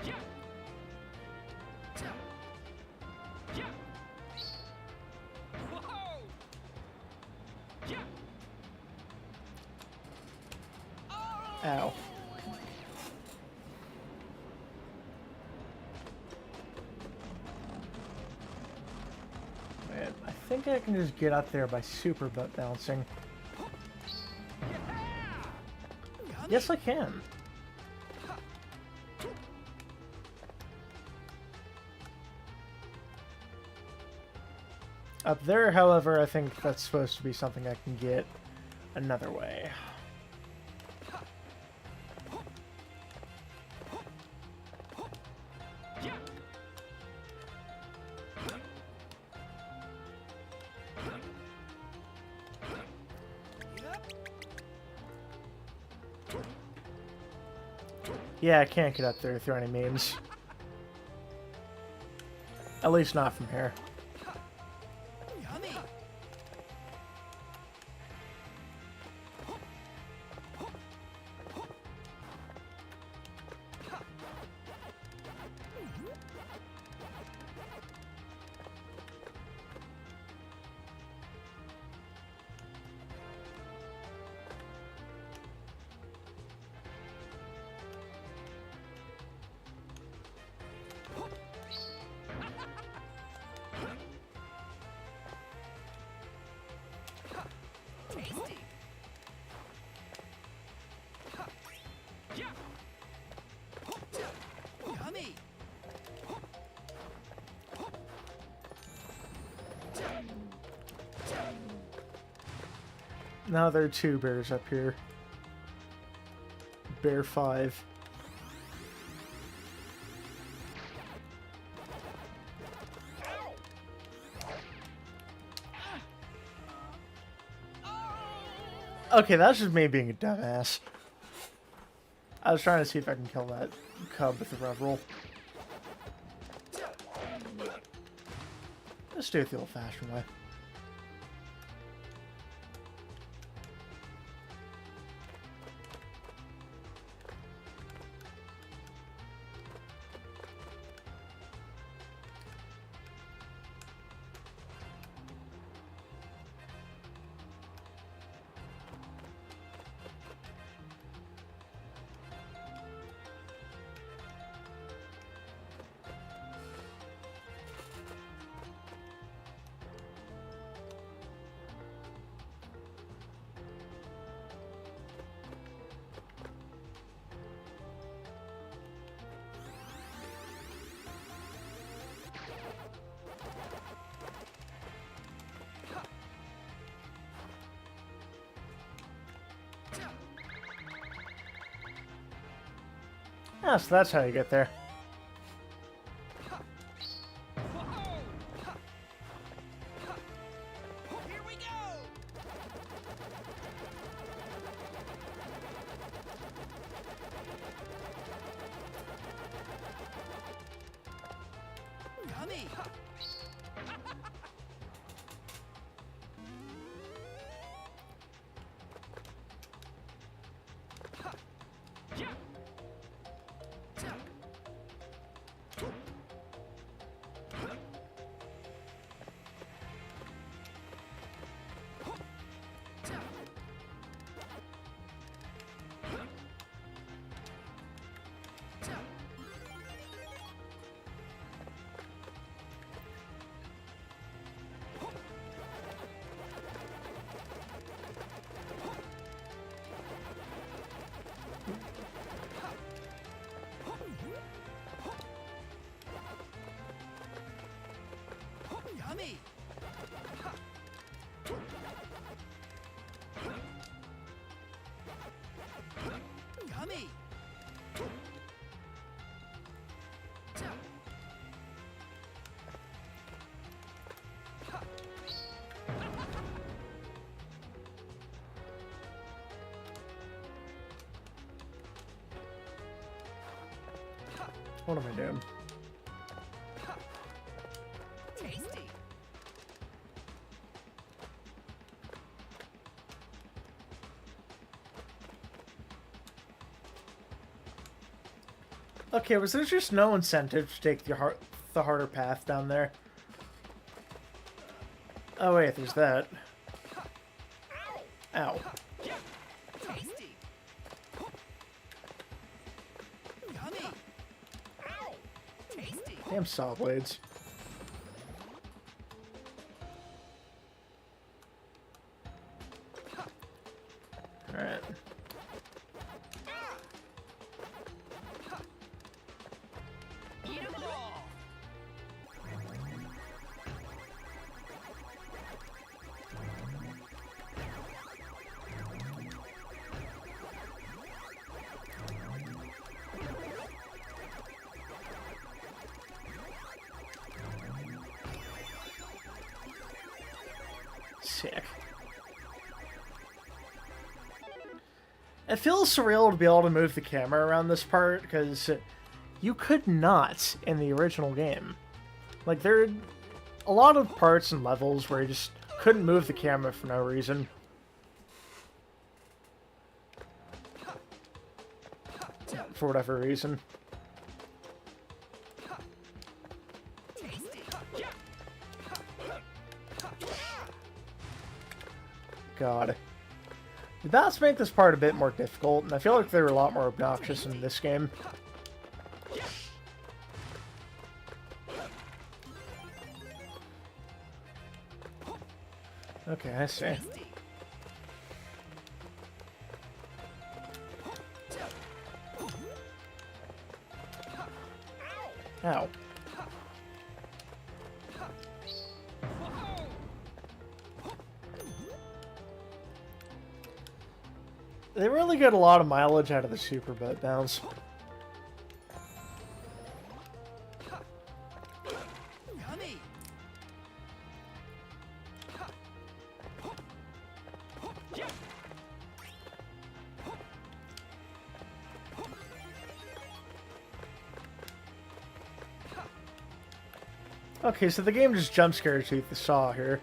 Yeah. Yeah. Whoa. Yeah. Ow. Man, I think I can just get up there by super butt bouncing. Yes, I can. Up there, however, I think that's supposed to be something I can get another way. Yeah, I can't get up there through any means. At least not from here. Yummy. Now there are 2 bears up here. Bear 5. Okay, that's just me being a dumbass. I was trying to see if I can kill that cub with the Reveral. Let's do it the old-fashioned way. Ah, so that's how you get there. Here we go! Yummy! Yummy! Yummy! What am I doing? Tasty! Okay, was there just no incentive to take the harder path down there? Oh wait, there's that. Ow. Tasty! Yummy! Tasty! Damn saw blades. Alright. Eat 'em all! Sick. It feels surreal to be able to move the camera around this part, because you could not in the original game. Like, there are a lot of parts and levels where you just couldn't move the camera for no reason. For whatever reason. Tasty! God. The bats make this part a bit more difficult, and I feel like they were a lot more obnoxious in this game. Okay, I see. Ow. They really get a lot of mileage out of the super boat bounce. Yummy. Okay, so the game just jump scares you with the saw here.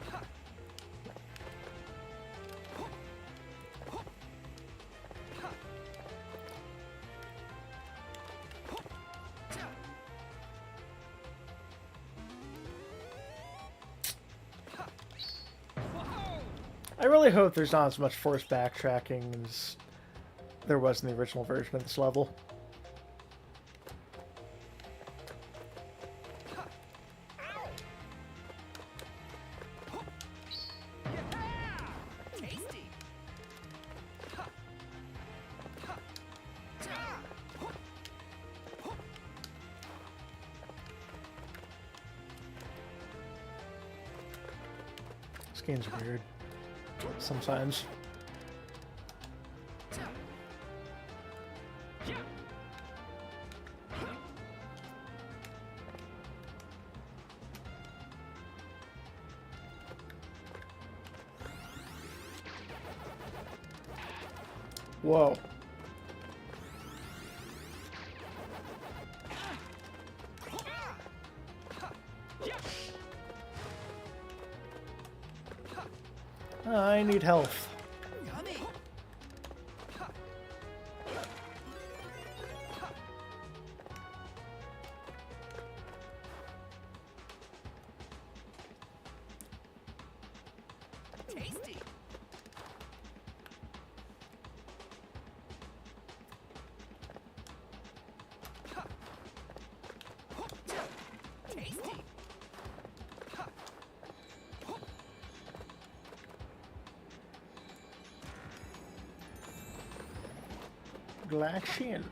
I really hope there's not as much forced backtracking as there was in the original version of this level. Tasty. This game's weird. Sometimes. Whoa. I need health. Yummy. Tasty. Tasty. Glacian.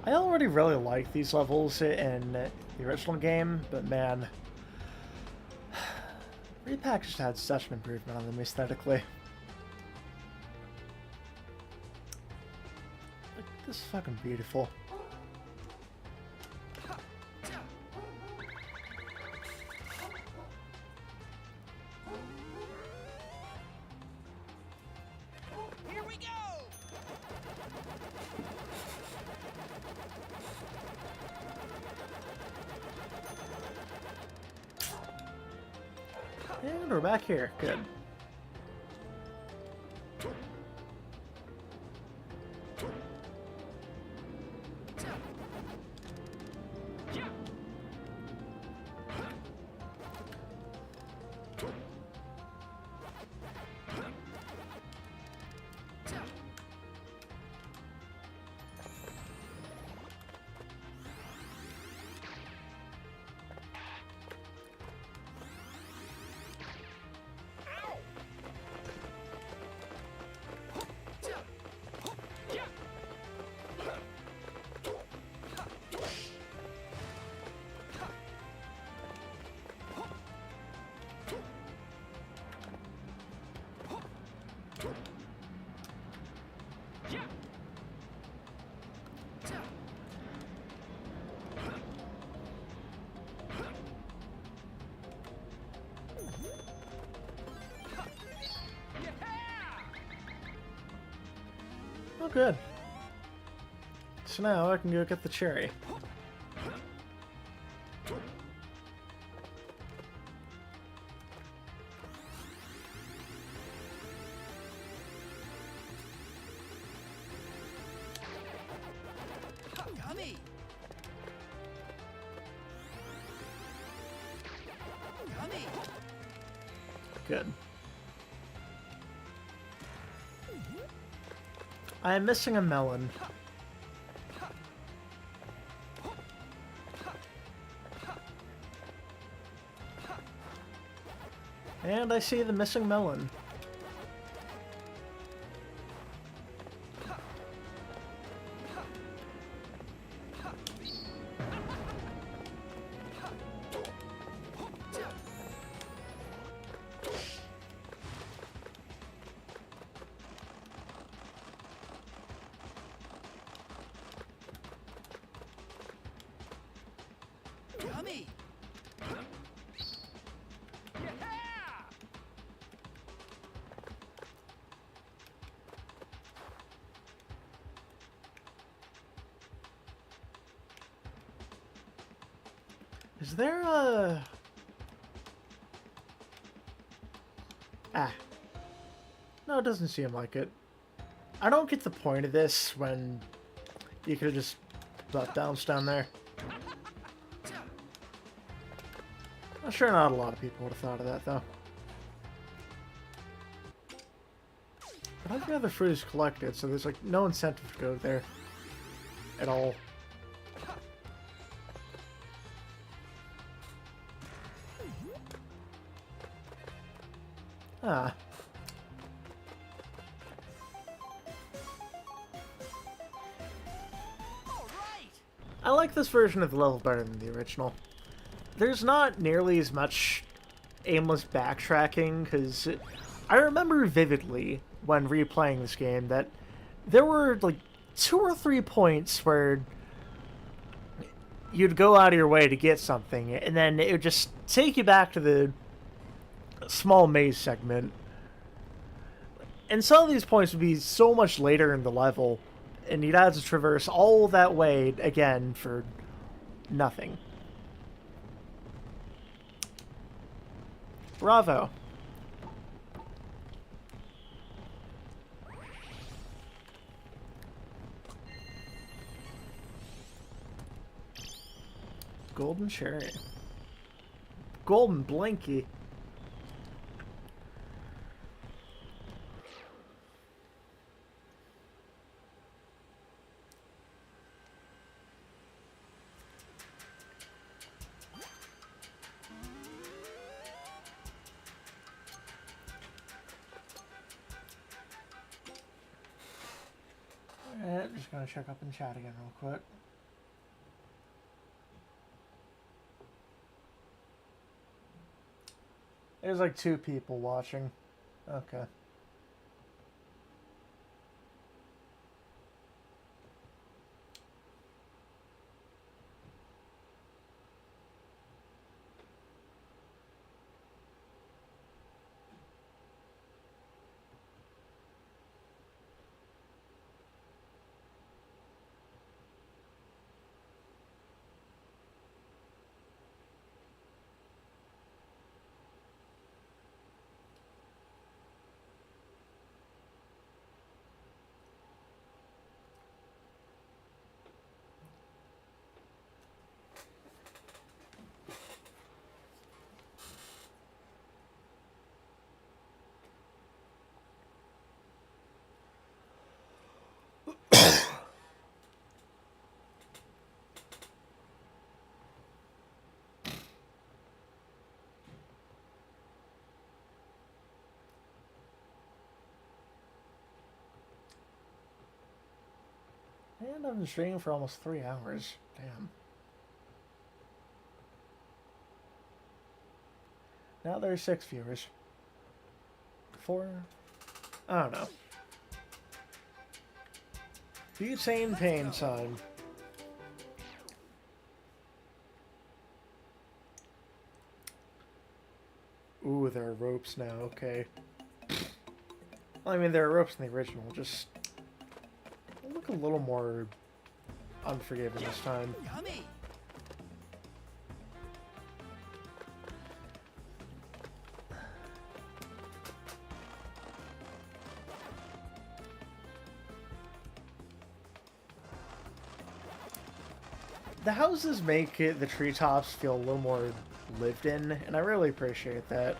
I already really like these levels in the original game, but man, Re-Pac just had such an improvement on them aesthetically. Like, this is fucking beautiful. Here we go. And we're back here. Good. Oh, good. So now I can go get the cherry. Yummy. Yummy. Good. I am missing a melon. And I see the missing melon. Yummy! Yeah! Is there a... Ah. No, it doesn't seem like it. I don't get the point of this when you could just bounce down there. I'm sure not a lot of people would have thought of that, though. But every other fruit is collected, so there's, like, no incentive to go there at all. Ah. I like this version of the level better than the original. There's not nearly as much aimless backtracking, because I remember vividly when replaying this game that there were like 2 or 3 points where you'd go out of your way to get something, and then it would just take you back to the small maze segment. And some of these points would be so much later in the level, and you'd have to traverse all that way again for nothing. Bravo. Golden cherry. Golden blankie. Alright, just gonna check up in chat again real quick. There's like 2 people watching. Okay. And I've been streaming for almost 3 hours. Damn. Now there's 6 viewers. 4? I don't know. Butane pain time. Ooh, there are ropes now, okay. Well, I mean, there are ropes in the original, just look a little more unforgiving this time. Yummy! The houses make the treetops feel a little more lived in, and I really appreciate that.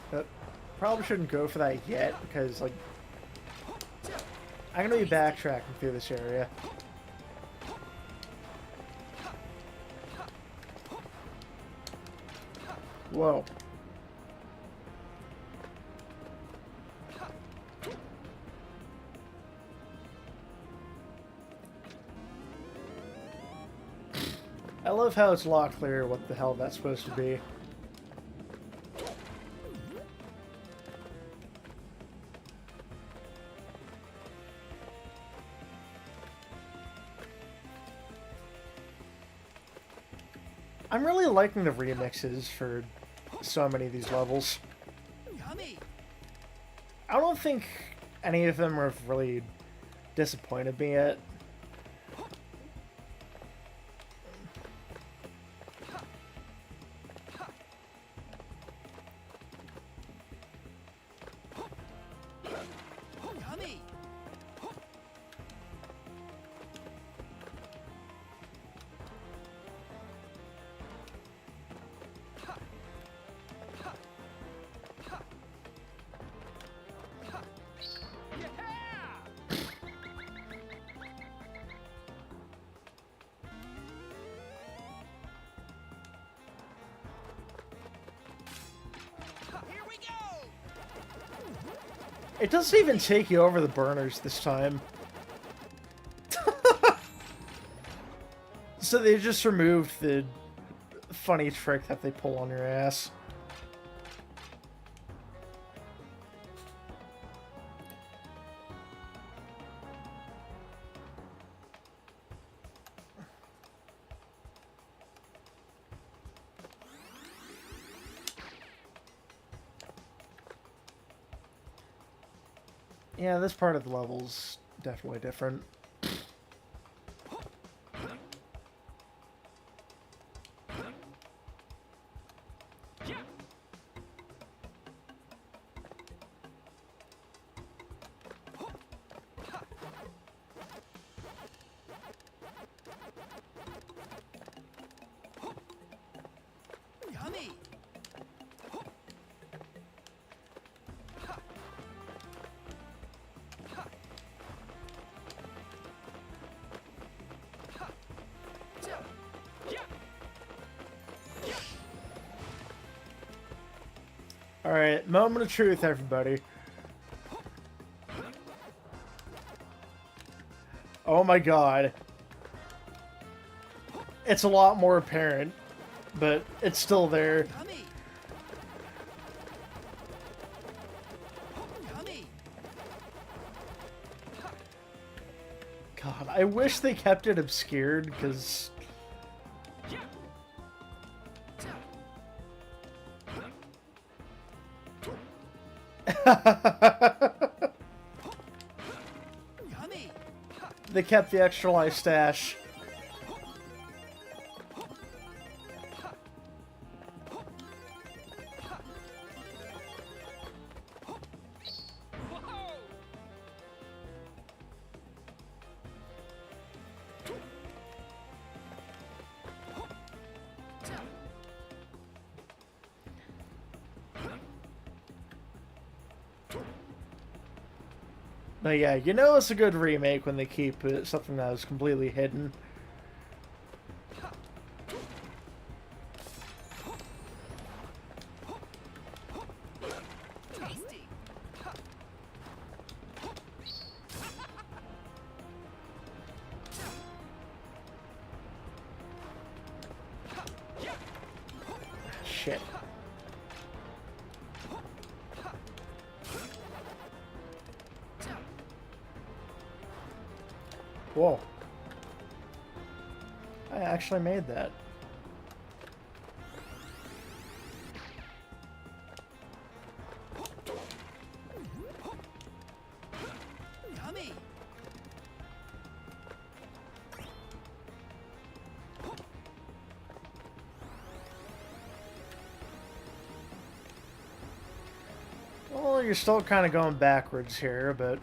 But probably shouldn't go for that yet, because, like, I'm gonna be backtracking through this area. Whoa. I love how it's a lot clearer what the hell that's supposed to be. I'm really liking the remixes for so many of these levels. Yummy. I don't think any of them have really disappointed me yet. Yummy. Here we go. It doesn't even take you over the burners this time. So they just removed the funny trick that they pull on your ass. Yeah, this part of the level's definitely different. Yummy. Alright, moment of truth, everybody. Oh my god. It's a lot more apparent, but it's still there. Yummy. Yummy. God, I wish they kept it obscured, because... Yummy. They kept the extra life stash. Whoa. But yeah, you know it's a good remake when they keep something that was completely hidden. Tasty. Shit. Whoa. I actually made that. Yummy. Well, you're still kind of going backwards here, but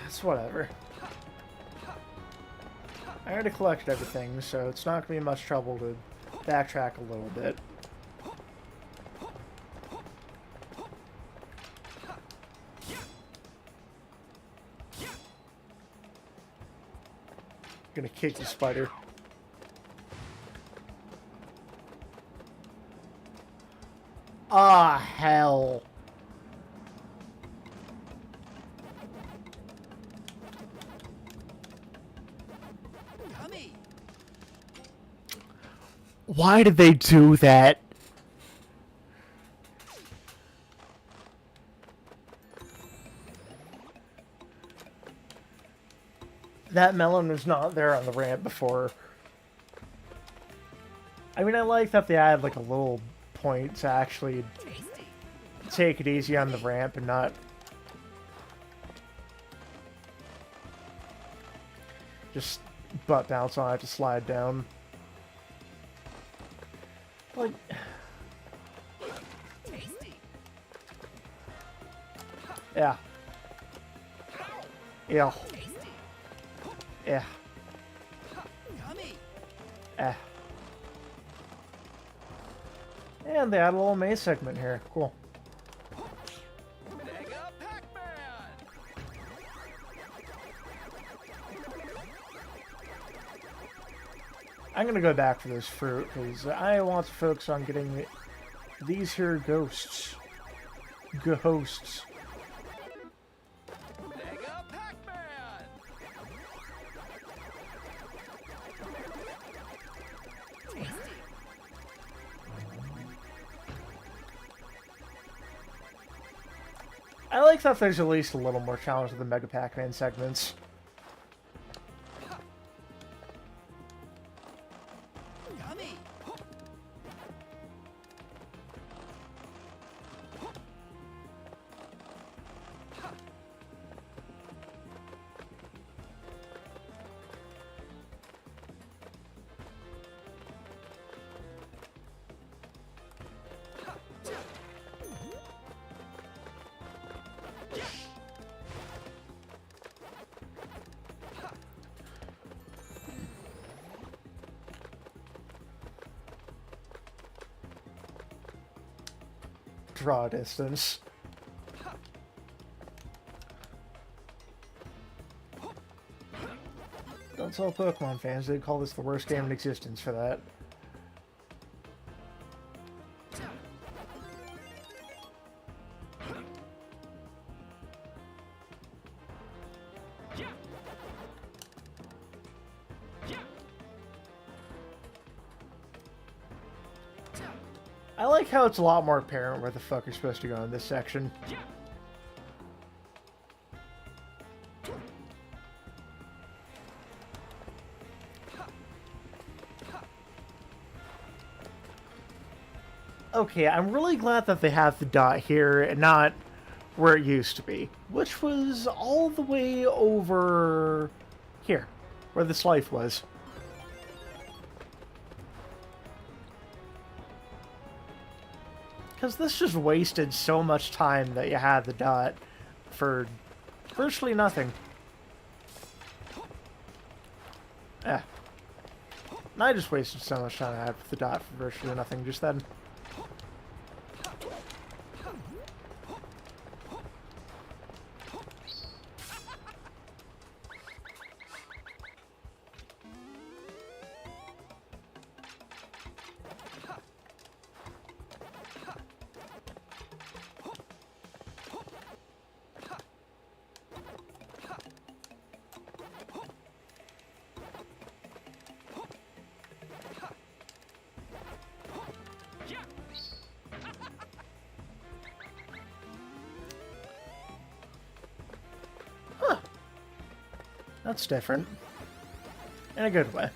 it's whatever. I already collected everything, so it's not going to be much trouble to backtrack a little bit. Gonna kick the spider. Ah, hell. Yummy. Why did they do that? That melon was not there on the ramp before. I mean, I like that they add like a little point to actually take it easy on the ramp and not just butt bounce on it to slide down. Like, yeah. Yeah. Yeah. Eh. And they add a little maze segment here. Cool. Mega Pac-Man! I'm gonna go back for this fruit because I want to focus on getting these here ghosts. Ghosts. Mega Pac-Man! I like that there's at least a little more challenge with the Mega Pac-Man segments. Yummy! Draw distance. Don't tell Pokemon fans they'd call this the worst game in existence for that. I like how it's a lot more apparent where the fuck you're supposed to go in this section. Okay, I'm really glad that they have the dot here and not where it used to be, which was all the way over here, where this life was. Because this just wasted so much time that you had the dot for virtually nothing. Eh. I just wasted so much time I had with the dot for virtually nothing just then. That's different. In a good way.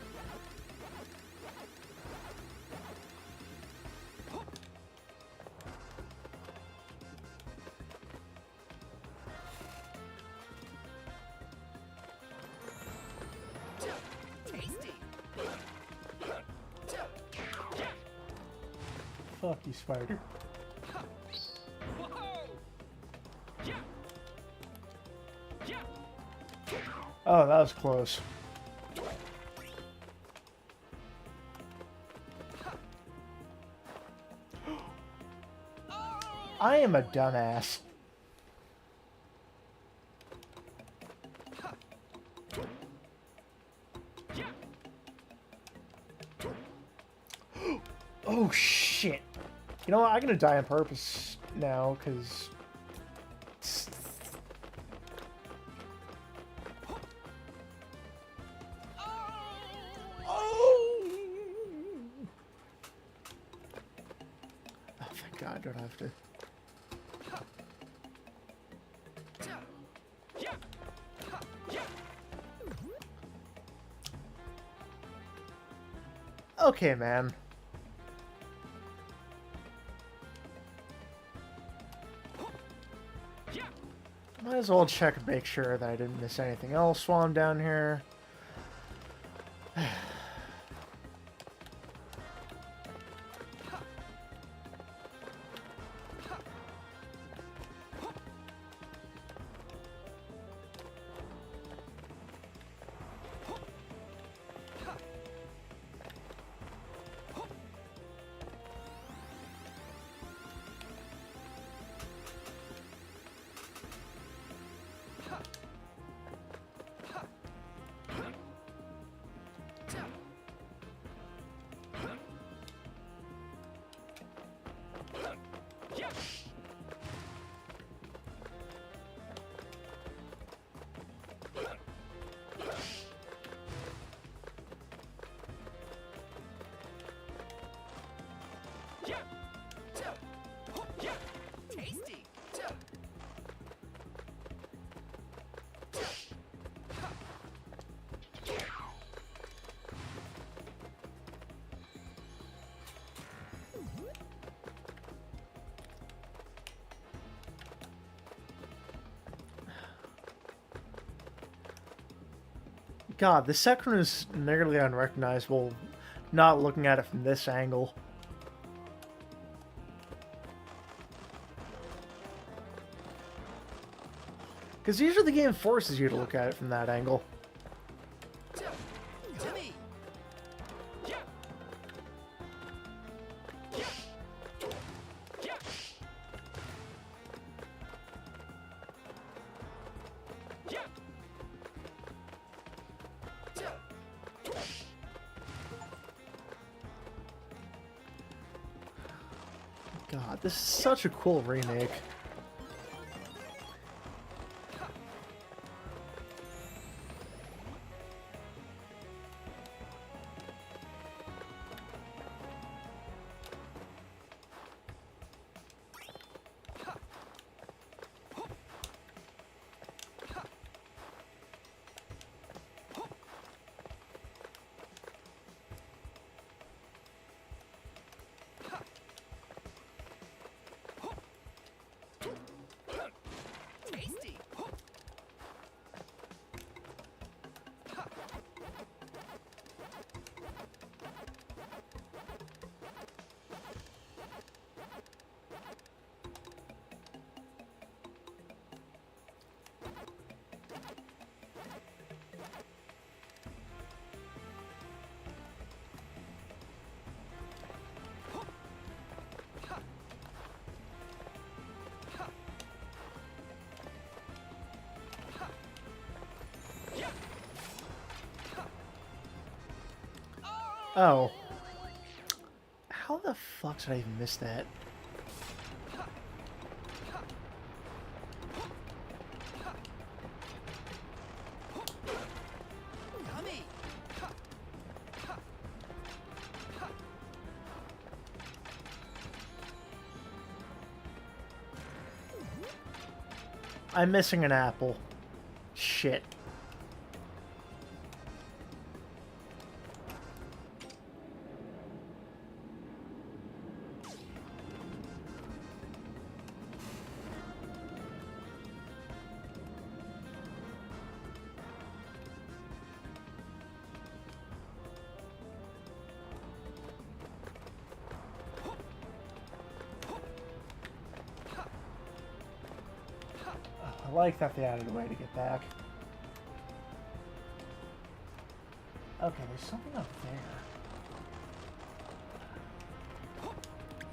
Fuck you, spider. Oh, that was close. I am a dumbass. Oh, shit. You know what? I'm gonna die on purpose now, because... I don't have to. Okay, man. Might as well check and make sure that I didn't miss anything else while I'm down here. Tasty. God, the second is nearly unrecognizable, not looking at it from this angle. Because usually the game forces you to look at it from that angle. Timmy. God, this is such a cool remake. Tasty. Oh. How the fuck did I even miss that? Yummy. I'm missing an apple. Shit. I like that they added a way to get back. Okay, there's something up there.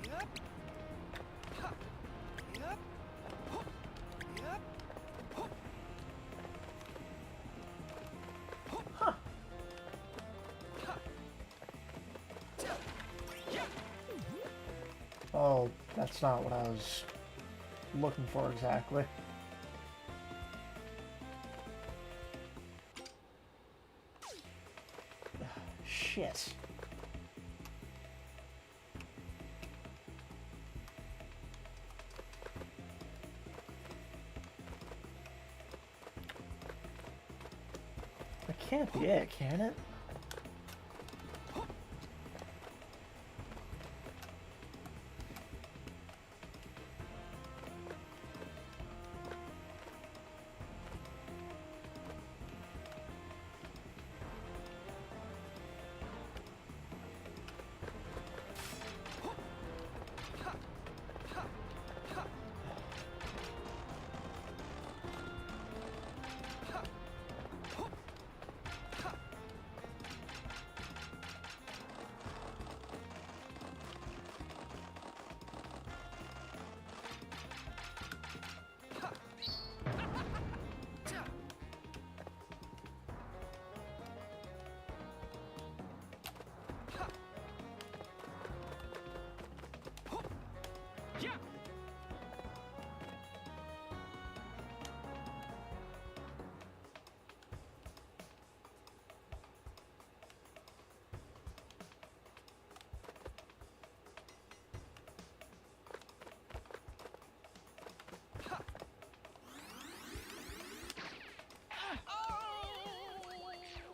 Yep. Yep. Yep. Huh. Oh, that's not what I was looking for exactly. Shit. That can't be it, can it?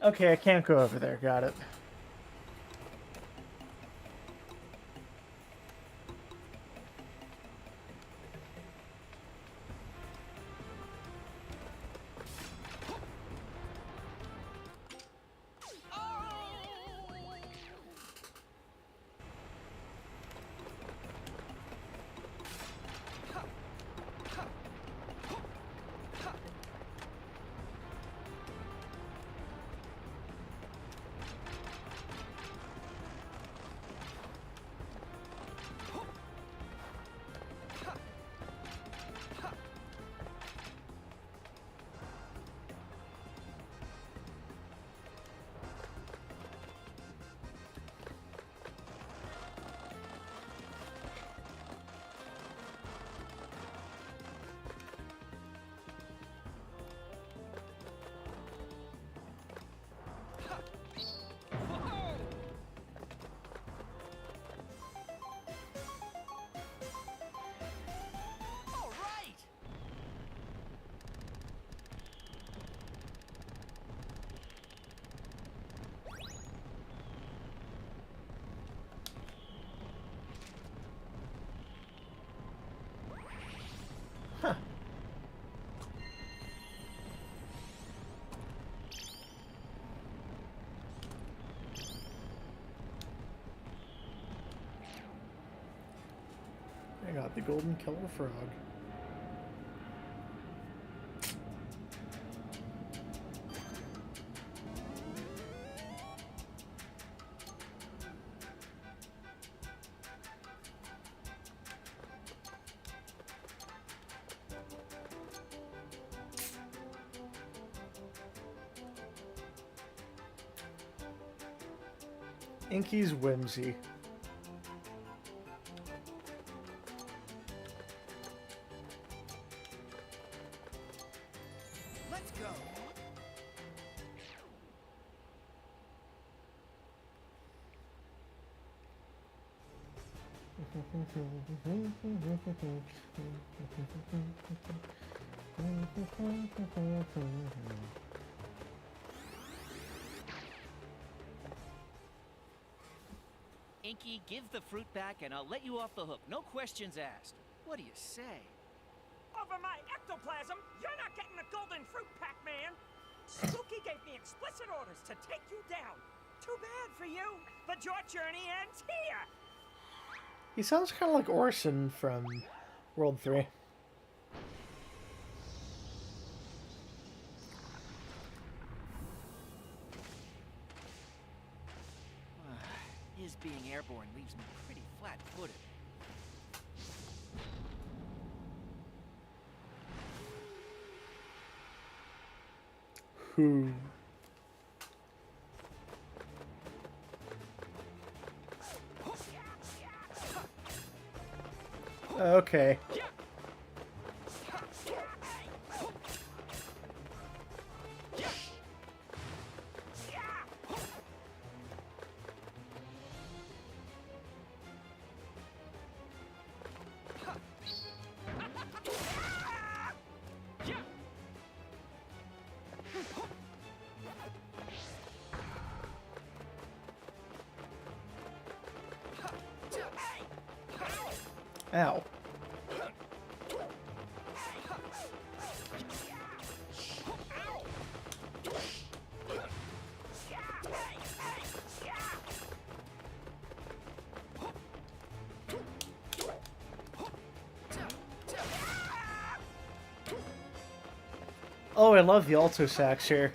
Okay, I can't go over there. Got it. All right. Huh. I got the golden killer frog. Inky's whimsy. Let's go. Inky, give the fruit back and I'll let you off the hook. No questions asked. What do you say? Over my ectoplasm, you're not getting the golden fruit, Pac-Man! Spooky gave me explicit orders to take you down. Too bad for you, but your journey ends here! He sounds kind of like Orson from World 3. His being airborne leaves me pretty flat-footed. Who? Okay. Ow. Oh, I love the alto sax here.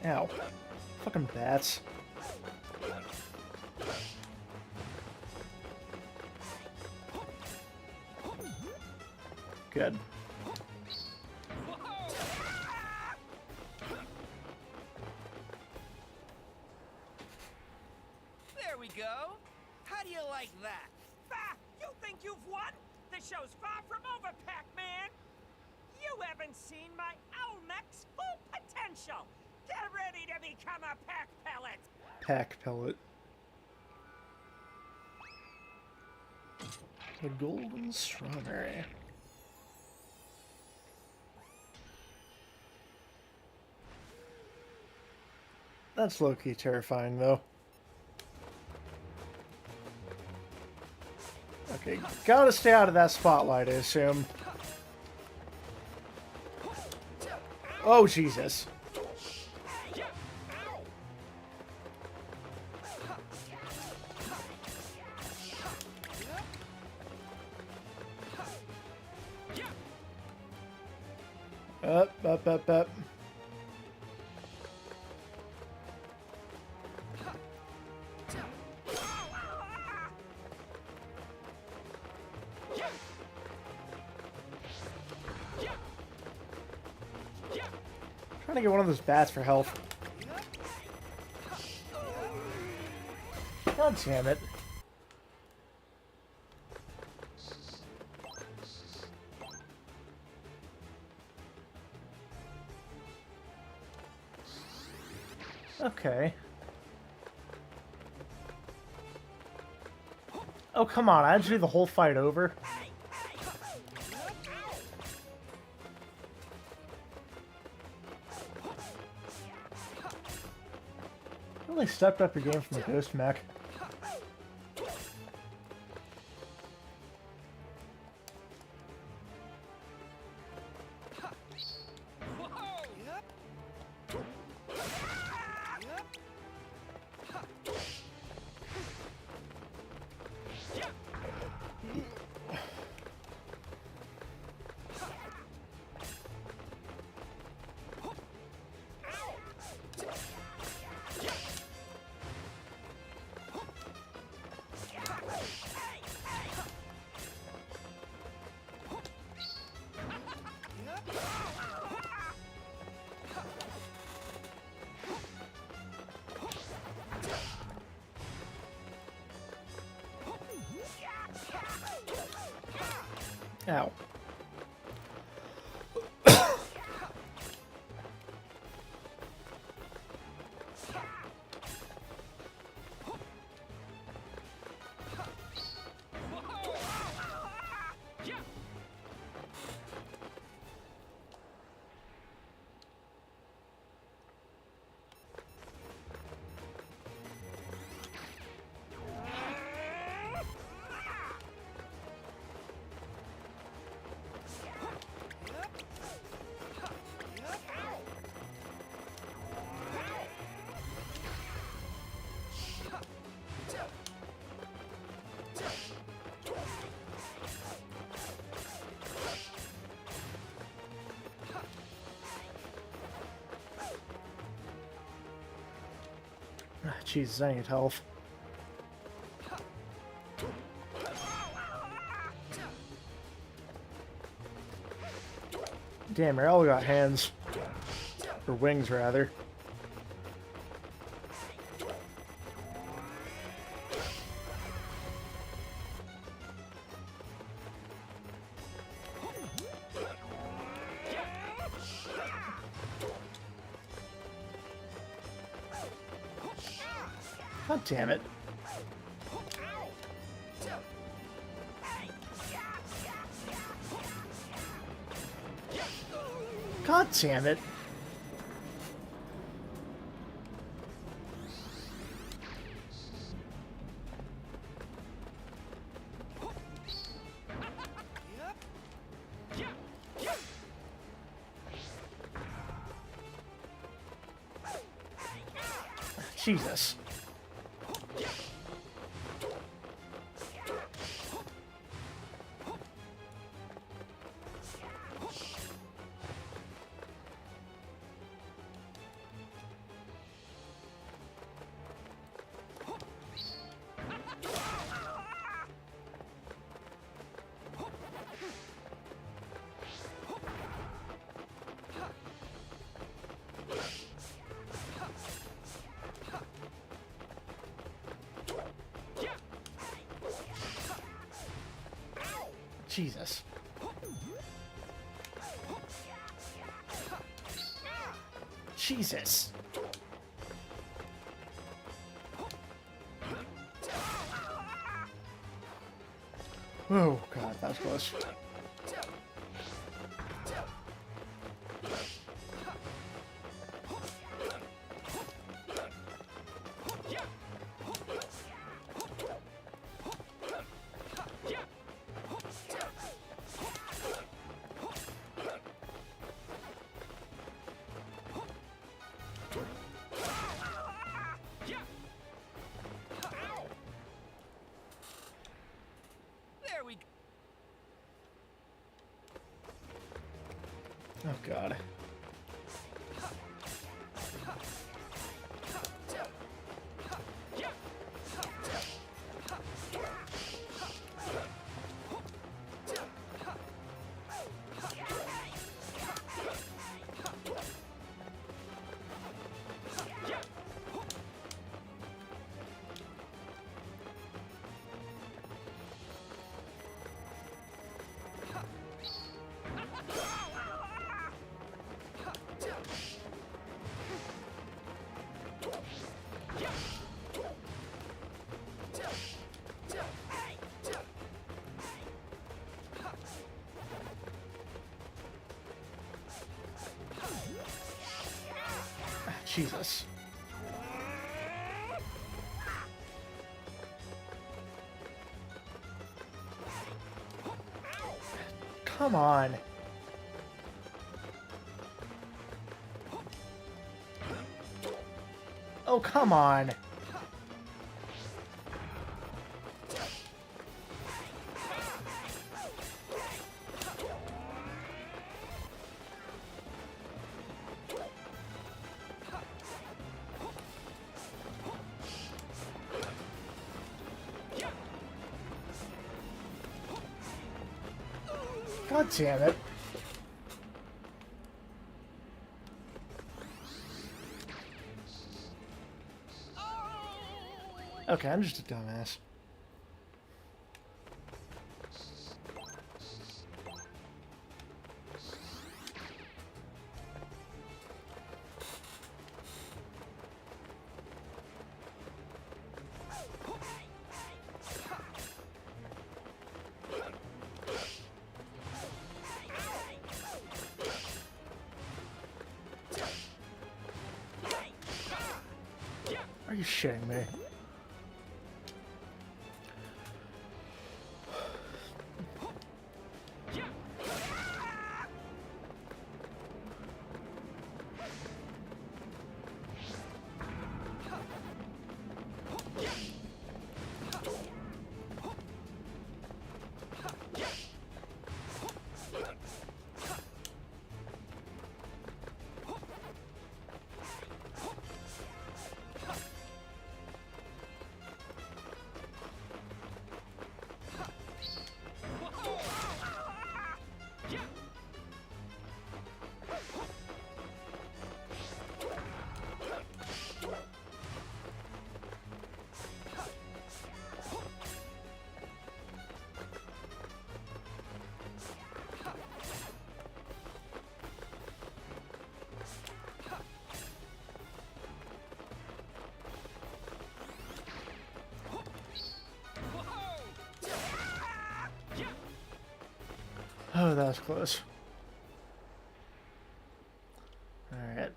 Ow. Fucking bats. Good. There we go. How do you like that? Bah! You think you've won? The show's far from over, Pac-Man! You haven't seen my Olmec's full potential! Get ready to become a Pac pellet! Pack pellet. A golden strawberry. That's low-key terrifying, though. Okay, gotta stay out of that spotlight, I assume. Oh, Jesus. Up. Trying to get one of those bats for health. God damn it. Okay. Oh, come on. I had to do the whole fight over. Really stepped up your game from the Ghost Mech. Ow. Jesus, I need health. Damn, they all got hands. Or wings, rather. God damn it. God damn it. Jesus. Jesus. Jesus. Oh god, that was close. There we go. Oh god. Jesus. Come on. Oh, come on. God damn it. Okay, I'm just a dumbass. Are you shitting me? Oh, that was close. Alright.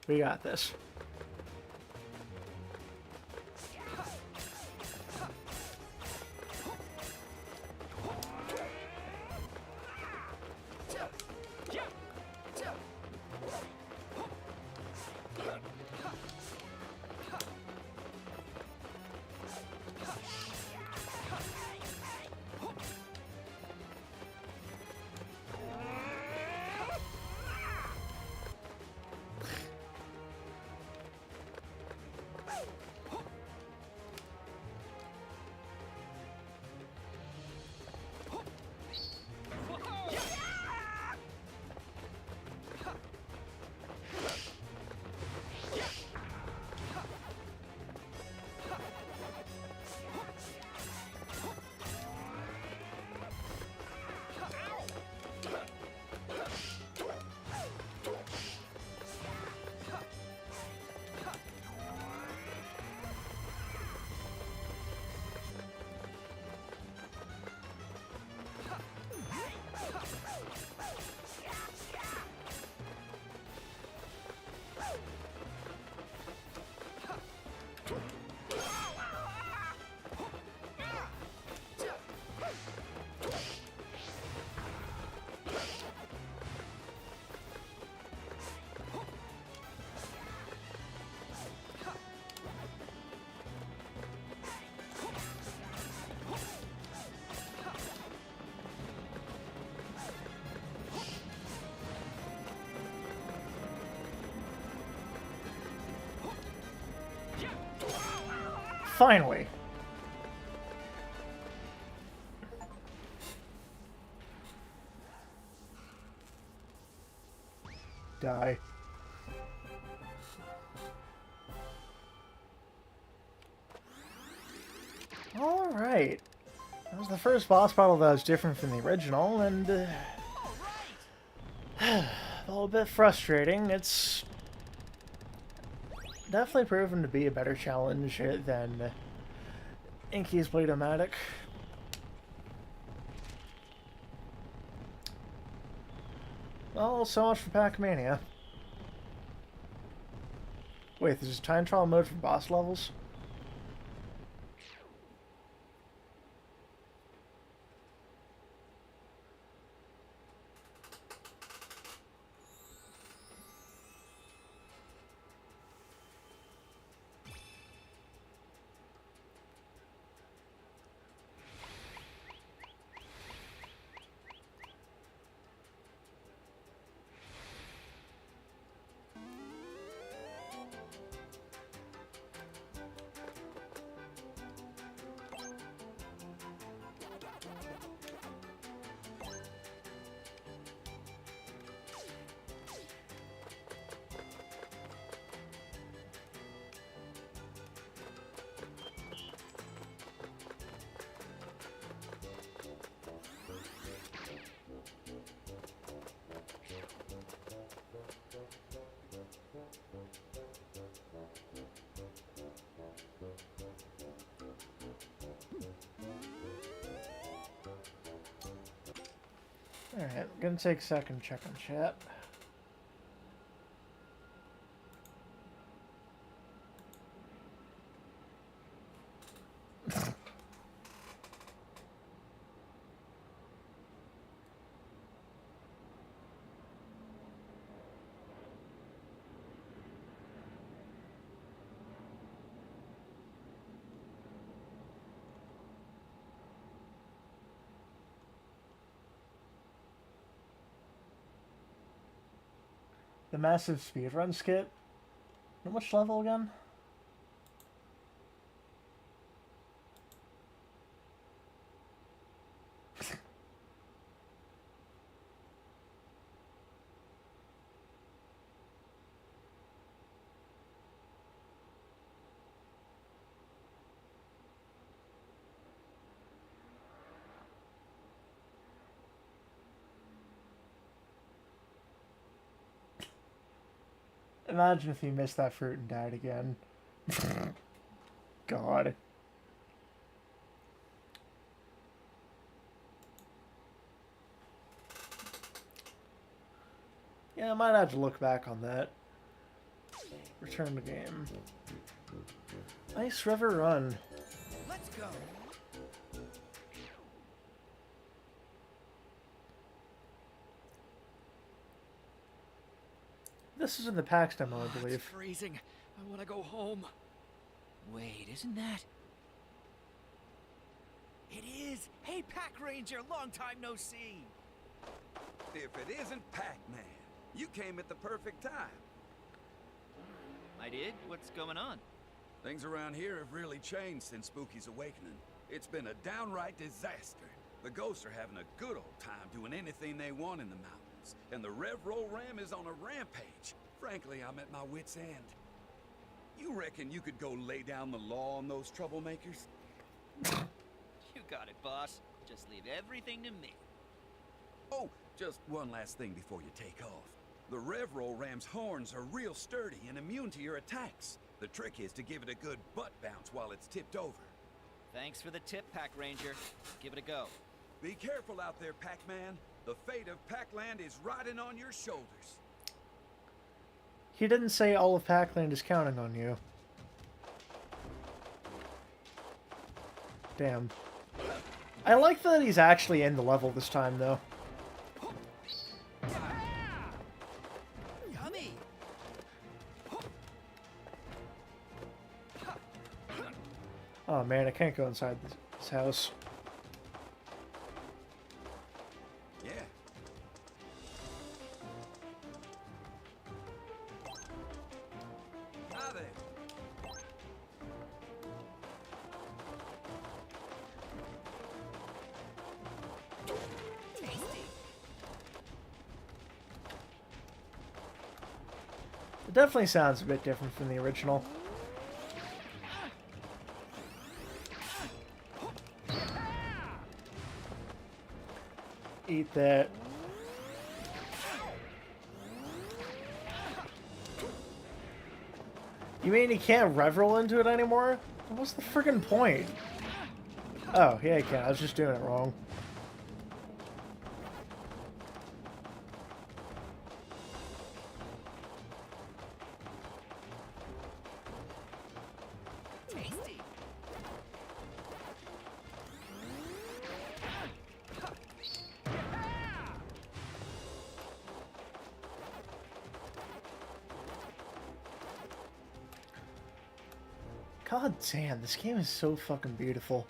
We got this. Finally. Die. Alright. That was the first boss battle that was different from the original, and a little bit frustrating. It's definitely proven to be a better challenge than Inky's Blade-O-Matic. Well, so much for Pac-Mania. Wait, there's a time trial mode for boss levels? Alright, I'm gonna take a second to check on chat. The massive speedrun skip. At which level again? Imagine if you missed that fruit and died again. God. Yeah, I might have to look back on that. Return the game. Ice River Run. Let's go. This is in the PAX demo, I It's believe. freezing. I want to go home. Wait, isn't that? It is. Hey, Pack Ranger, long time no see. If it isn't Pac-Man, you came at the perfect time. I did? What's going on? Things around here have really changed since Spooky's awakening. It's been a downright disaster. The ghosts are having a good old time doing anything they want in the mountains, and the Rev Roll Ram is on a rampage. Frankly, I'm at my wit's end. You reckon you could go lay down the law on those troublemakers? You got it, boss. Just leave everything to me. Oh, just one last thing before you take off. The Rev Roll Ram's horns are real sturdy and immune to your attacks. The trick is to give it a good butt bounce while it's tipped over. Thanks for the tip, Pack Ranger. Give it a go. Be careful out there, Pac-Man. The fate of Pac-Land is riding on your shoulders. He didn't say all of Pac-Land is counting on you. Damn. I like that he's actually in the level this time, though. Yummy! Oh man, I can't go inside this house. Yeah. Hi there. It definitely sounds a bit different from the original. Eat that. You mean you can't revel into it anymore? What's the friggin' point? Oh, yeah, you can. I was just doing it wrong. Tasty. God damn, this game is so fucking beautiful.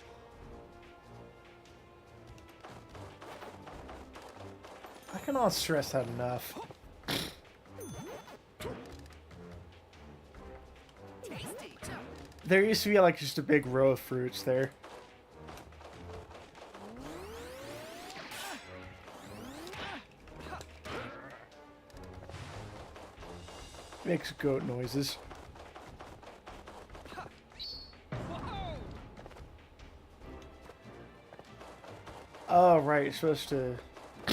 I cannot stress that enough. Tasty. There used to be like just a big row of fruits there. Makes goat noises. Oh, right, you're supposed to... a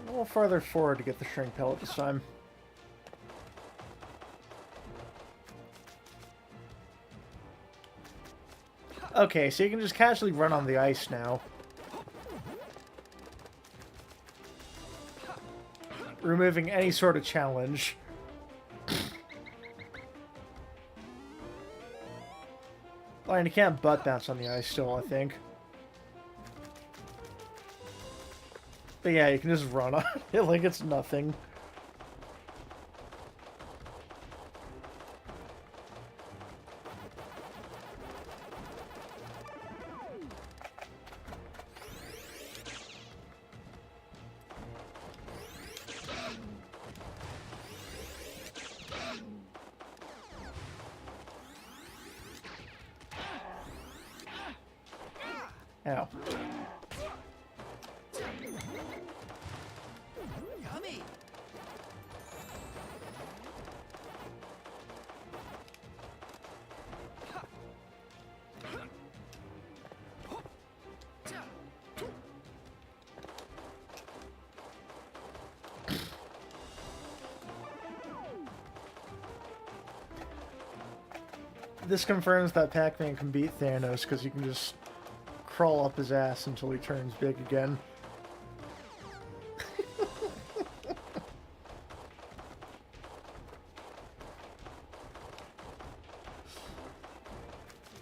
little farther forward to get the shrink pellet this time. Okay, so you can just casually run on the ice now. Removing any sort of challenge. Oh, and you can't butt bounce on the ice still, I think. But yeah, you can just run on it like it's nothing. Ow. Yummy. This confirms that Pac-Man can beat Thanos because you can just crawl up his ass until he turns big again.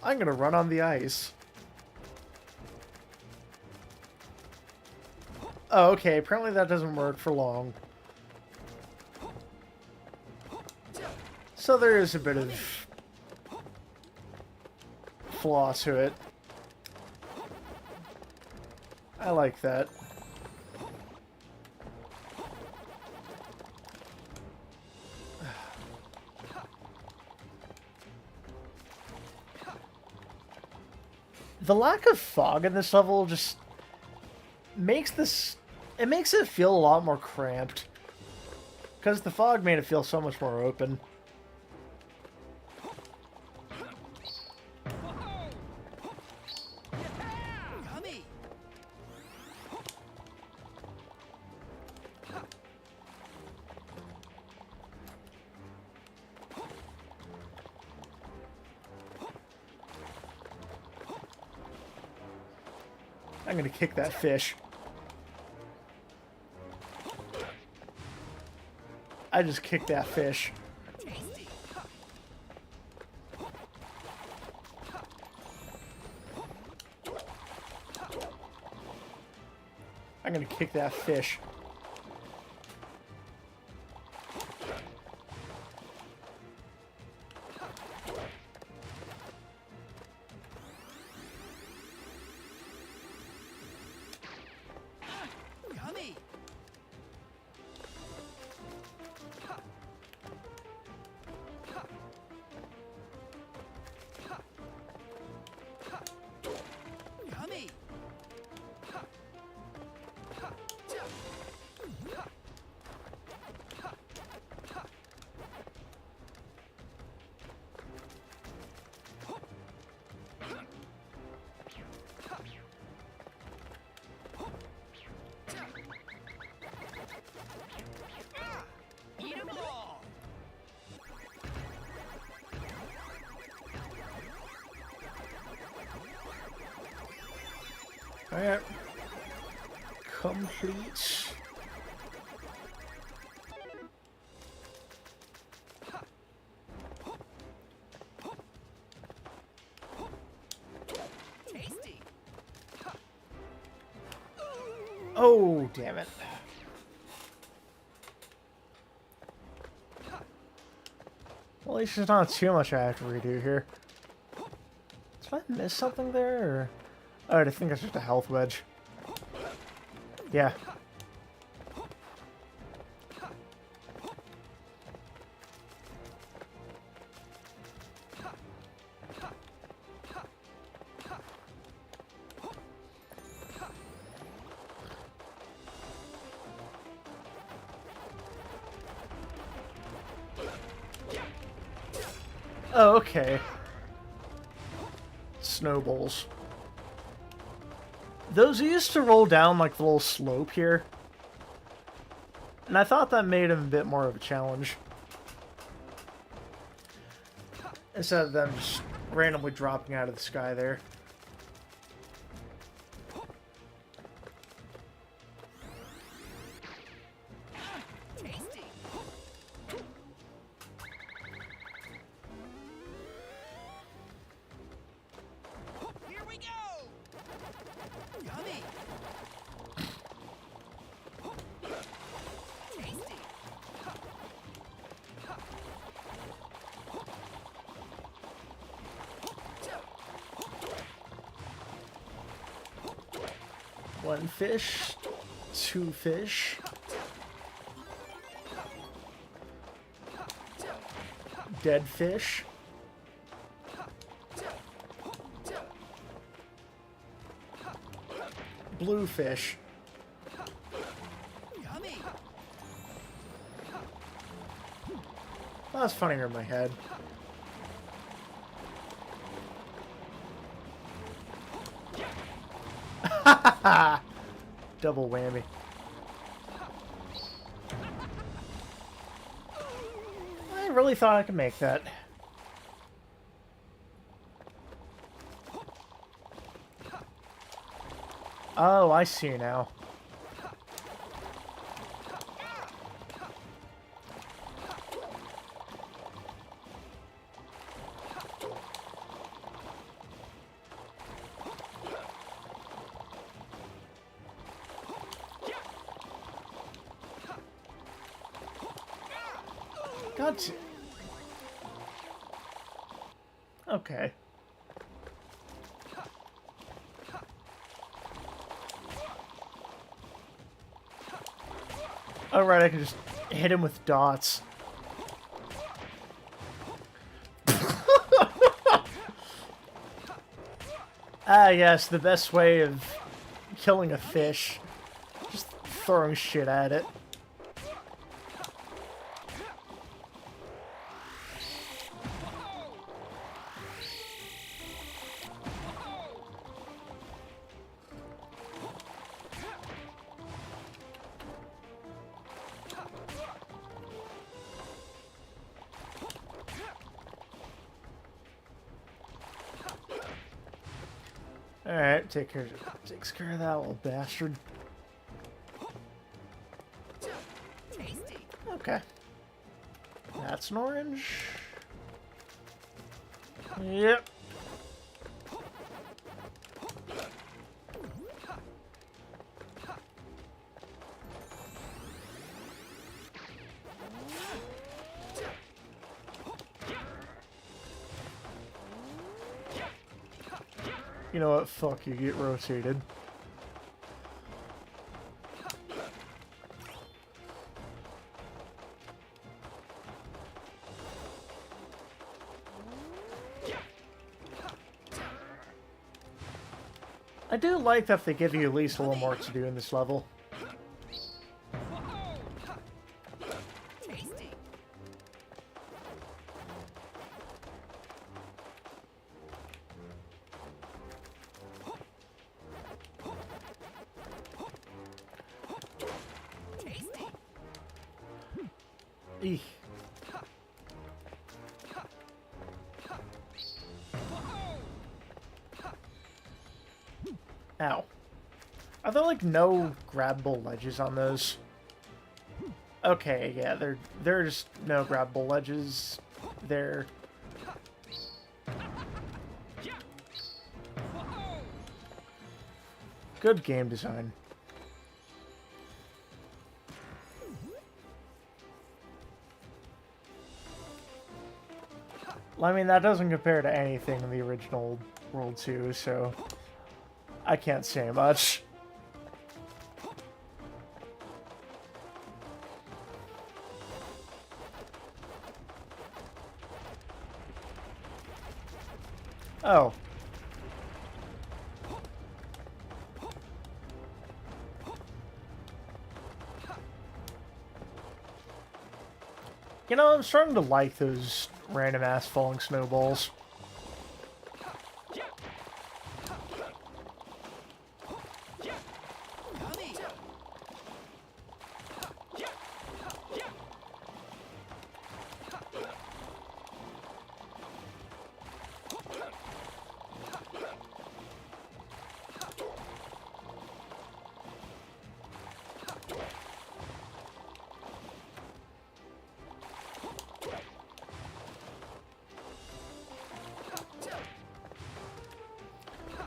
I'm gonna run on the ice. Oh, okay, apparently that doesn't work for long. So there is a bit of flaw to it. I like that. The lack of fog in this level just makes this... it makes it feel a lot more cramped. Because the fog made it feel so much more open. Yummy. I'm gonna kick that fish. I just kicked that fish. Tasty. I'm gonna kick that fish. Yummy. Yummy. Alright. Complete. Tasty. Oh, damn it. Well, at least there's not too much I have to redo here. Did I miss something there? Or... Oh, I think that's just a health wedge. Yeah. Oh, okay. Snowballs. Those used to roll down like the little slope here. And I thought that made them a bit more of a challenge. Instead of them just randomly dropping out of the sky there. Tasty. Here we go. Yummy. Tasty. One fish, two fish. Dead fish. Blue fish. Yummy. That was funnier in my head. Double whammy. I really thought I could make that. Oh, I see now. Gotcha. Okay. Oh, right, I can just hit him with dots. Ah, yes, the best way of killing a fish. Just throwing shit at it. Alright, takes care of that little bastard. Tasty. Okay. That's an orange. Yep. You know what? Fuck you. Get rotated. I do like that they give you at least a little more to do in this level. Tasty. Tasty. Eek. Ow. Are there like no grabbable ledges on those? Okay, yeah, there's no grabbable ledges there. Good game design. I mean, that doesn't compare to anything in the original World 2, so I can't say much. Oh. You know, I'm starting to like those random ass falling snowballs.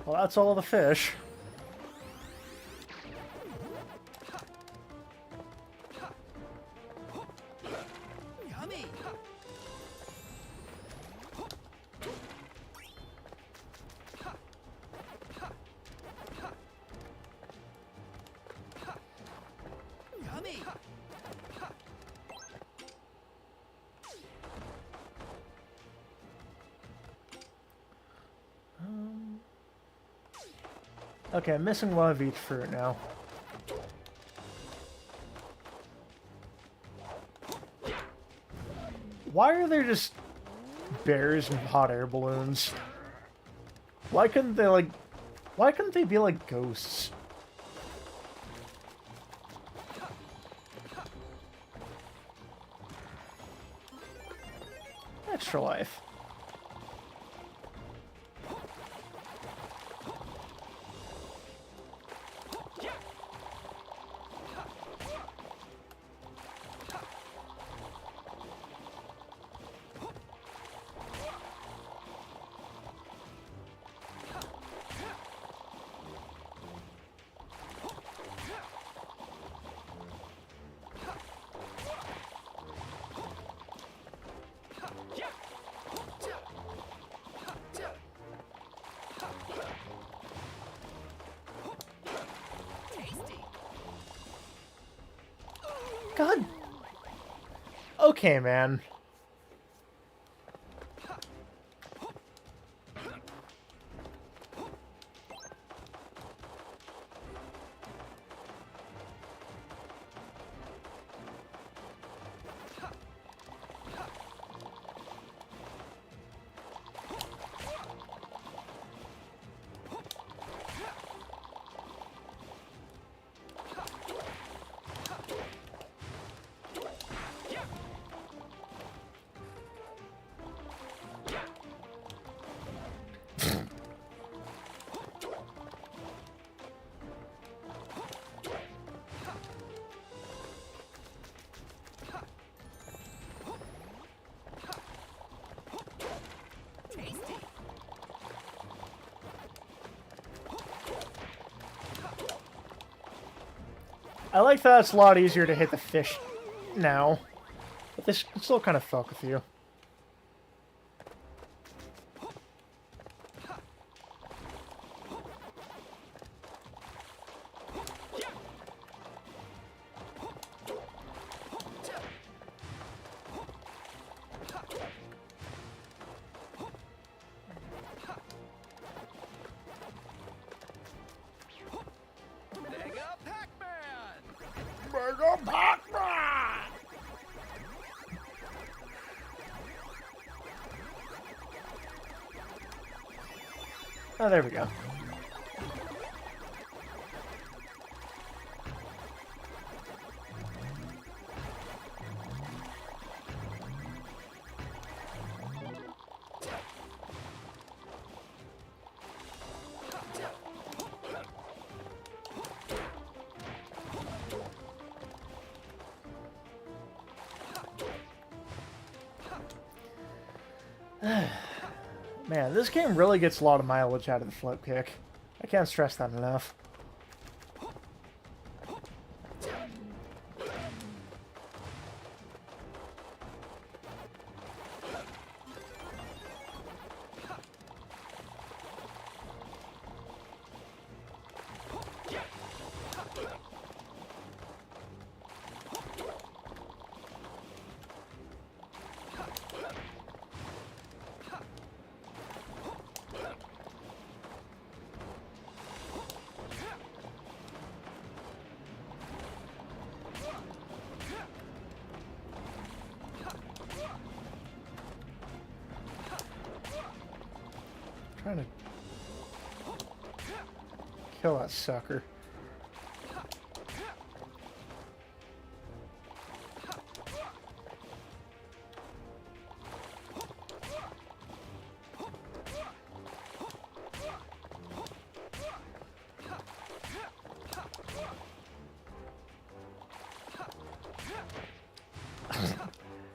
Well, that's all the fish. Yummy. Yummy. Okay, I'm missing one of each fruit now. Why are there just bears and hot air balloons? Why couldn't they be like ghosts? Extra life. God. Okay, man. I like that it's a lot easier to hit the fish now, but this can still kind of fuck with you. Mega Pac-Man! Mega Pac-Man! Oh, there we go. Man, this game really gets a lot of mileage out of the flip kick. I can't stress that enough. Trying to kill that sucker.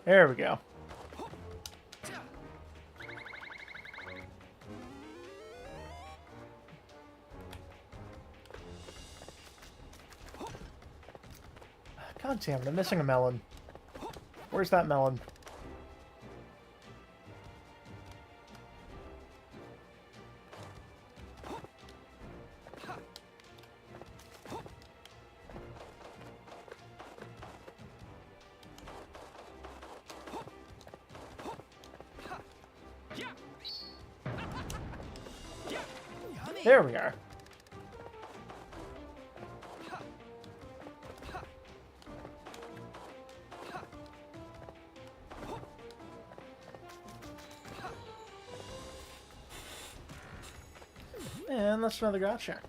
There we go. God damn it, I'm missing a melon. Where's that melon? There we are. And that's another gotcha.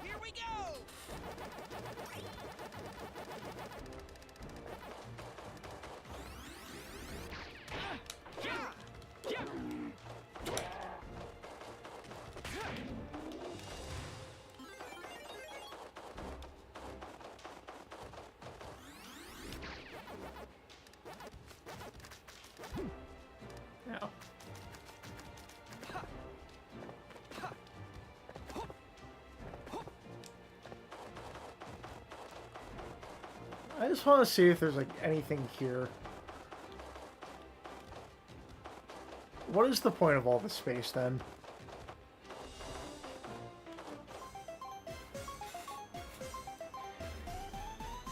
Here we go! Now. I just want to see if there's like anything here. What is the point of all this space then?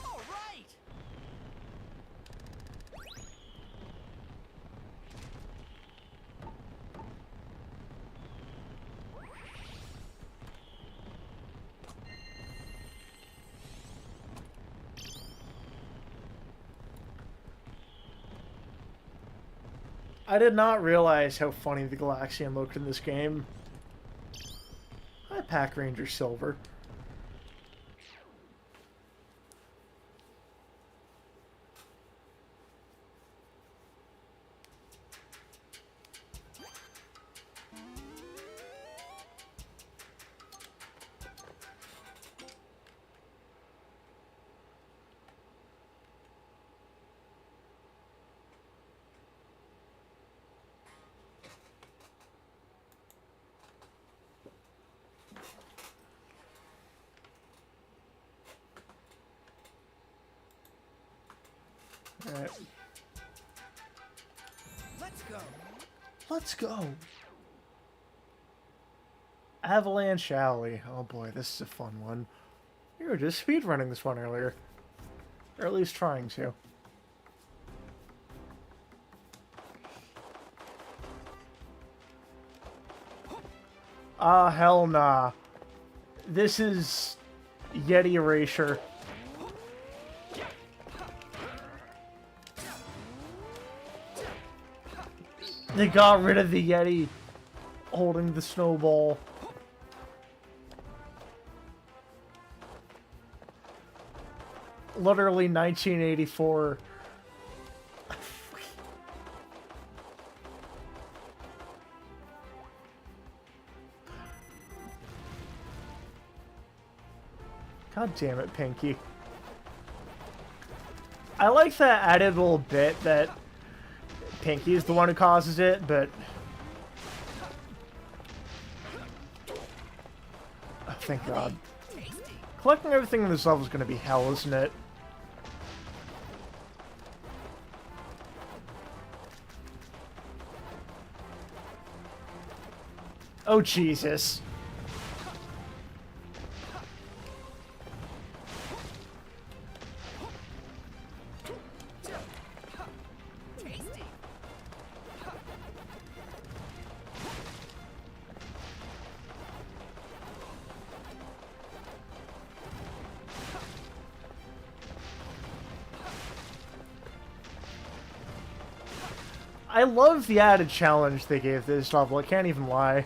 All right! I did not realize how funny the Galaxian looked in this game. Hi, Pack Ranger Silver. Alright, Let's go! let's go. Avalanche Alley. Oh boy, this is a fun one. We were just speedrunning this one earlier. Or at least trying to. Ah, hell nah. This is Yeti Erasure. They got rid of the Yeti holding the snowball. Literally 1984. God damn it, Pinky. I like that added little bit that Pinky is the one who causes it, but... Oh, thank God. Collecting everything in this level is going to be hell, isn't it? Oh, Jesus. I love the added challenge they gave this level, I can't even lie.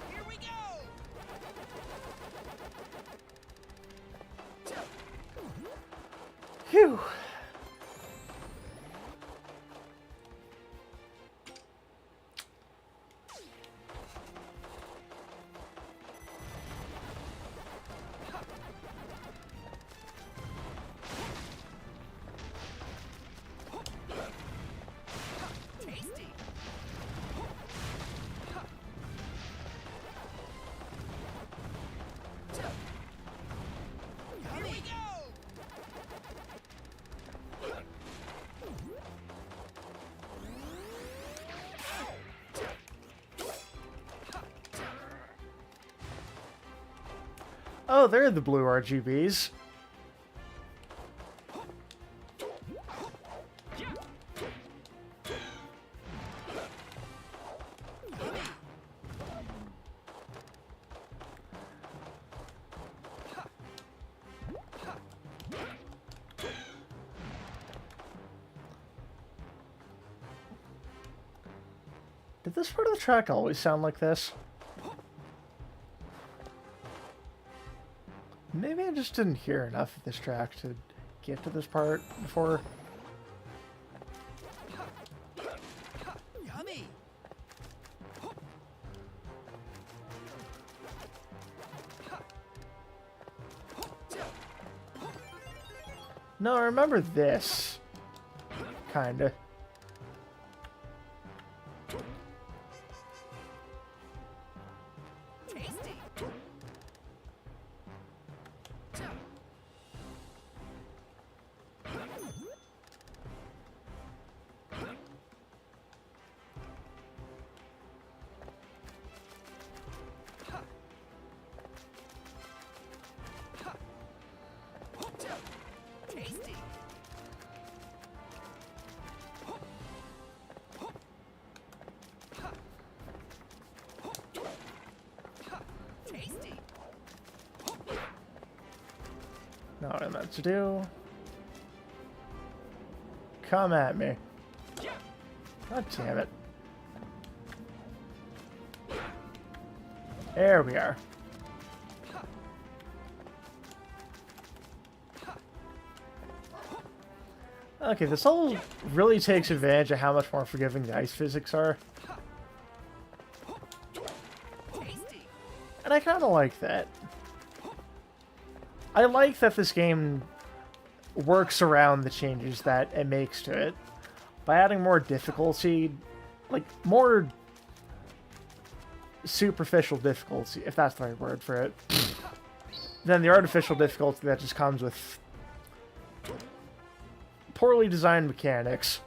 Here we go! Phew. Oh, they're the blue RGBs. Did this part of the track always sound like this? Maybe I just didn't hear enough of this track to get to this part before. Yummy! No, I remember this. Kinda. Not what I meant to do. Come at me. God damn it. There we are. Okay, this all really takes advantage of how much more forgiving the ice physics are. And I kind of like that. I like that this game works around the changes that it makes to it by adding more difficulty, like more superficial difficulty, if that's the right word for it, than the artificial difficulty that just comes with poorly designed mechanics.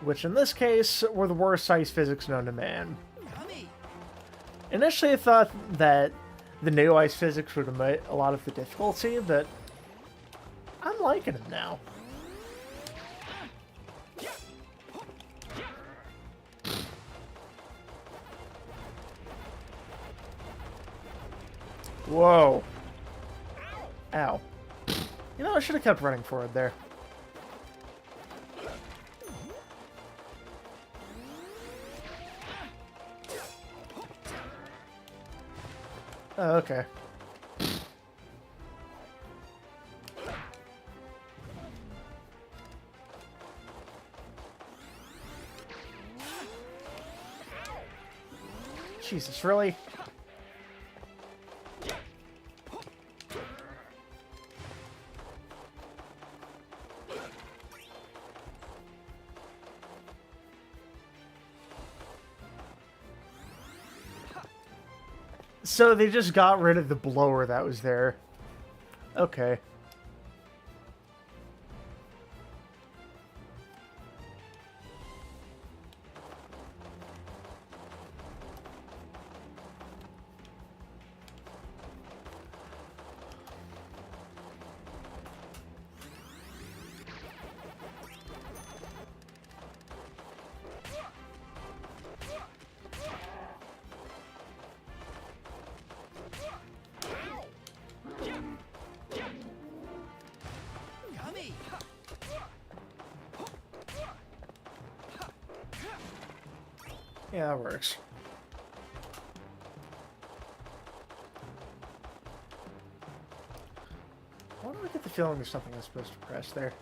Which in this case were the worst ice physics known to man. Initially I thought that the new ice physics would omit a lot of the difficulty, but I'm liking it now. Whoa. Ow. You know, I should have kept running forward there. Oh, okay. Jesus, really? So they just got rid of the blower that was there. Okay. Gummy! Yeah, that works. Why do I get the feeling there's something I'm supposed to press there?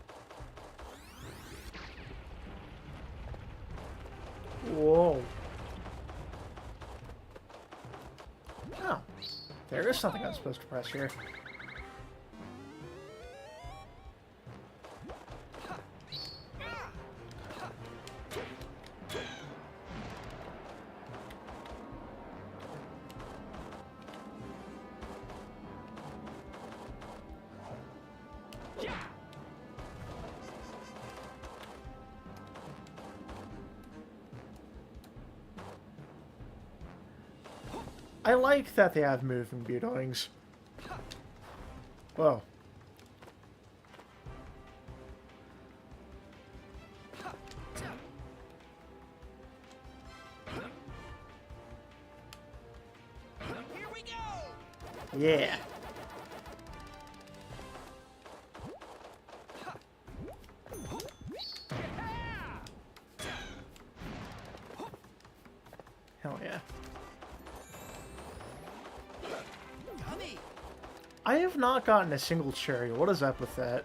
Whoa. Oh. There is something I'm supposed to press here. I like that they have moving buildings. Whoa. Here we go! Yeah. Hell yeah. Gummy! I have not gotten a single cherry. What is up with that?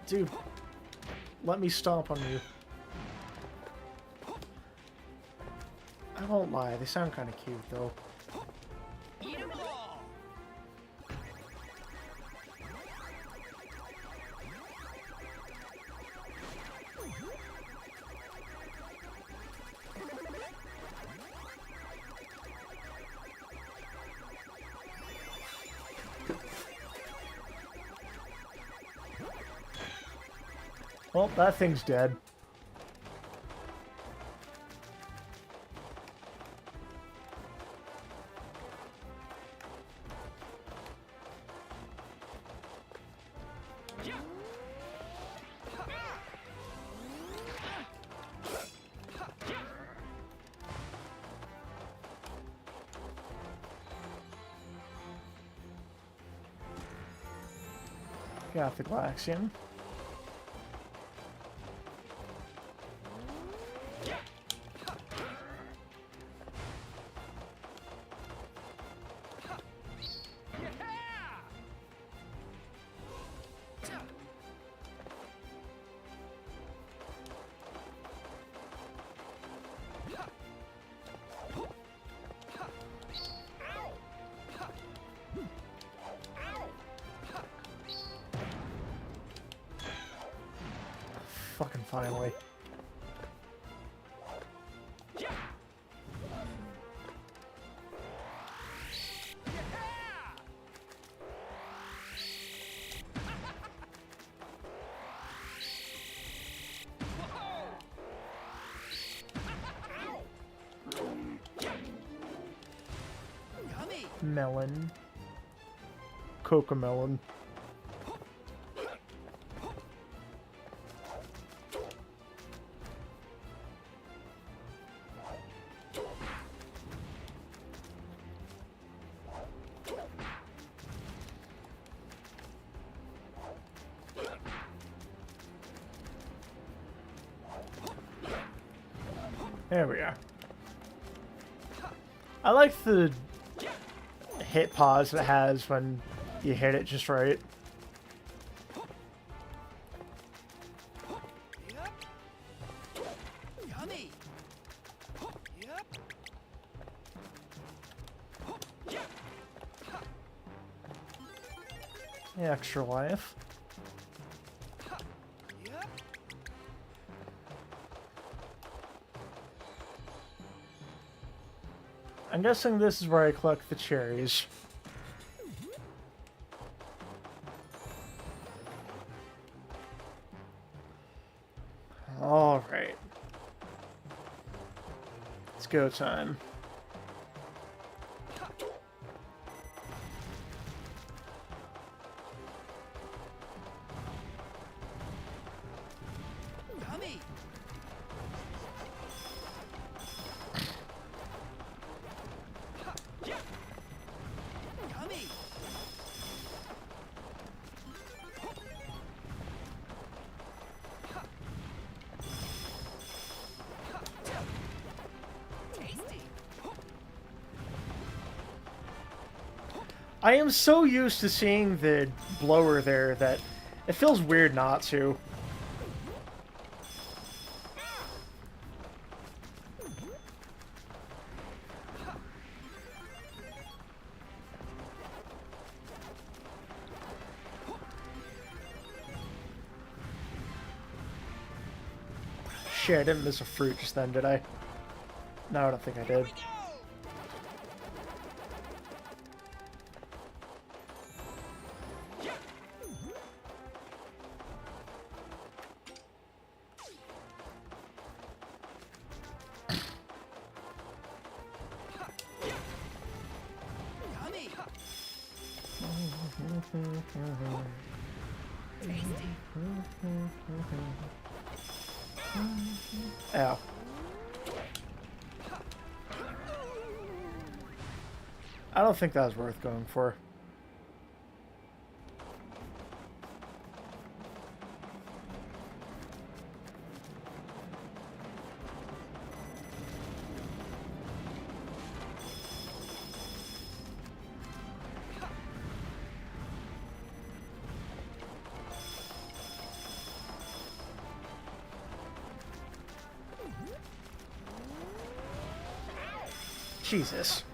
Dude, let me stomp on you. I won't lie, they sound kind of cute, though. Eat 'em all! Well, that thing's dead. Got the Glaxian. Fucking finally. Gummy! Melon. Cocomelon. There we are. I like the hit pause it has when you hit it just right. Yep. Yummy. Yep. Extra life. Yep. I'm guessing this is where I collect the cherries. Alright. It's go time. Yummy. Yummy. Tasty. I am so used to seeing the blower there that it feels weird not to. Shit, I didn't miss a fruit just then, did I? No, I don't think I did. Yummy. Tasty. Ow. I don't think that was worth going for. Jesus.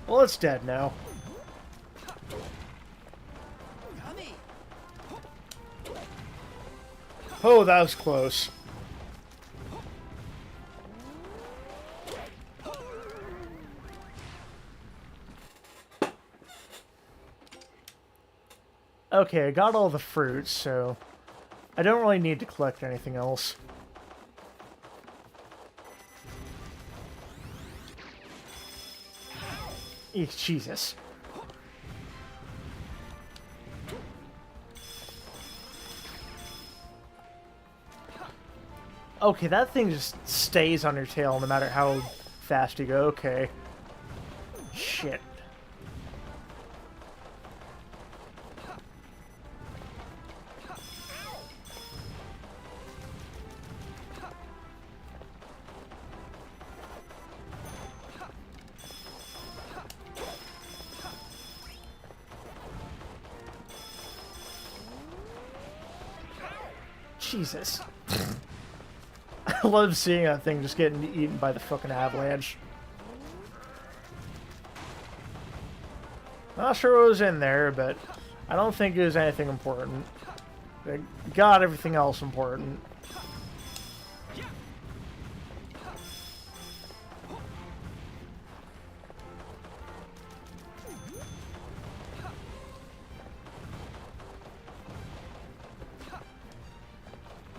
Well, it's dead now. Yummy. Oh, that was close. Okay, I got all the fruits, so I don't really need to collect anything else. Eek, Jesus. Okay, that thing just stays on your tail no matter how fast you go. Okay. Shit. Jesus. I love seeing that thing just getting eaten by the fucking avalanche. Not sure what was in there, but I don't think it was anything important. It got everything else important.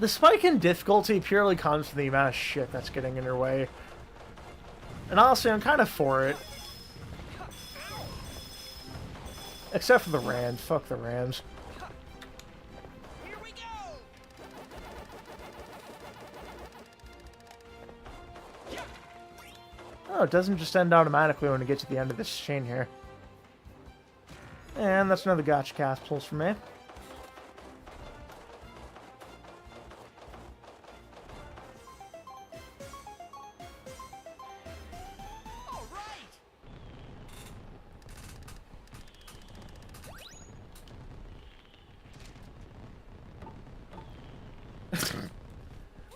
The spike in difficulty purely comes from the amount of shit that's getting in your way. And honestly, I'm kind of for it. Except for the Rams. Fuck the Rams. Here we go. Oh, it doesn't just end automatically when it gets to the end of this chain here. And that's another gotcha capsules for me.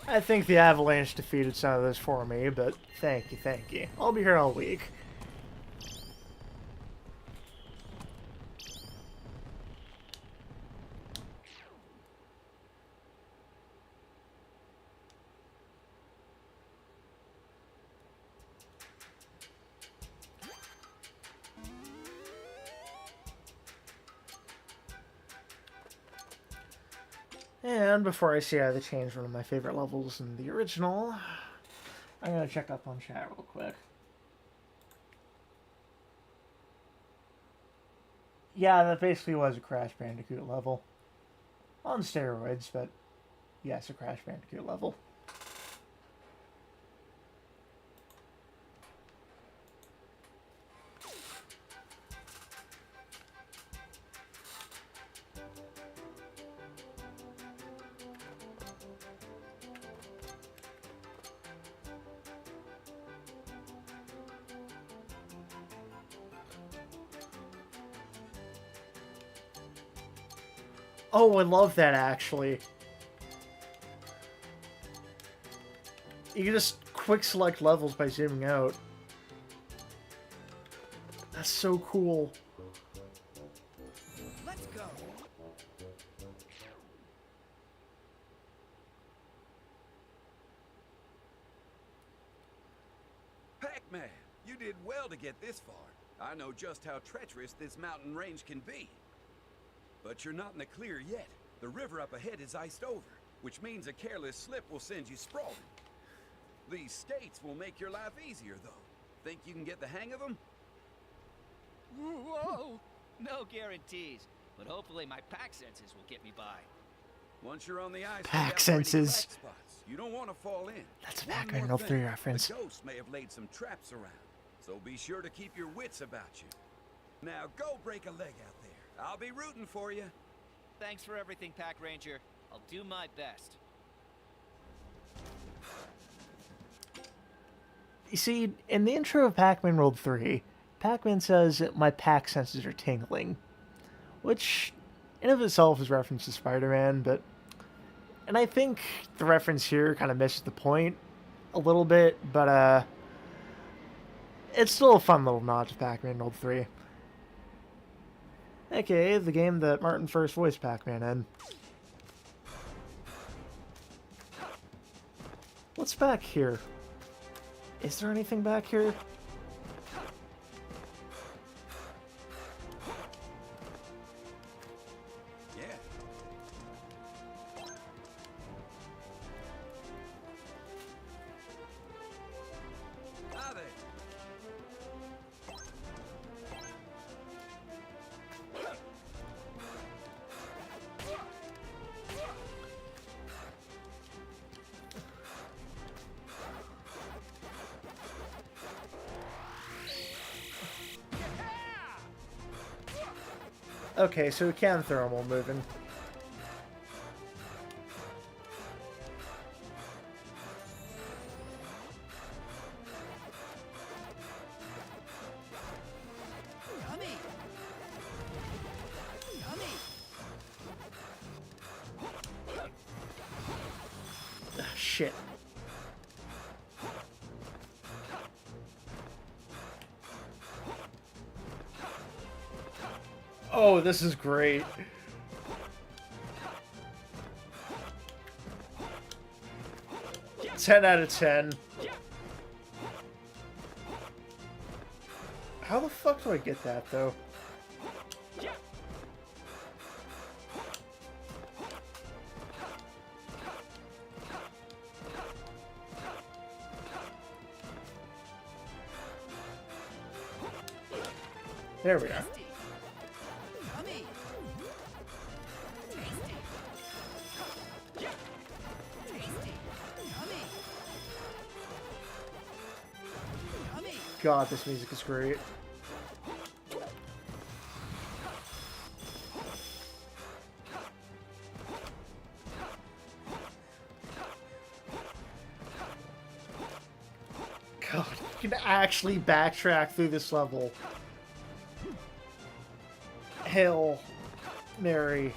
I think the Avalanche defeated some of this for me, but thank you, thank you. I'll be here all week. And before I see how they changed one of my favorite levels in the original, I'm going to check up on chat real quick. Yeah, that basically was a Crash Bandicoot level. On steroids, but yes, a Crash Bandicoot level. Oh, I love that, actually. You can just quick select levels by zooming out. That's so cool. Let's go. Pac-Man, you did well to get this far. I know just how treacherous this mountain range can be. But you're not in the clear yet. The river up ahead is iced over, which means a careless slip will send you sprawling. These skates will make your life easier, though. Think you can get the hang of them? Whoa! No guarantees, but hopefully my pack senses will get me by. Once you're on the ice, Pack look out for any senses. crack spots. You don't want to fall in. That's a One Pac-Man more World thing, 3 reference. The ghosts may have laid some traps around, so be sure to keep your wits about you. Now go break a leg out there. I'll be rooting for you. Thanks for everything, Pack Ranger. I'll do my best. You see, in the intro of Pac-Man World 3, Pac-Man says, "My pack senses are tingling," which in of itself is reference to Spider-Man, and I think the reference here kind of misses the point a little bit, but it's still a fun little nod to Pac-Man World 3. AKA the game that Martin first voiced Pac-Man in. What's back here? Is there anything back here? Yeah. Hi there. Okay, so we can throw them while moving. Yummy! Yummy! Shit. Oh, this is great. Yeah. 10 out of 10. Yeah. How the fuck do I get that, though? Yeah. There we are. Tasty. Yummy! Tasty. Yeah. Tasty. Yummy! Yummy! God, this music is great. God, you can actually backtrack through this level. Hail Mary.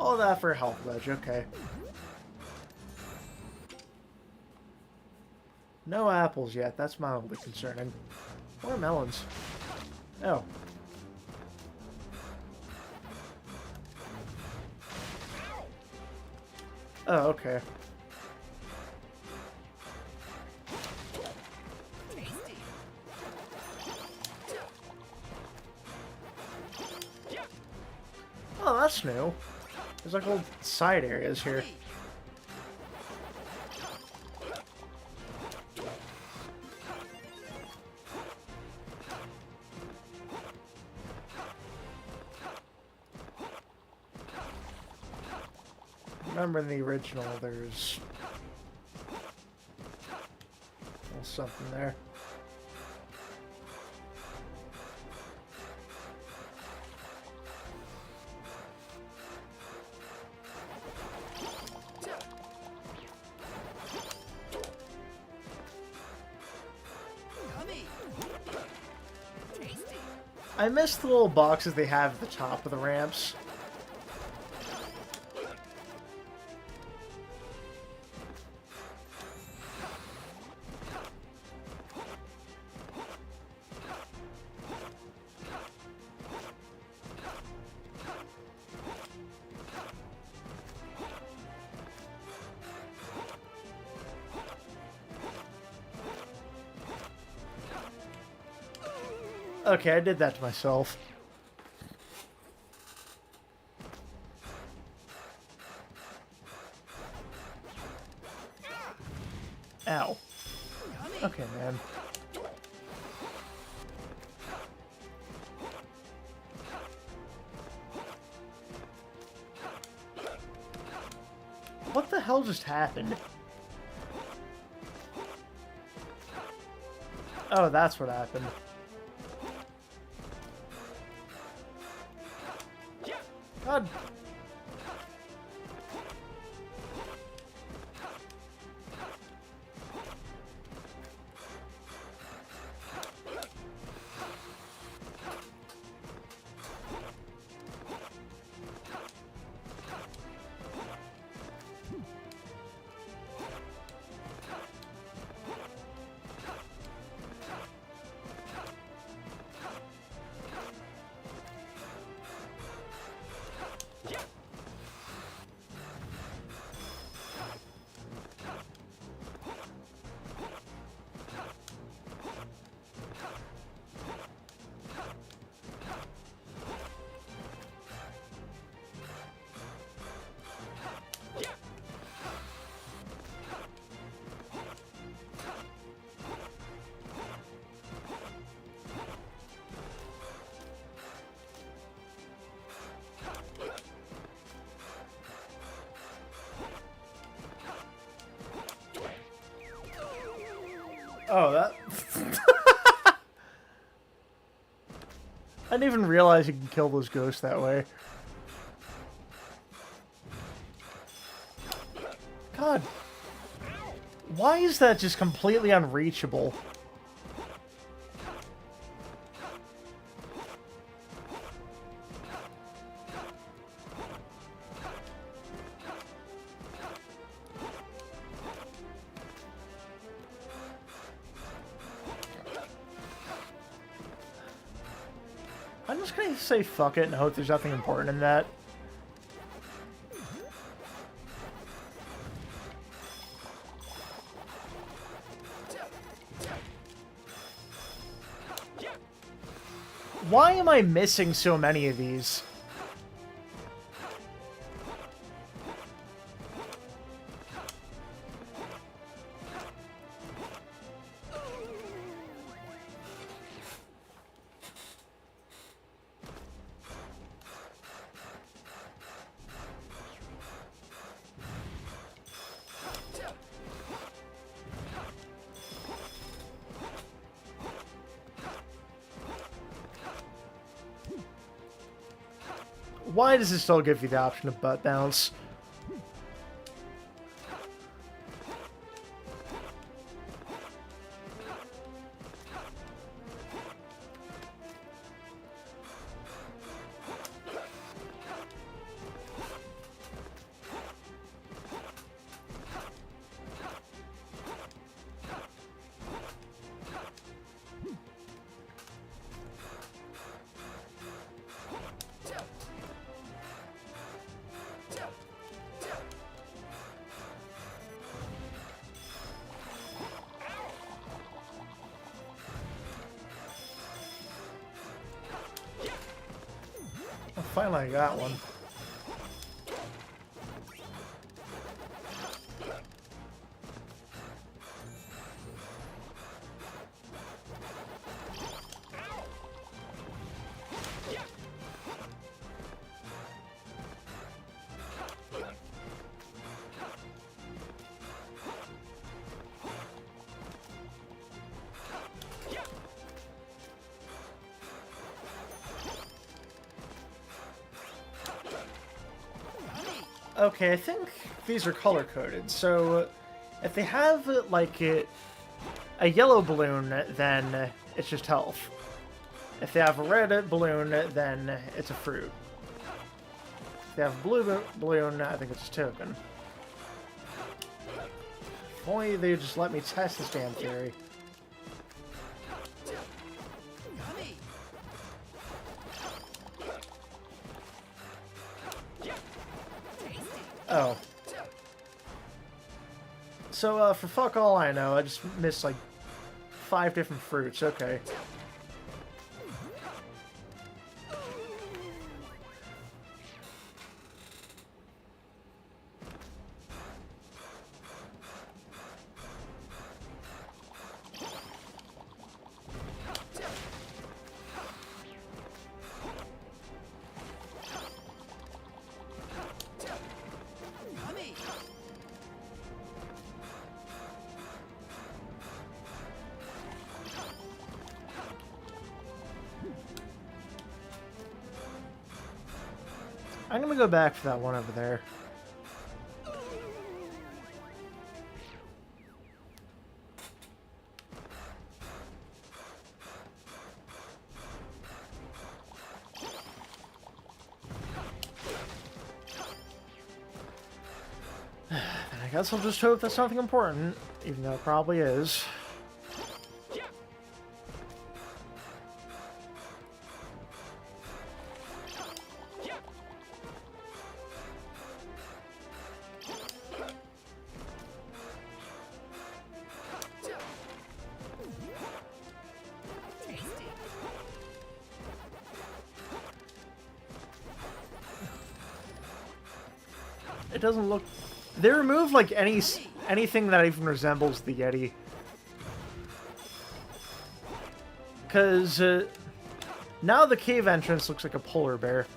All that for a health wedge, okay. No apples yet, that's mildly concerning. Or melons. Oh. Oh, okay. Oh, that's new. There's like little side areas here. Remember in the original, there's a little something there. I miss the little boxes they have at the top of the ramps. Okay, I did that to myself. Ow. Okay, man. What the hell just happened? Oh, that's what happened. God. Oh, that... I didn't even realize you can kill those ghosts that way. God. Why is that just completely unreachable? I'm just gonna say fuck it and hope there's nothing important in that. Why am I missing so many of these? Why does it still give you the option of butt bounce? finally got one. Okay, I think these are color-coded, so if they have, like, a yellow balloon, then it's just health. If they have a red balloon, then it's a fruit. If they have a blue balloon, I think it's a token. If only they just let me test this damn theory. Oh. So, for fuck all I know, I just missed, like, 5 different fruits. Okay. I'm gonna go back for that one over there. And I guess I'll just hope that's nothing important, even though it probably is. It doesn't look... They remove, like, anything that even resembles the Yeti. Because, now the cave entrance looks like a polar bear.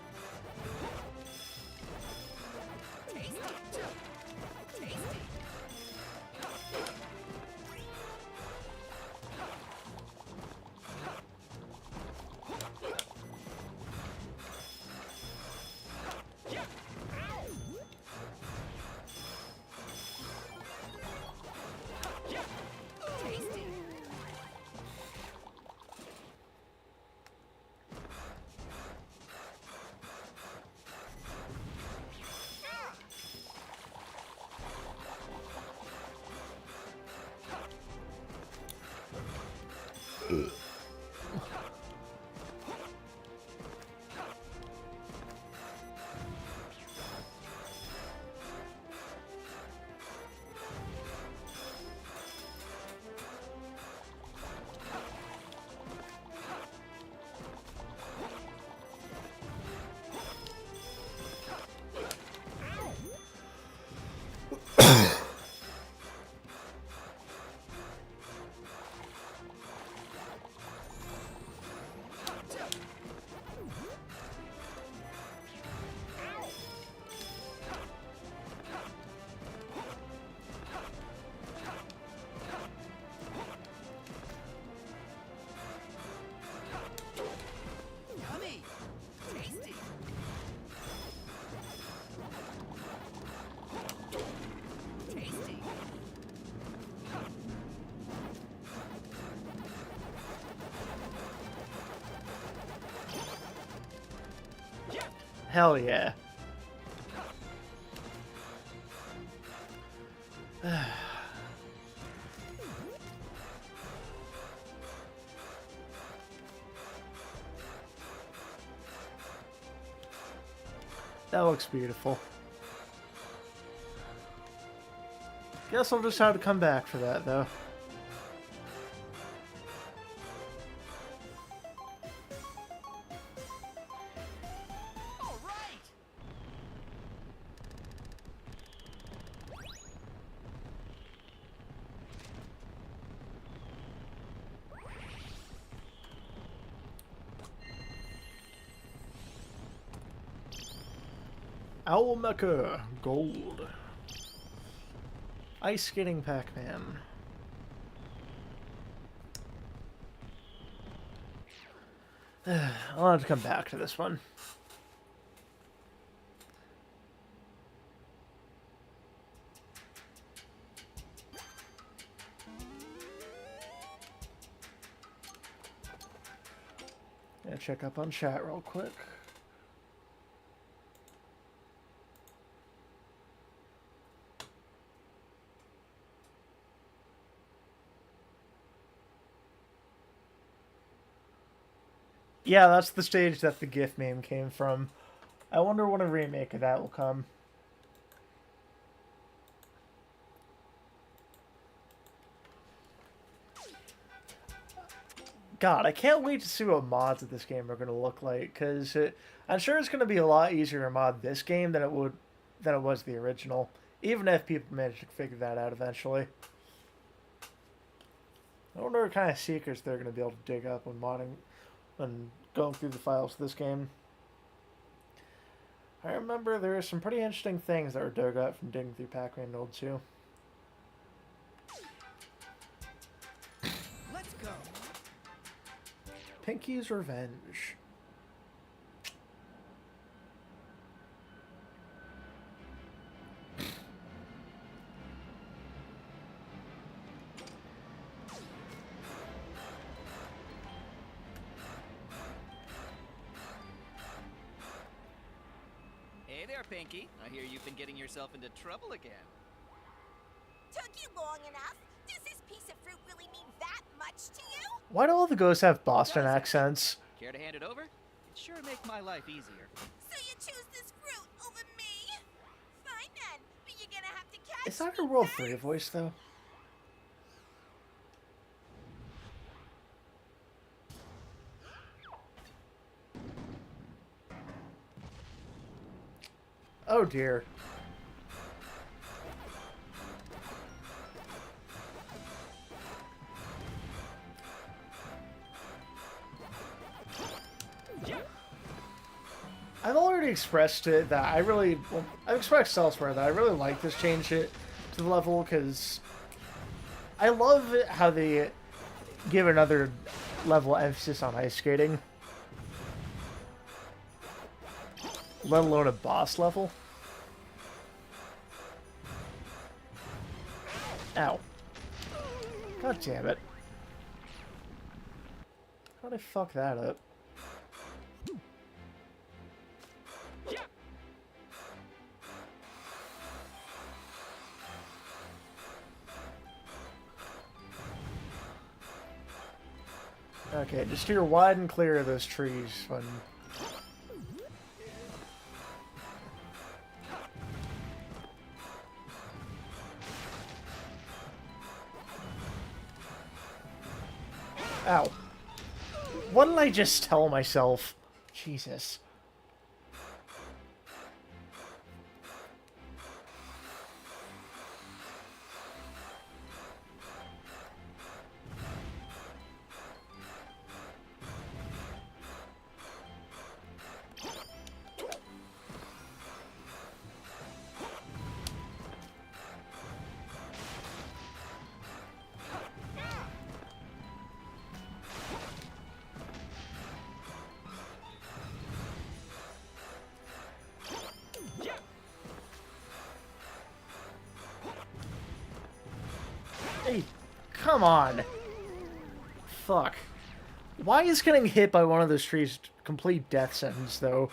Hell yeah. That looks beautiful. Guess I'll just have to come back for that, though. Owl Mecha Gold. Ice Skating Pac-Man. I'll have to come back to this one. Yeah, check up on chat real quick. Yeah, that's the stage that the GIF meme came from. I wonder when a remake of that will come. God, I can't wait to see what mods of this game are going to look like, because I'm sure it's going to be a lot easier to mod this game than it was the original, even if people manage to figure that out eventually. I wonder what kind of secrets they're going to be able to dig up when going through the files of this game. I remember there were some pretty interesting things that were dug up from digging through Pac-Man World 2. Let's go. Pinky's Revenge. Hey there, Pinky. I hear you've been getting yourself into trouble again. Took you long enough? Does this piece of fruit really mean that much to you? Why do all the ghosts have Boston accents? Care to hand it over? It'd sure make my life easier. So you choose this fruit over me? Fine then, but you're gonna have to catch Is that me her World first. 3 voice, though? Oh dear. I've already expressed it that I've expressed elsewhere that I really like this change it to the level, because I love how they give another level of emphasis on ice skating, let alone a boss level. Ow. God damn it. How'd I fuck that up? Okay, just steer wide and clear of those trees when... Ow. What did I just tell myself? Jesus. Hey, come on. Fuck. Why is getting hit by one of those trees a complete death sentence, though?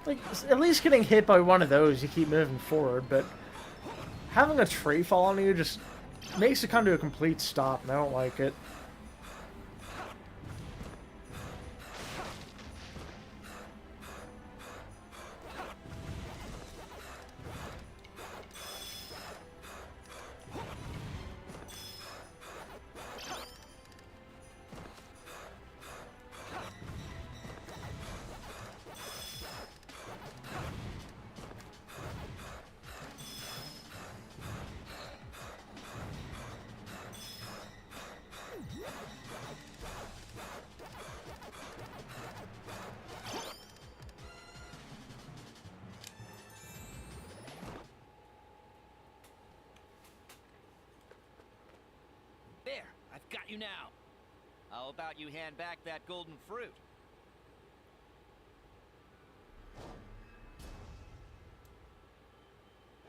Like, at least getting hit by one of those, you keep moving forward, but having a tree fall on you just makes it come to a complete stop, and I don't like it. got you now. How about you hand back that golden fruit?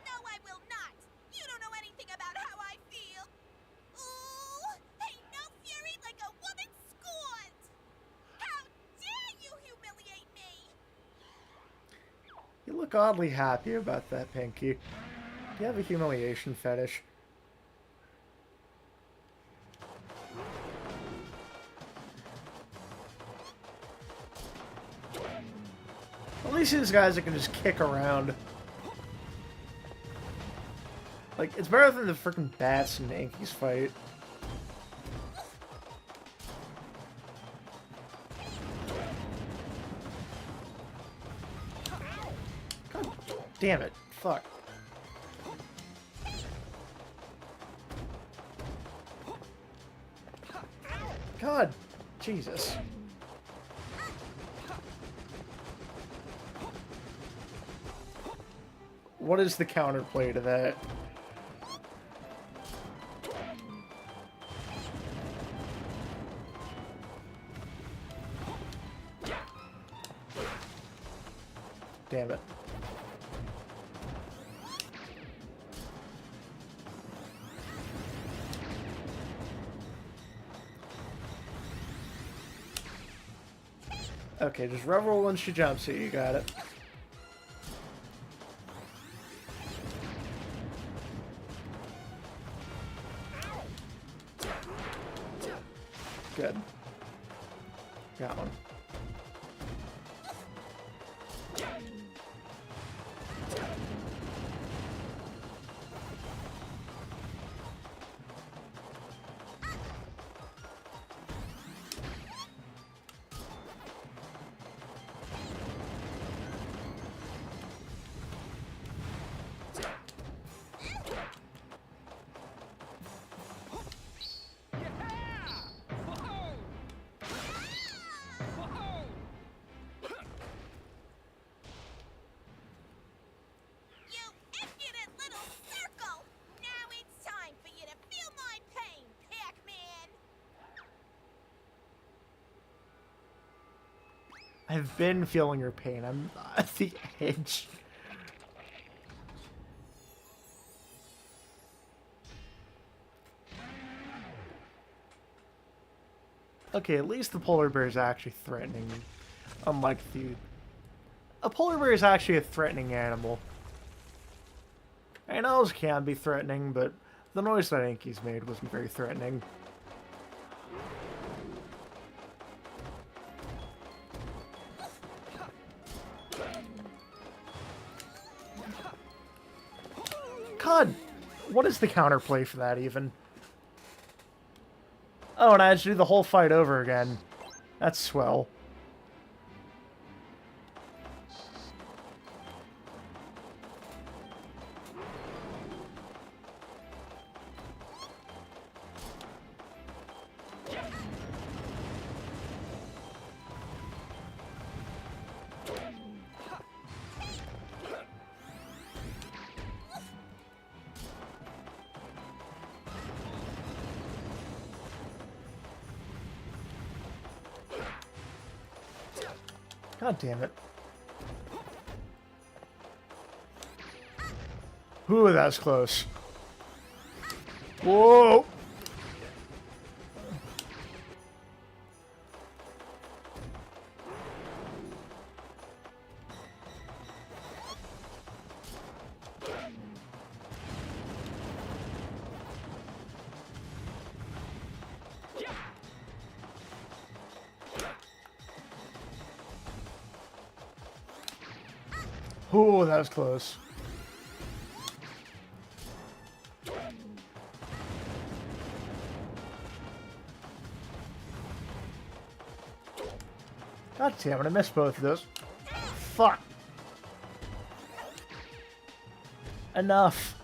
No, I will not. You don't know anything about how I feel. Ooh, ain't no fury like a woman scorned. How dare you humiliate me? You look oddly happy about that, Pinky. You have a humiliation fetish. At least these guys that can just kick around. Like, it's better than the freaking bats and Yankees fight. God damn it. Fuck. God. Jesus. What is the counterplay to that? Damn it. Okay, just revel when she jumps at you, got it. Good. Got one. You impudent little circle! Now it's time for you to feel my pain, Pac-Man! I've been feeling your pain. I'm at the edge. Okay, at least the polar bear is actually threatening. Unlike the... A polar bear is actually a threatening animal. Animals can be threatening, but the noise that Inky's made wasn't very threatening. God, what is the counterplay for that even? Oh, and I had to do the whole fight over again. That's swell. God damn it. Ooh, that was close. Whoa! Ooh, that was close. God damn it, I missed both of those. Fuck. Enough.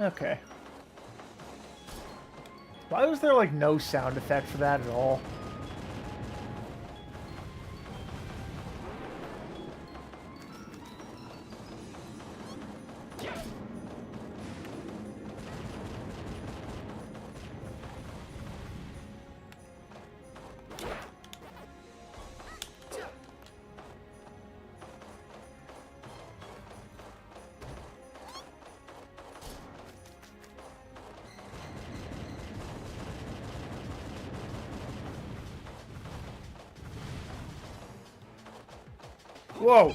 Okay. Why was there, like, no sound effect for that at all? Whoa!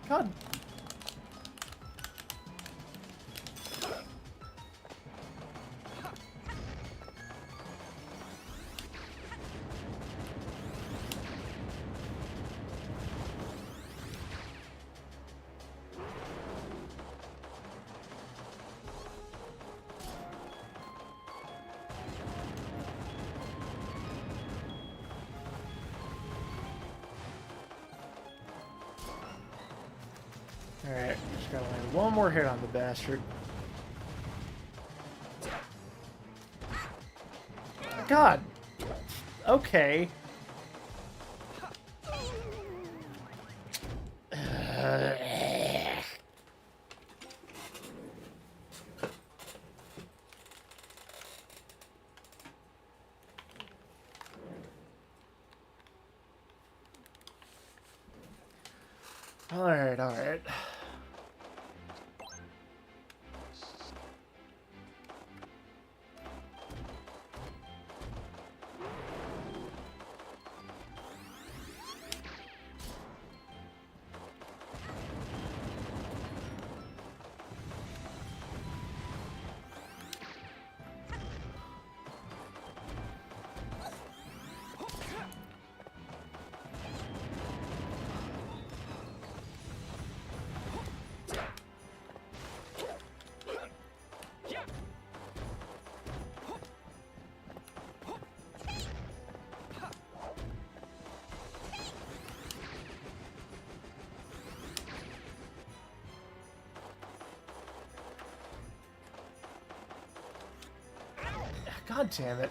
God. Alright, just gotta land one more hit on the bastard. God! Okay. Alright, alright. God damn it.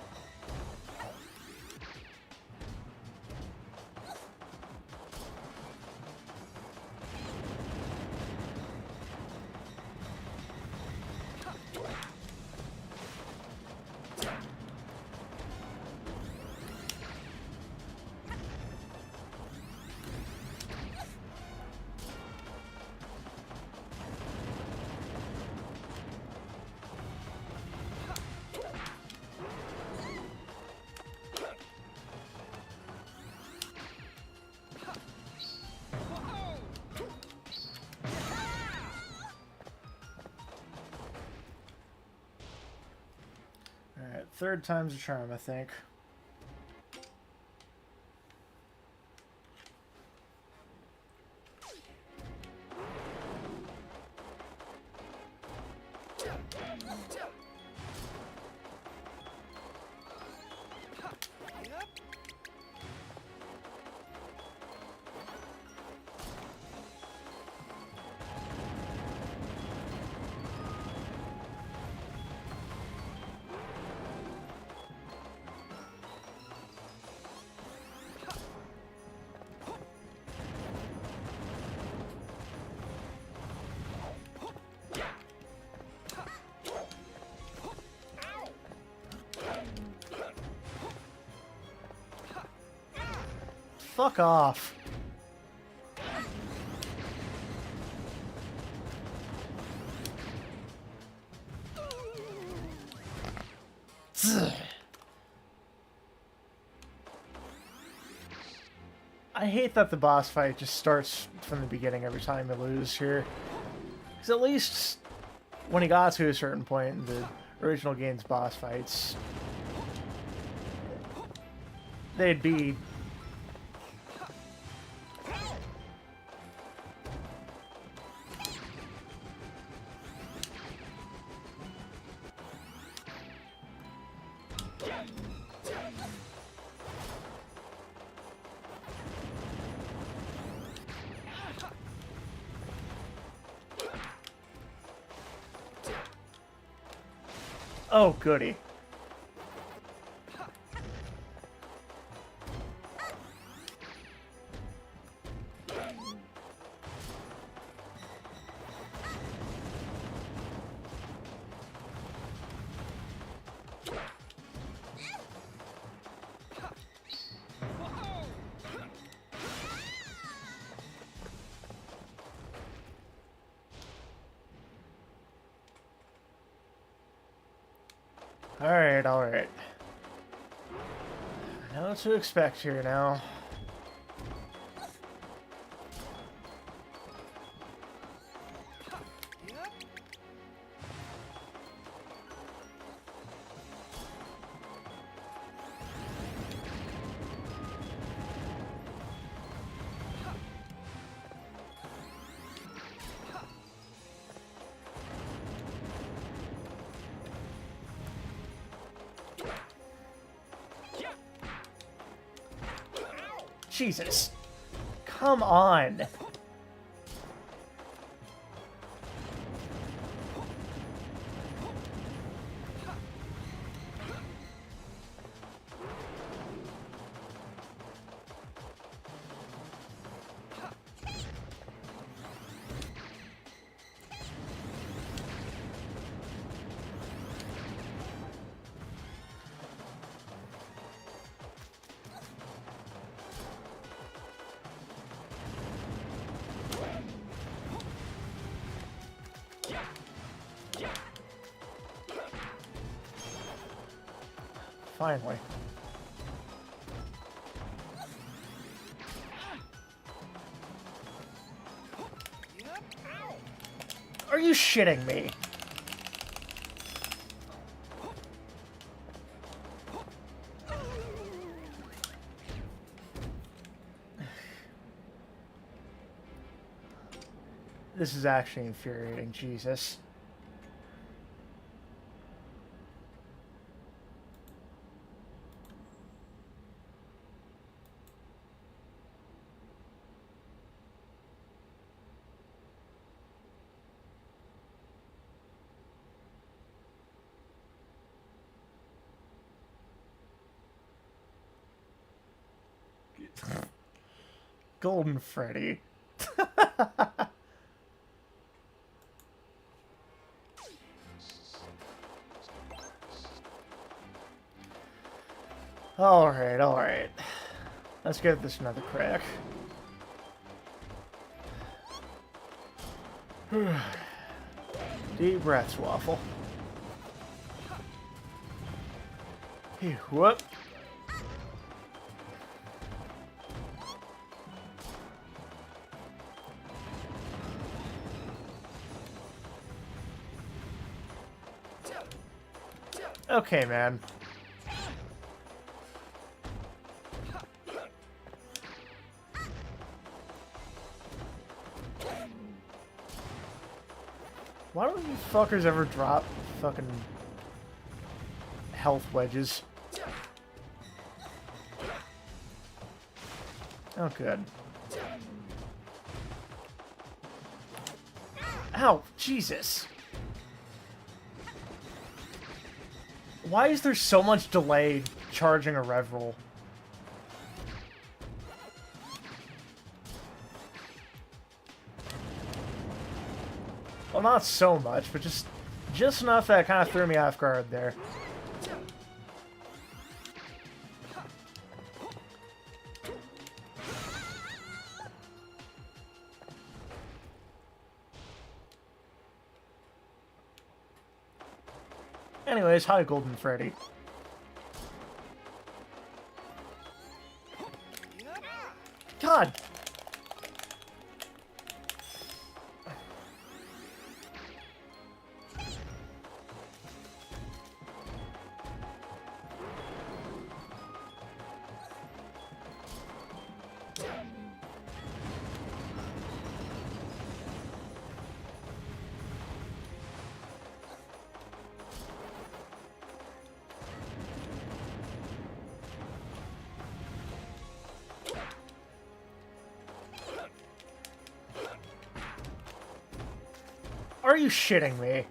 Alright, third time's a charm, I think. Fuck off. I hate that the boss fight just starts from the beginning every time you lose here. Because at least when he got to a certain point in the original game's boss fights, they'd be... Oh, goody. Alright, alright. I know what to expect here now. Jesus. Come on. Finally. Are you shitting me? This is actually infuriating, Jesus. Golden Freddy. Alright, alright. Let's give this another crack. Deep breaths, Waffle. Hey, whoop. Okay, man. Why don't you fuckers ever drop fucking health wedges? Oh, good. Ow, Jesus. Why is there so much delay charging a rev roll? Well, not so much, but just enough that kind of threw me off guard there. Anyways, hi, Golden Freddy. God! Are you shitting me?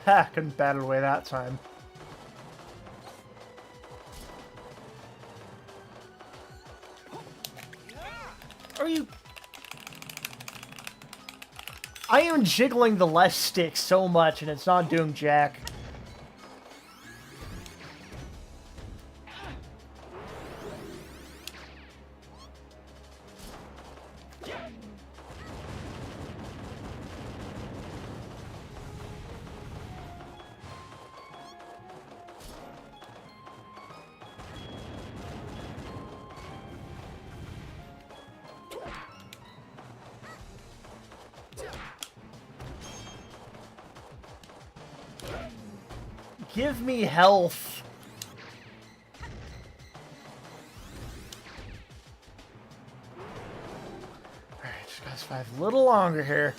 Ha! Couldn't bat it away that time. Are you... I am jiggling the left stick so much and it's not doing jack. Give me health. Alright, just gotta survive a little longer here.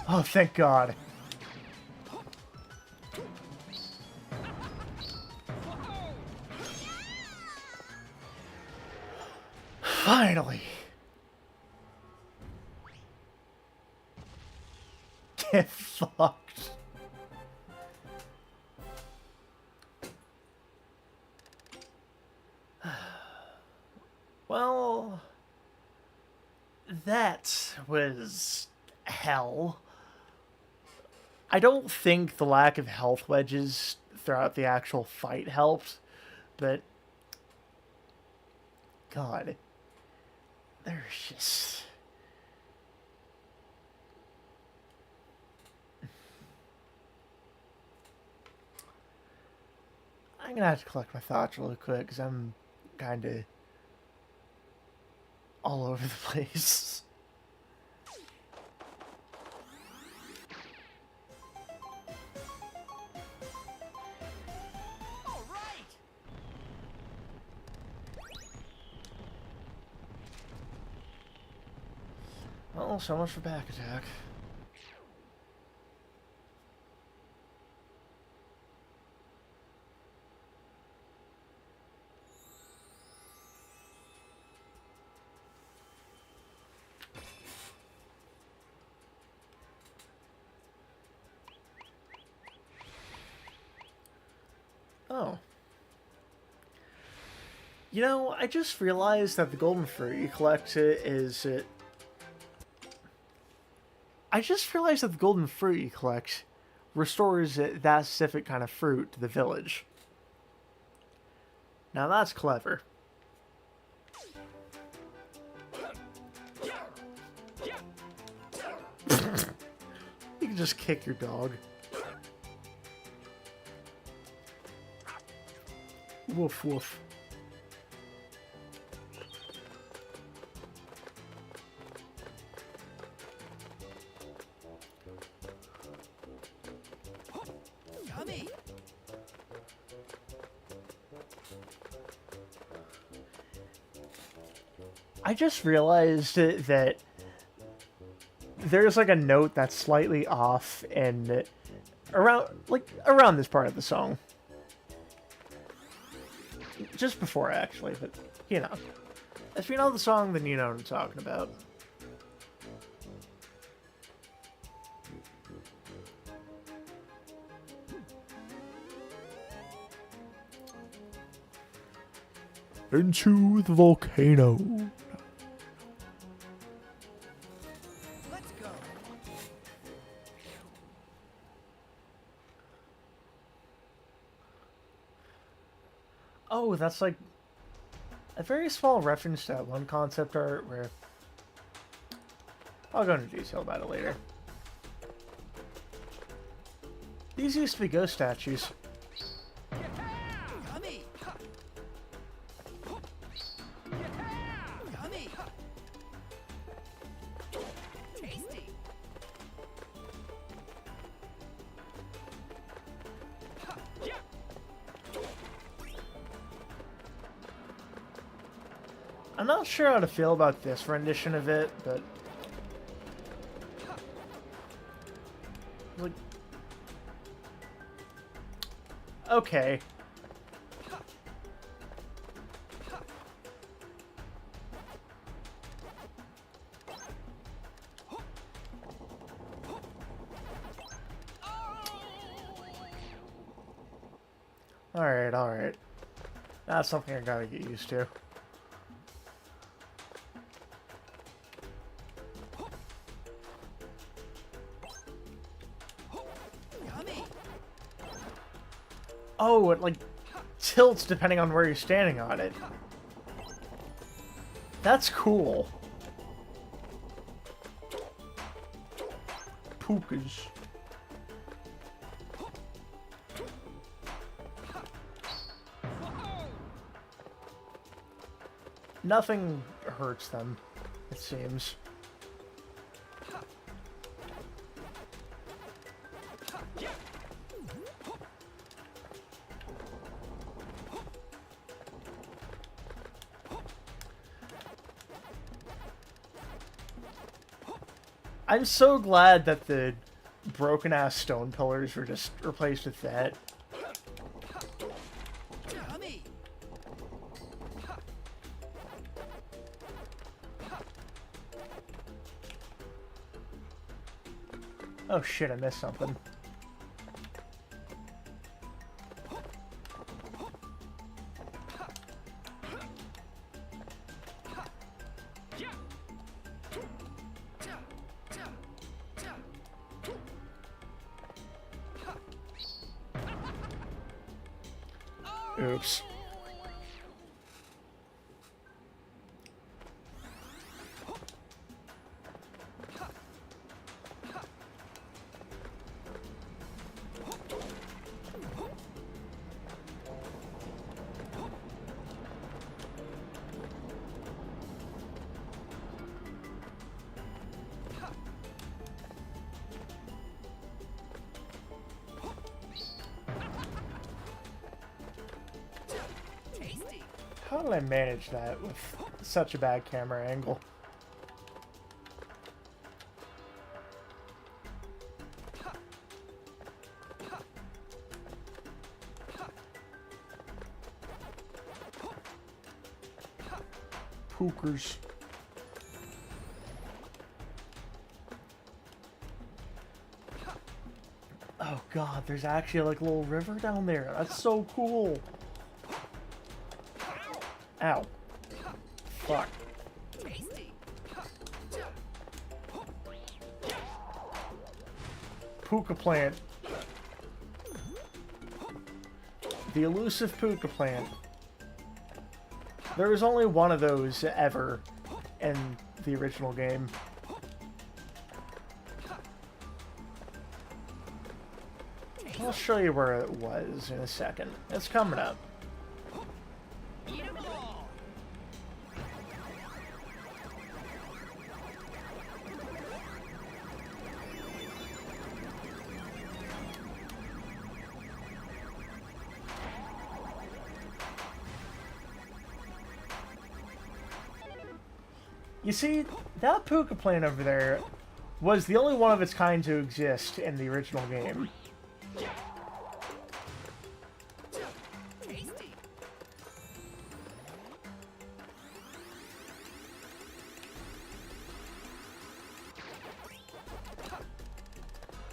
Oh, thank God. Finally! Get fucked. Well, that was hell. I don't think the lack of health wedges throughout the actual fight helped, but God. There's just... I'm gonna have to collect my thoughts really quick, because I'm kind of all over the place. Well, so much for back attack. Oh. You know, I just realized that the golden fruit you collect is... I just realized that the golden fruit you collect restores that specific kind of fruit to the village. Now that's clever. You can just kick your dog. Woof woof. I just realized that there's like a note that's slightly off and around this part of the song. Just before, actually, but you know. If you know the song, then you know what I'm talking about. Into the volcano. Let's go. Oh, that's like a very small reference to that one concept art where... I'll go into detail about it later. These used to be ghost statues. I'm not sure how to feel about this rendition of it, but like, okay. Alright, alright. That's something I gotta get used to. Oh, it like tilts depending on where you're standing on it. That's cool. Pukas. Nothing hurts them, it seems. I'm so glad that the broken-ass stone pillars were just replaced with that. Oh shit, I missed something. Oops. How did I manage that with such a bad camera angle? Pookers. Oh god, there's actually like a little river down there. That's so cool. Ow. Fuck. Puka plant. The elusive puka plant. There was only one of those ever in the original game. I'll show you where it was in a second. It's coming up. You see, that puka plant over there was the only one of its kind to exist in the original game.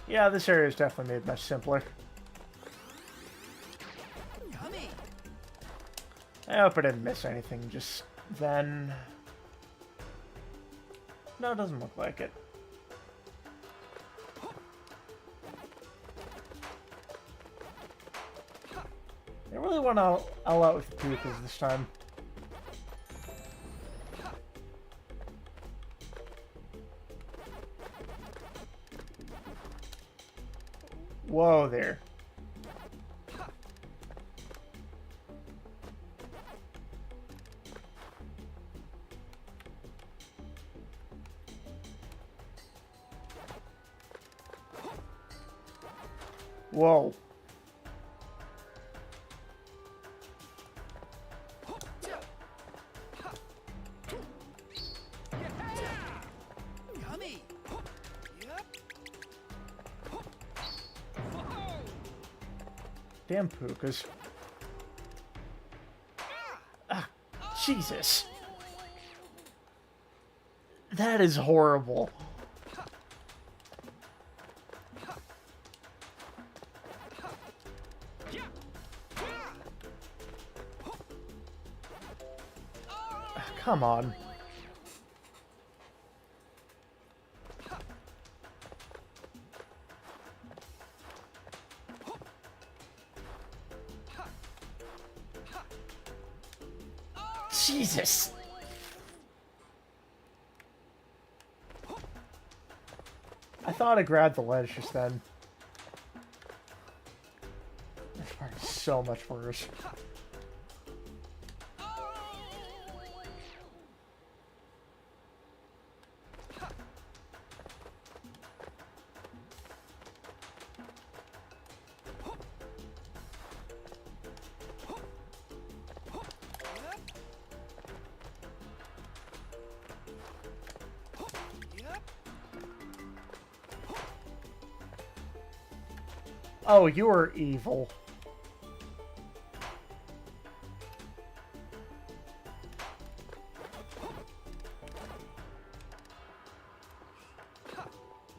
Yeah, this area is definitely made much simpler. I hope I didn't miss anything just then. No, it doesn't look like it. I really want to all out with the pukas this time. Whoa there. Whoa. Damn Pukas. Ah, Jesus. That is horrible. Ah, come on. Jesus! I thought I grabbed the ledge just then. This part is so much worse. Oh, you are evil.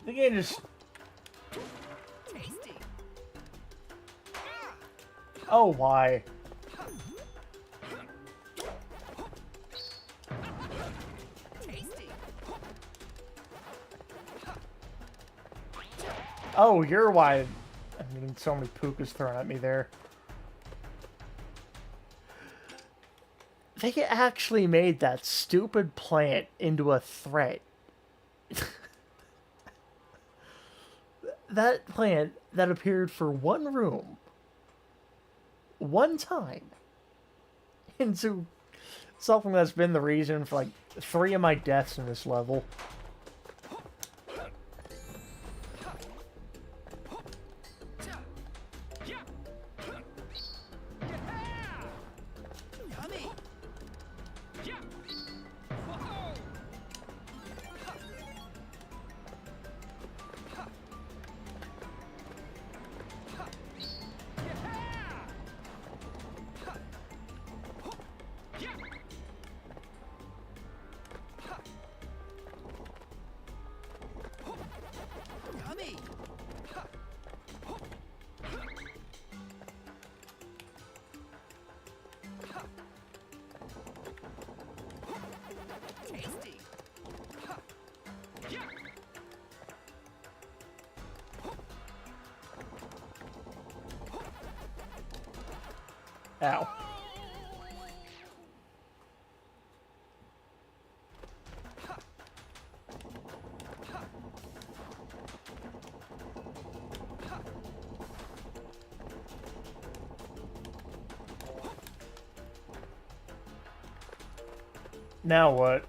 The game just... Tasty. Oh, why? Tasty. Oh, you're why I'm getting so many pukas thrown at me there. They actually made that stupid plant into a threat. That plant that appeared for one room, one time, into something that's been the reason for like 3 of my deaths in this level. Yummy. Yummy. Tasty. Ow. Now what?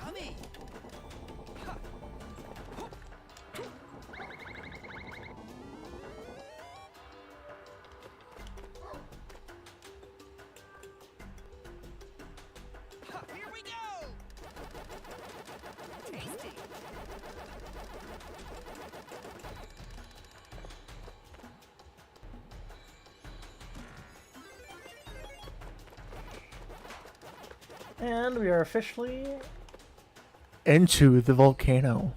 Yummy. Here we go. Tasty. And we are officially Into the volcano.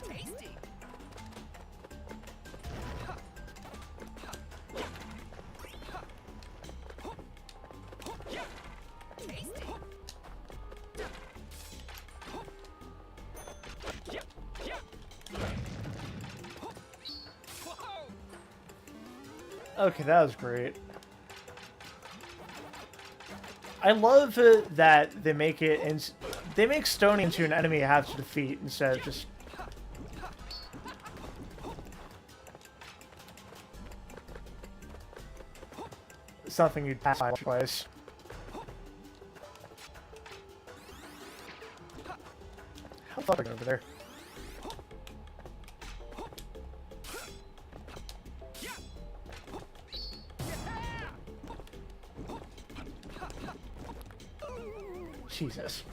Tasty. Tasty. Okay, that was great. I love that they make it they make Stony into an enemy you have to defeat instead of just something you'd pass by twice. How the fuck are we over there? Jesus.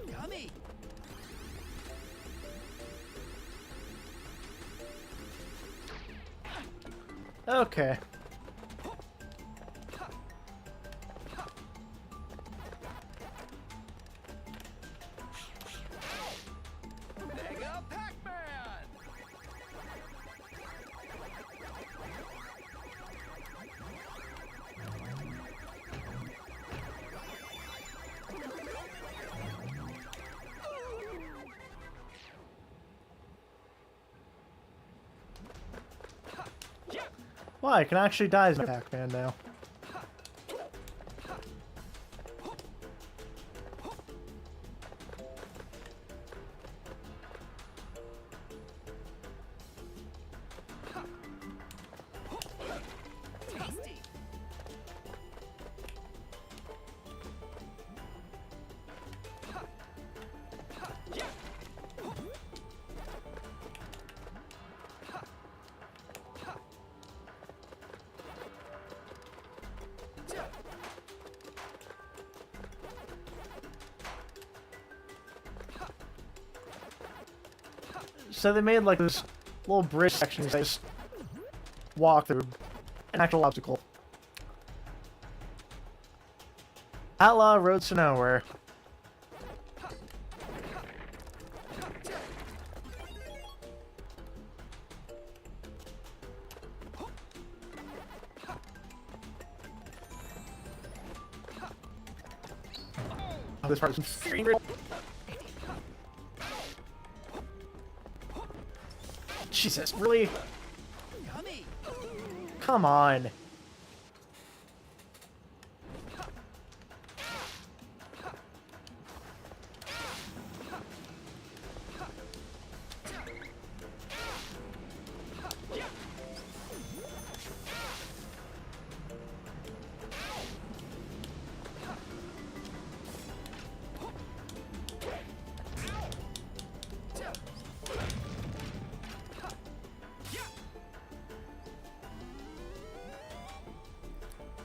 Yummy! Okay. Mega Pac-Man! Wow, I can actually die as a Pac-Man now. Tasty! So they made like this little bridge section that just walk through an actual obstacle. Outlaw roads to nowhere. Oh, this part is infuriating. Jesus, really? Yummy! Come on.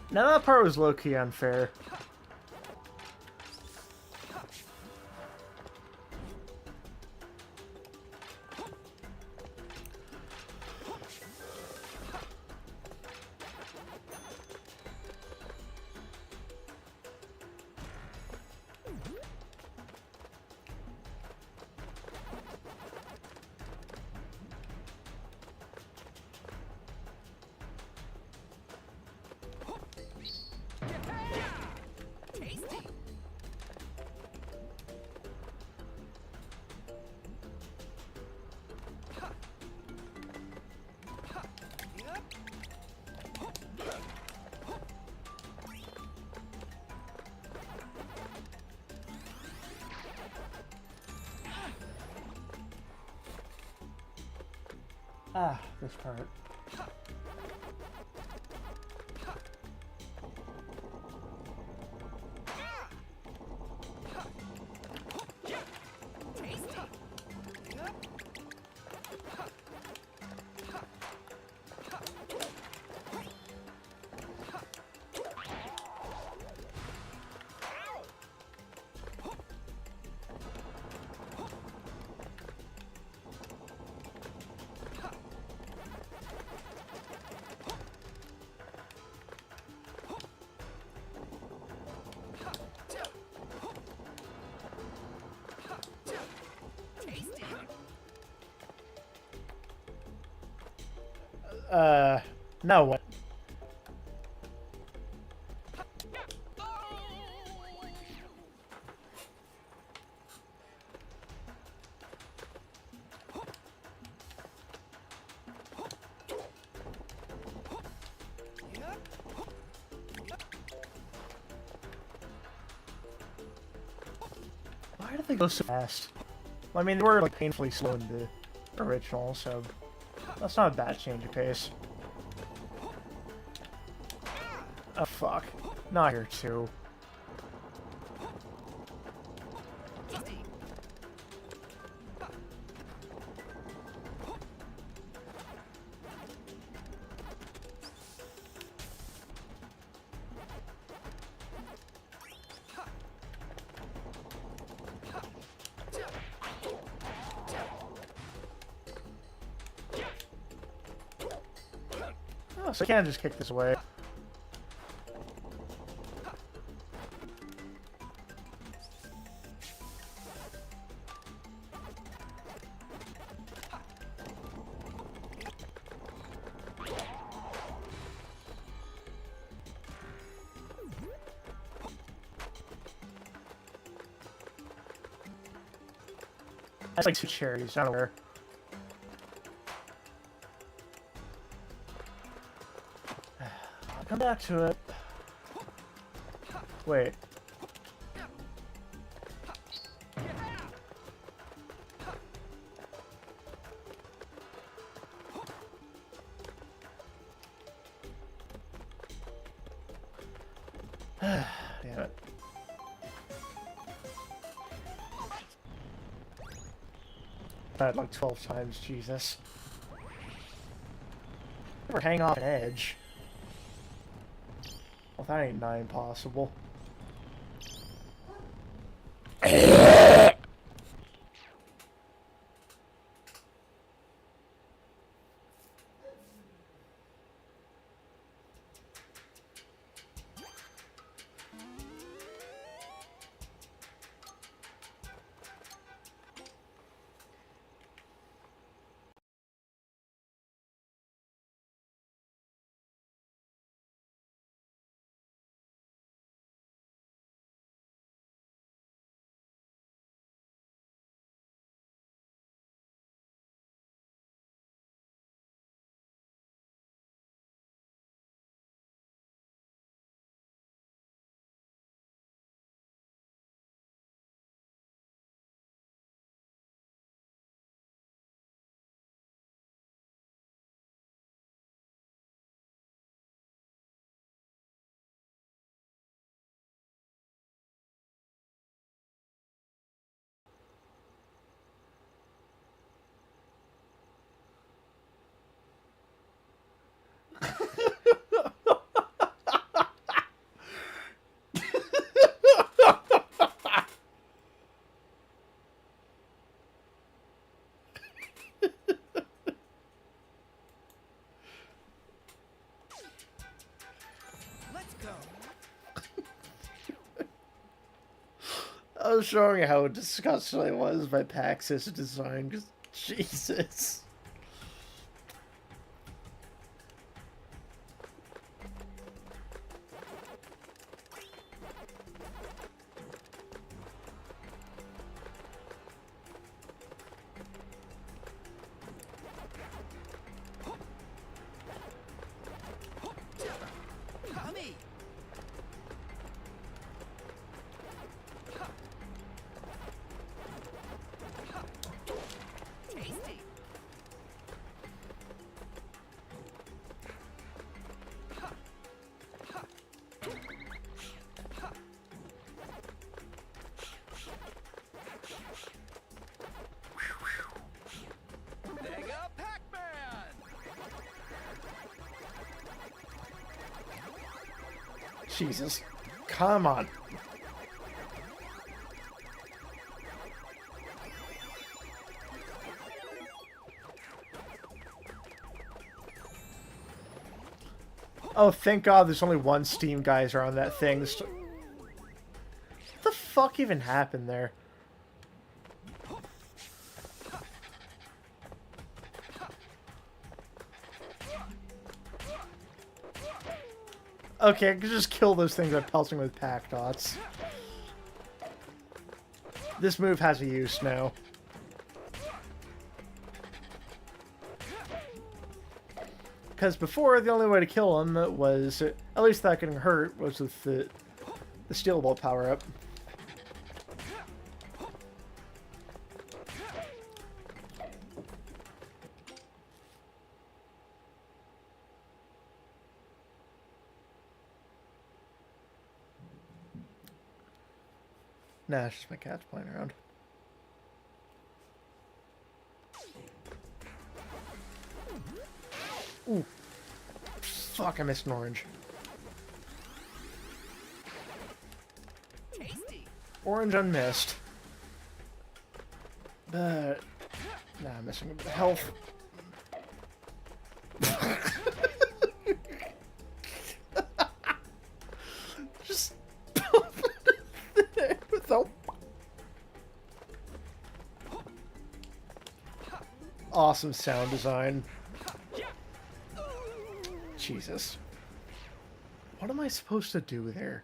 Now that part was low-key unfair. Tasty! Yep. Ah, this part. Tasty! Now what? Why do they Go so fast. I mean, they were like painfully slow in the original, so that's not a bad change of pace. Oh fuck. Not here too. Oh, so I can't just kick this away. That's like 2 cherries, I don't care. I'll come back to it. Wait. Damn it. Died like 12 times, Jesus. Never hang off an edge. Well, that ain't nigh impossible. Let's go. I was showing how disgusting I was by Pax's design, because Jesus. Tommy. Tasty. Mega Pac-Man. Jesus. Come on. Oh, thank God there's only one Steam geyser on that thing. What the fuck even happened there? Okay, I could just kill those things by pelting with Pac dots. This move has a use now. Because before, the only way to kill him was, at least without getting hurt, was with the Steel Ball power-up. Nah, it's just my cat's playing around. Ooh. Fuck, I missed an orange. Orange unmissed. But... Nah, I'm missing a bit of health. Just... so... Awesome sound design. Jesus. What am I supposed to do there?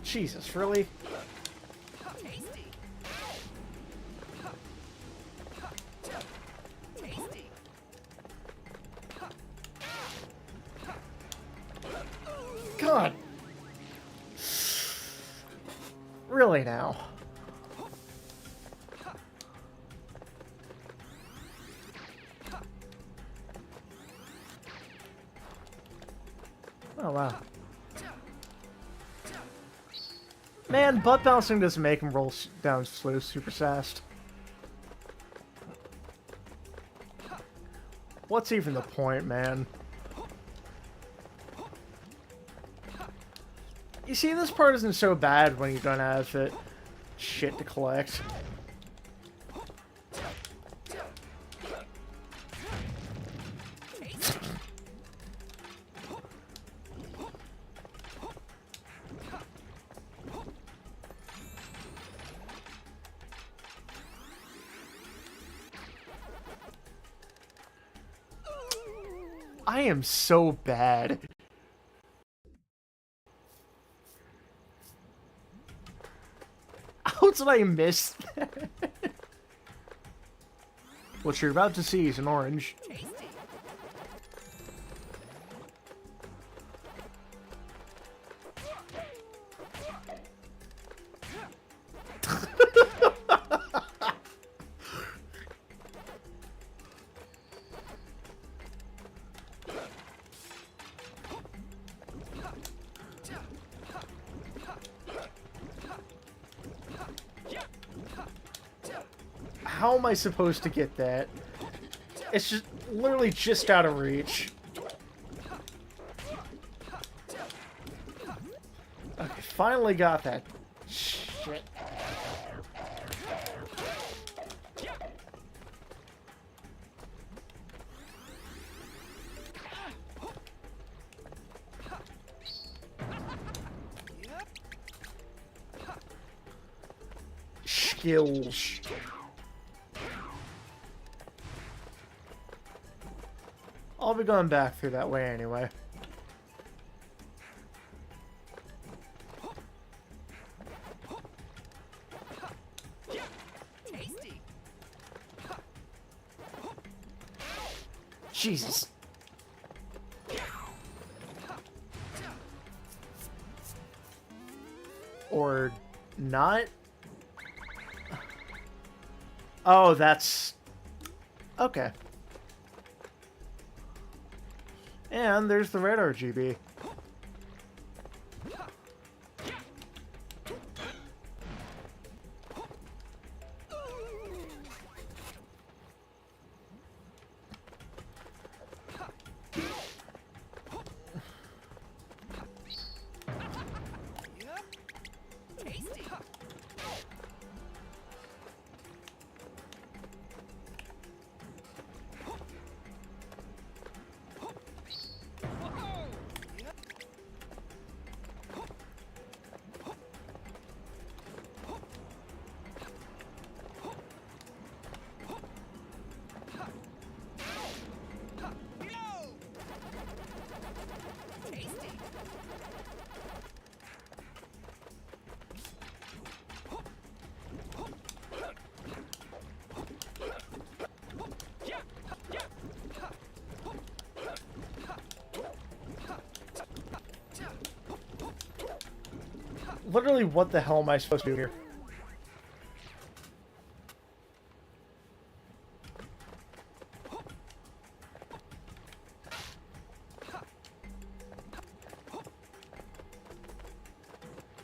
Jesus, really? God. Really now? Oh, wow. Man, butt bouncing doesn't make him roll down slow super fast. What's even the point, man? You see, this part isn't so bad when you don't have shit to collect. I am so bad. How did I miss that? What you're about to see is an orange. How am I supposed to get that? It's just literally just out of reach. Okay, finally got that. Shit. Skills. I'll be going back through that way anyway. Jesus. Or not? Oh, that's... Okay. And there's the red RGB. literally, what the hell am I supposed to do here?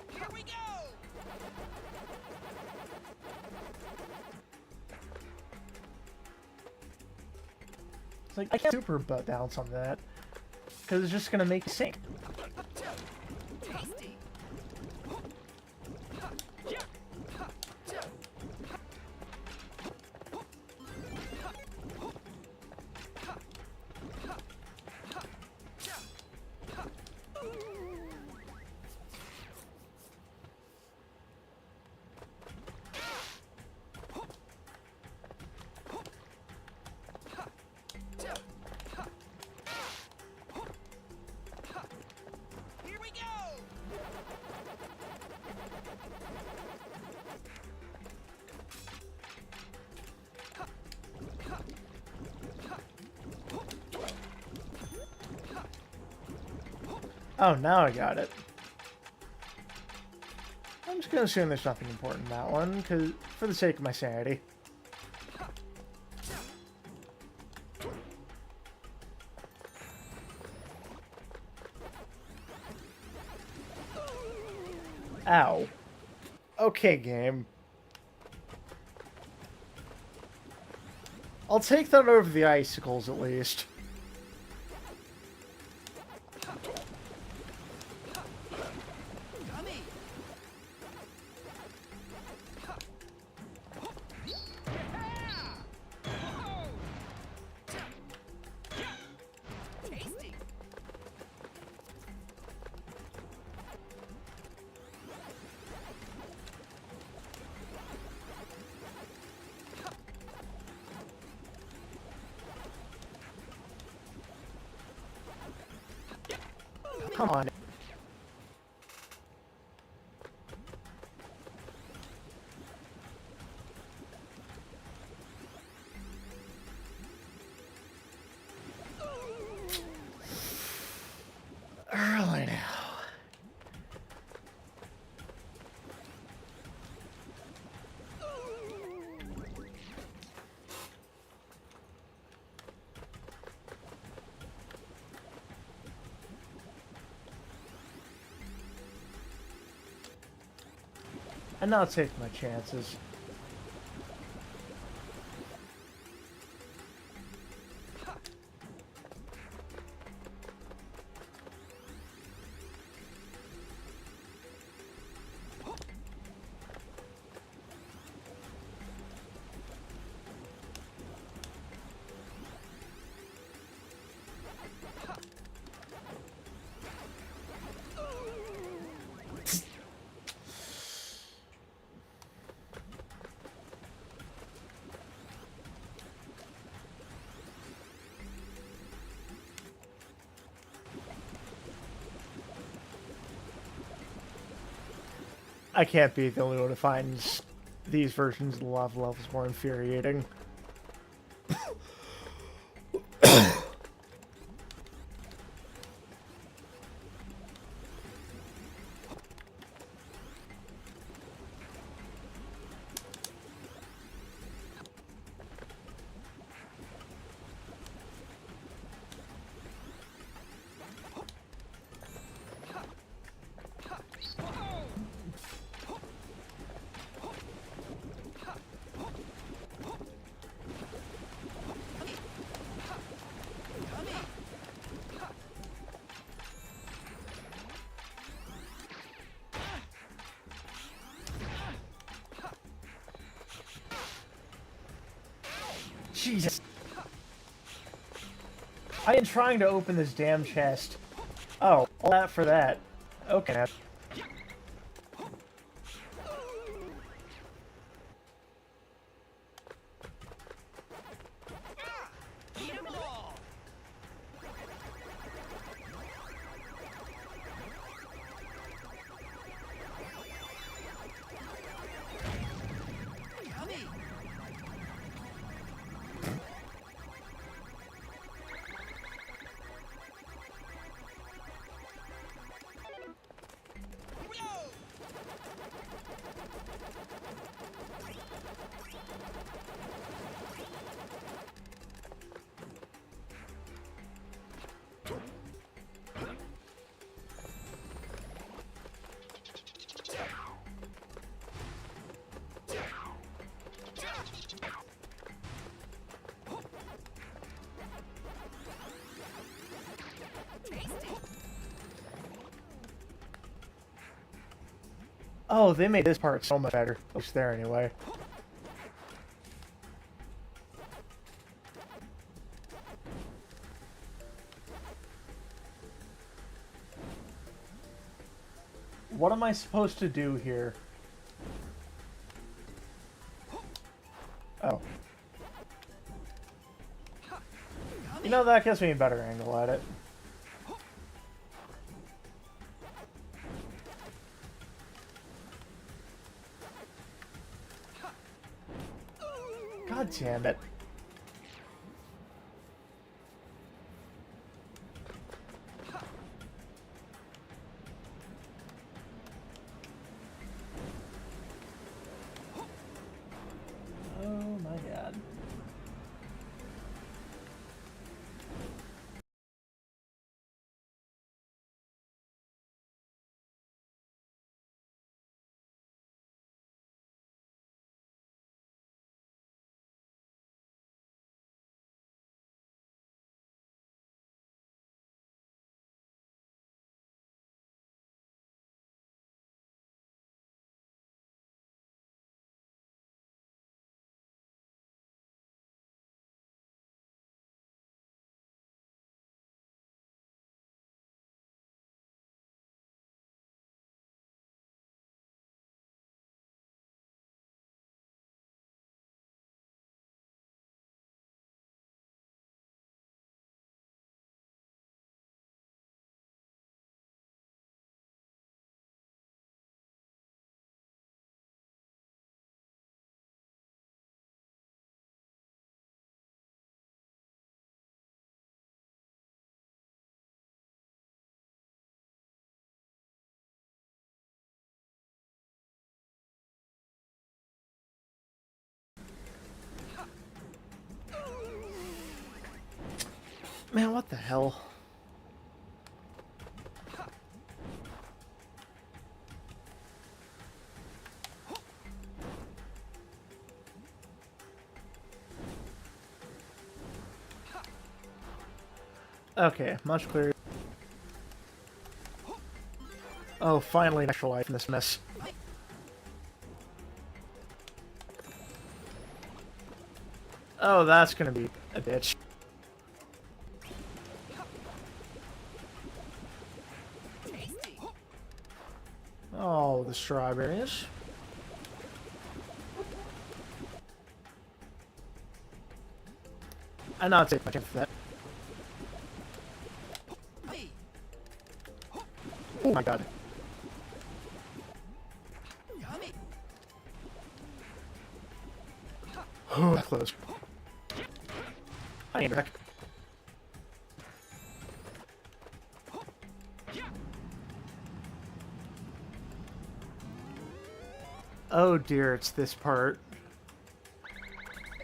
Here we go! It's like, I can't super butt bounce on that. Because it's just gonna make you sink. Tasty! Here we go! Oh, now I got it. I'm just gonna assume there's nothing important in that one, cause for the sake of my sanity. Ow. Okay, game. I'll take that over the icicles at least. Gummy! Tasty! Come on. Early now. And now I'll take my chances. I can't be the only one who finds these versions of the lava levels more infuriating. Jesus. I am trying to open this damn chest. Oh, all that for that. Okay. Eat 'em all! Yummy! Oh, they made this part so much better. At least there anyway. What am I supposed to do here? Oh. You know, that gives me a better angle at it. God damn it. Oh my god. Man, what the hell? Okay, much clearer. Oh, finally an actual life in this mess. Oh, that's gonna be a bitch. Oh, the strawberries. I'm not taking my chance for that. Oh my god. Oh, that close. Hi, Andrew. Oh dear, it's this part.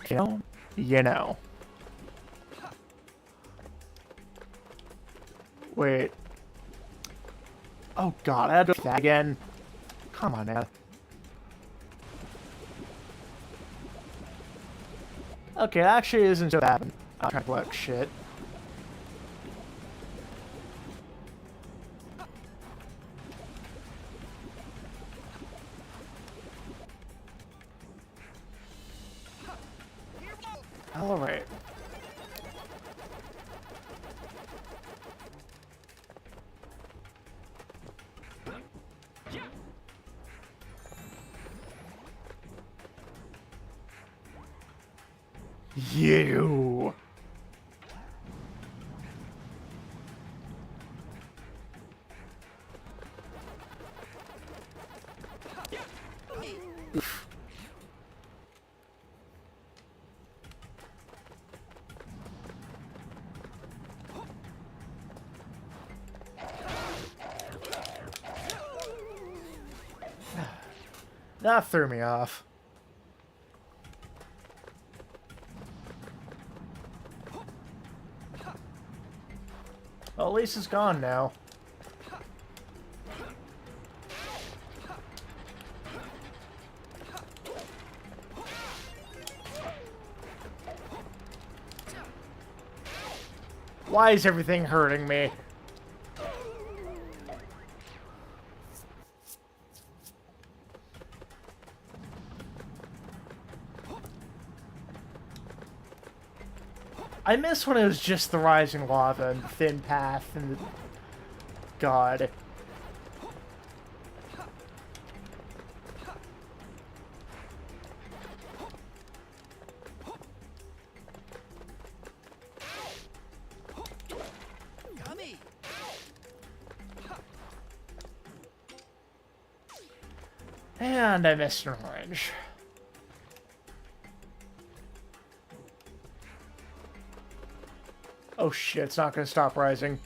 You know? You know. Wait. Oh god, I had to do that again. Come on now. Okay, that actually isn't so bad. I'm trying to collect shit. Alright. You. Oof. That threw me off. Well, at least it's gone now. Why is everything hurting me? I miss when it was just the rising lava and the thin path and the... God. Gummy! And I missed an orange. Oh shit, it's not gonna stop rising.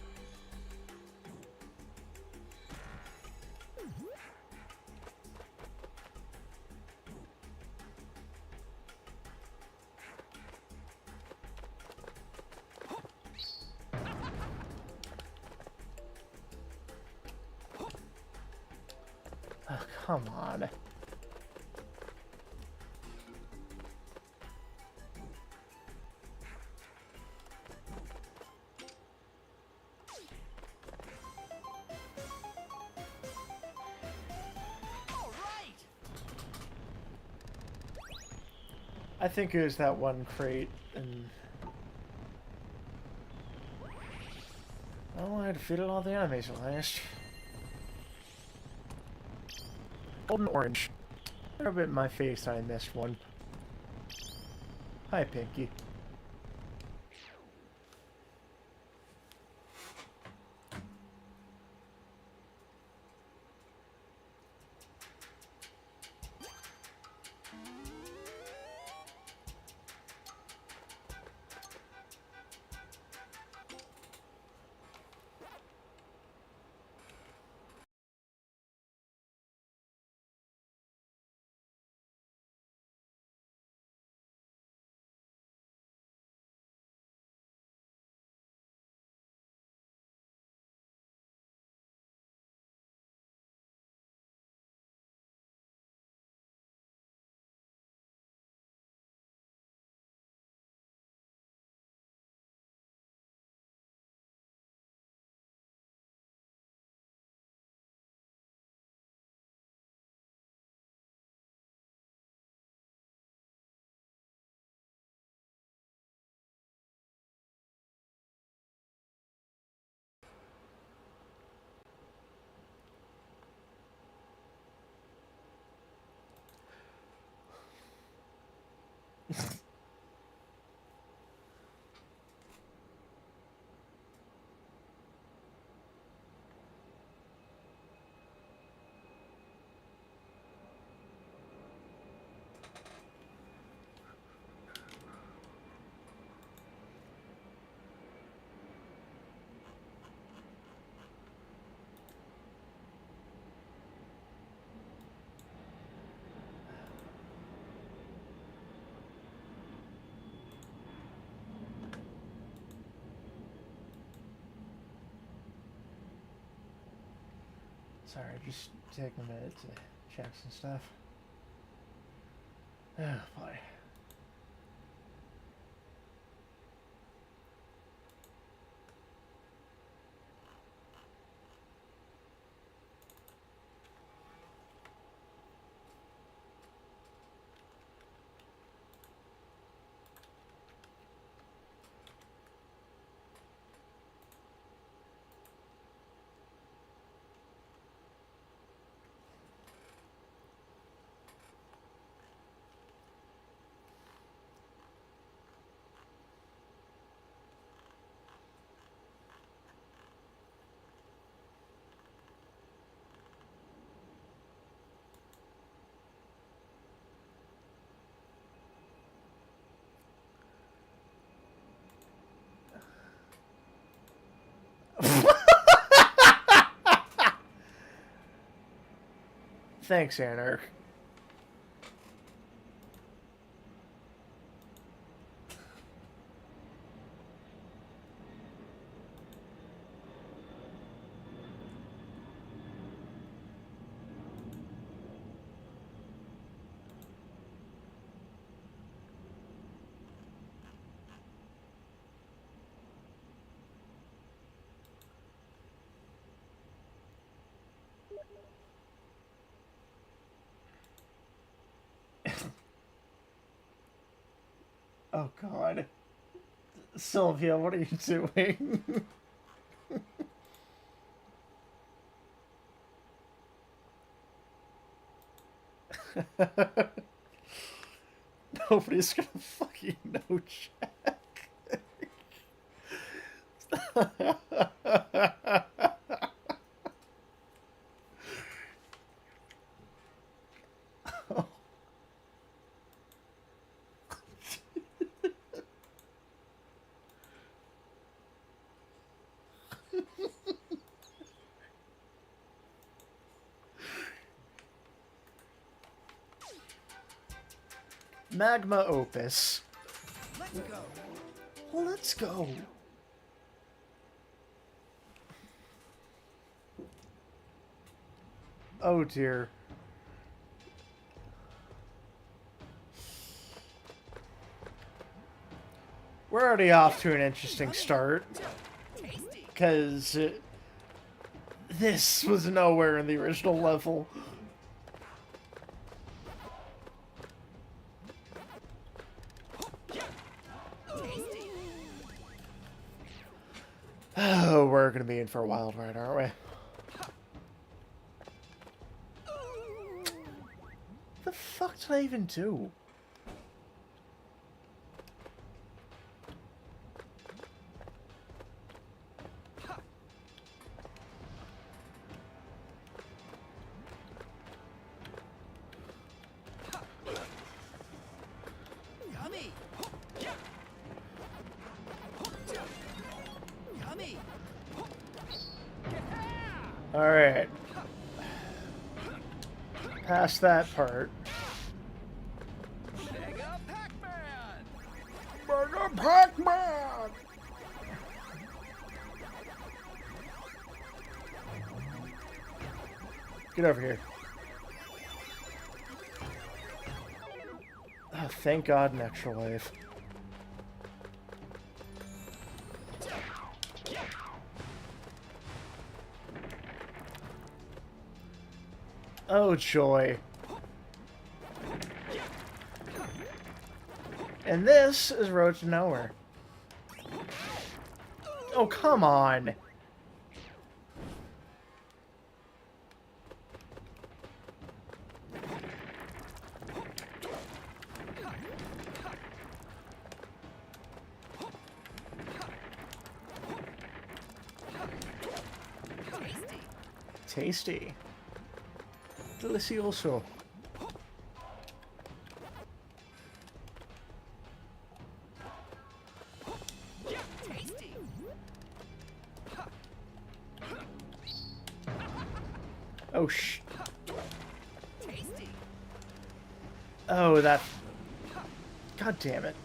Oh, come on. All right! I think it was that one crate, and... Well, I defeated all the enemies at last. Golden orange. A bit in my face I missed one. Hi, Pinky. Sorry, just taking a minute to check some stuff. Oh boy. Thanks, Anarch. Oh god. Sylvia, what are you doing? Nobody's gonna fucking know Jack. Magma Opus. Let's go. Let's go. Oh dear. We're already off to an interesting start. Tasty. Because this was nowhere in the original level. Tasty. Oh, we're gonna be in for a wild ride, aren't we? The fuck did I even do? Yummy. Yummy. Alright. Past that part. Mega Pac-Man. Mega Pac-Man! Get over here. Oh, thank God an extra life. Oh, joy. And this is Road to Nowhere. Oh, come on. Tasty. Delicioso. Tasty. Oh, Tasty. Oh, that... God damn it.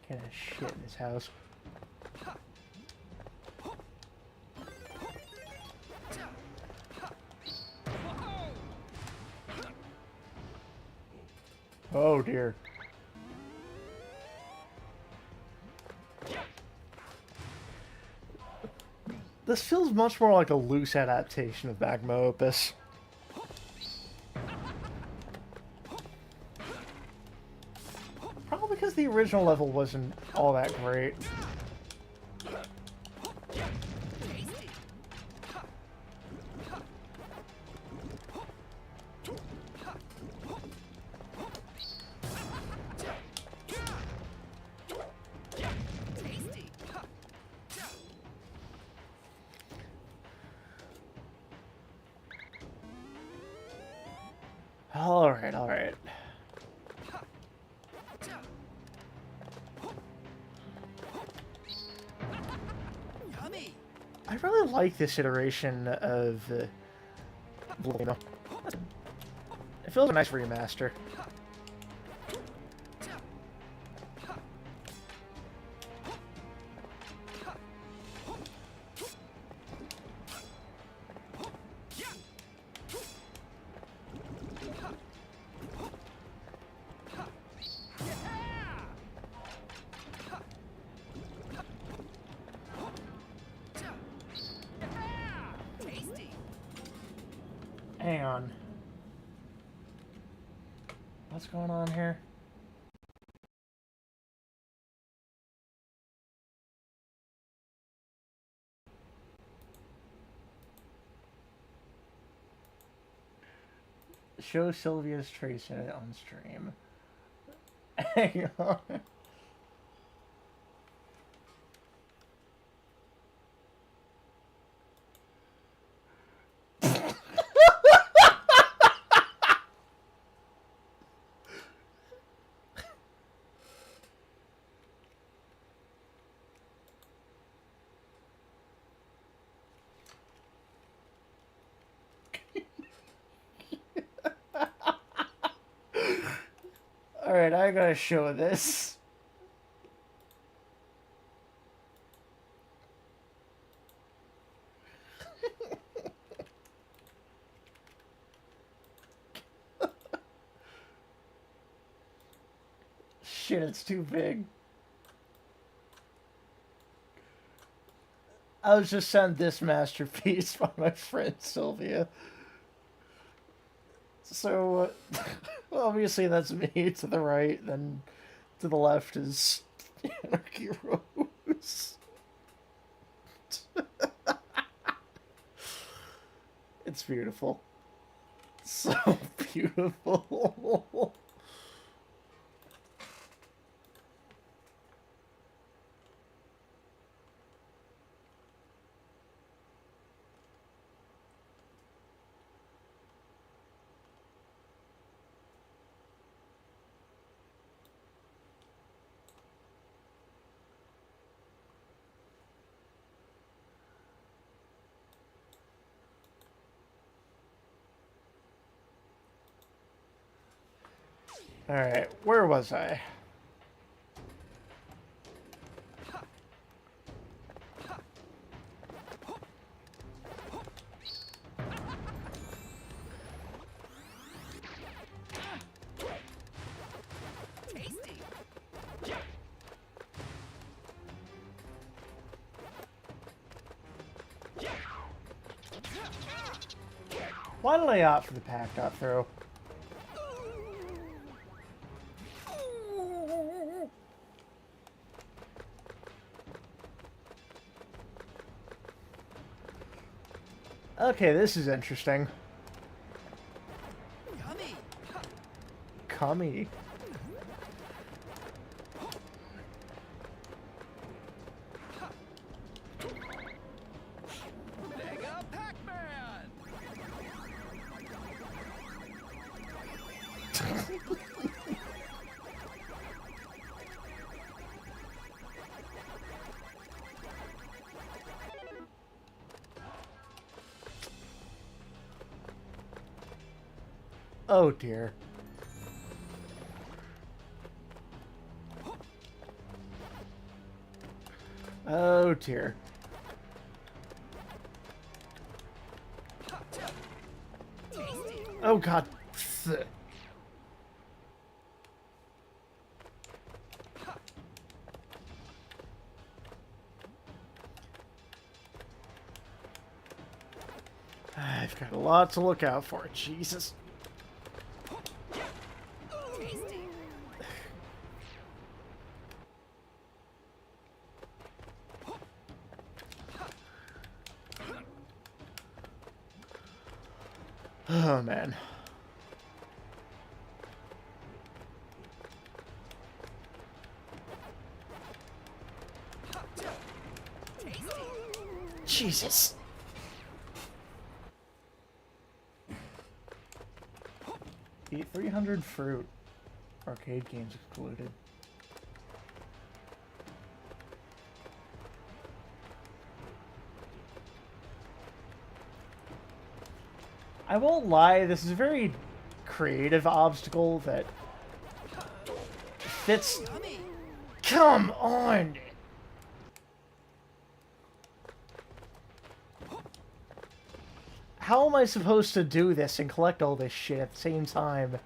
Kind of shit in this house. Oh dear. This feels much more like a loose adaptation of Magma Opus. Probably because the original level wasn't all that great. Alright, alright. Yummy. I really like this iteration of Volcano. It feels a nice remaster. Tasty. hang on. What's going on here? Show Sylvia's trace edit on stream. Hang on. Alright, I gotta show this. Shit, it's too big. I was just sent this masterpiece by my friend Sylvia. So, obviously that's me to the right, then to the left is Anarchy Rose. It's beautiful. So beautiful. Alright, where was I? Why did I opt for the pack dot throw? Okay, this is interesting. Cummy. Mega Pac-Man! Oh dear. Oh dear. Oh god. I've got a lot to look out for. Jesus. Oh man. Jesus. Eat 300 fruit. Arcade games excluded. I won't lie, this is a very creative obstacle that fits... Come on! How am I supposed to do this and collect all this shit at the same time?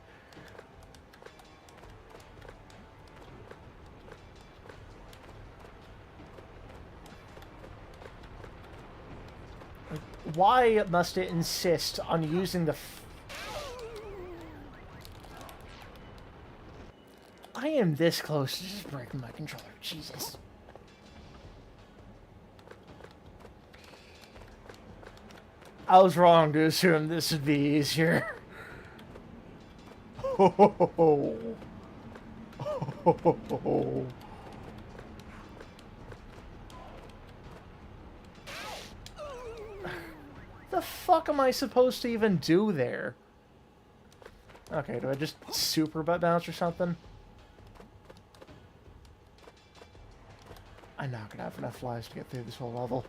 Why must it insist on using the... I am this close to just breaking my controller. Jesus. I was wrong to assume this would be easier. Ho ho ho ho. Ho ho ho ho. The fuck am I supposed to even do there? Okay, do I just super butt bounce or something? I'm not gonna have enough lives to get through this whole level.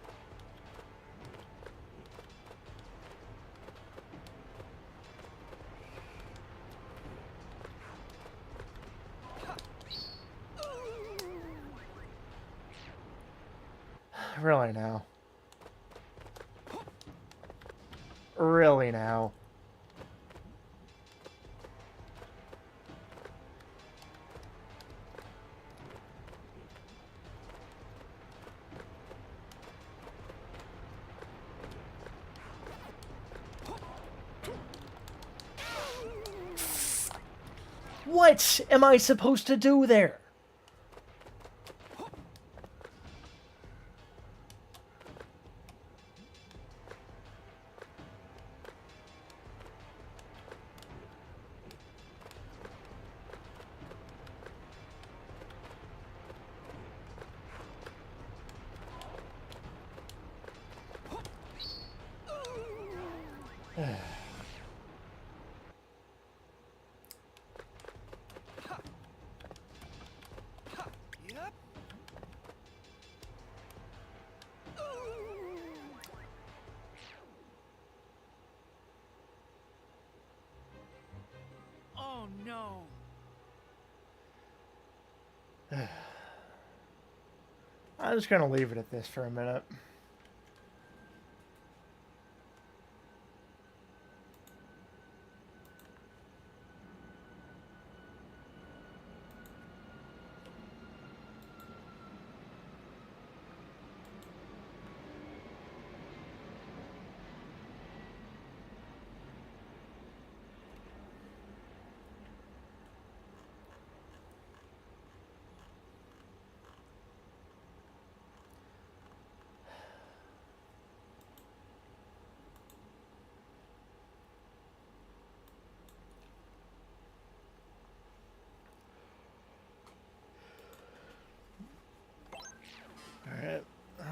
Really now? Really now? What am I supposed to do there? Oh no. I'm just gonna leave it at this for a minute. Alright,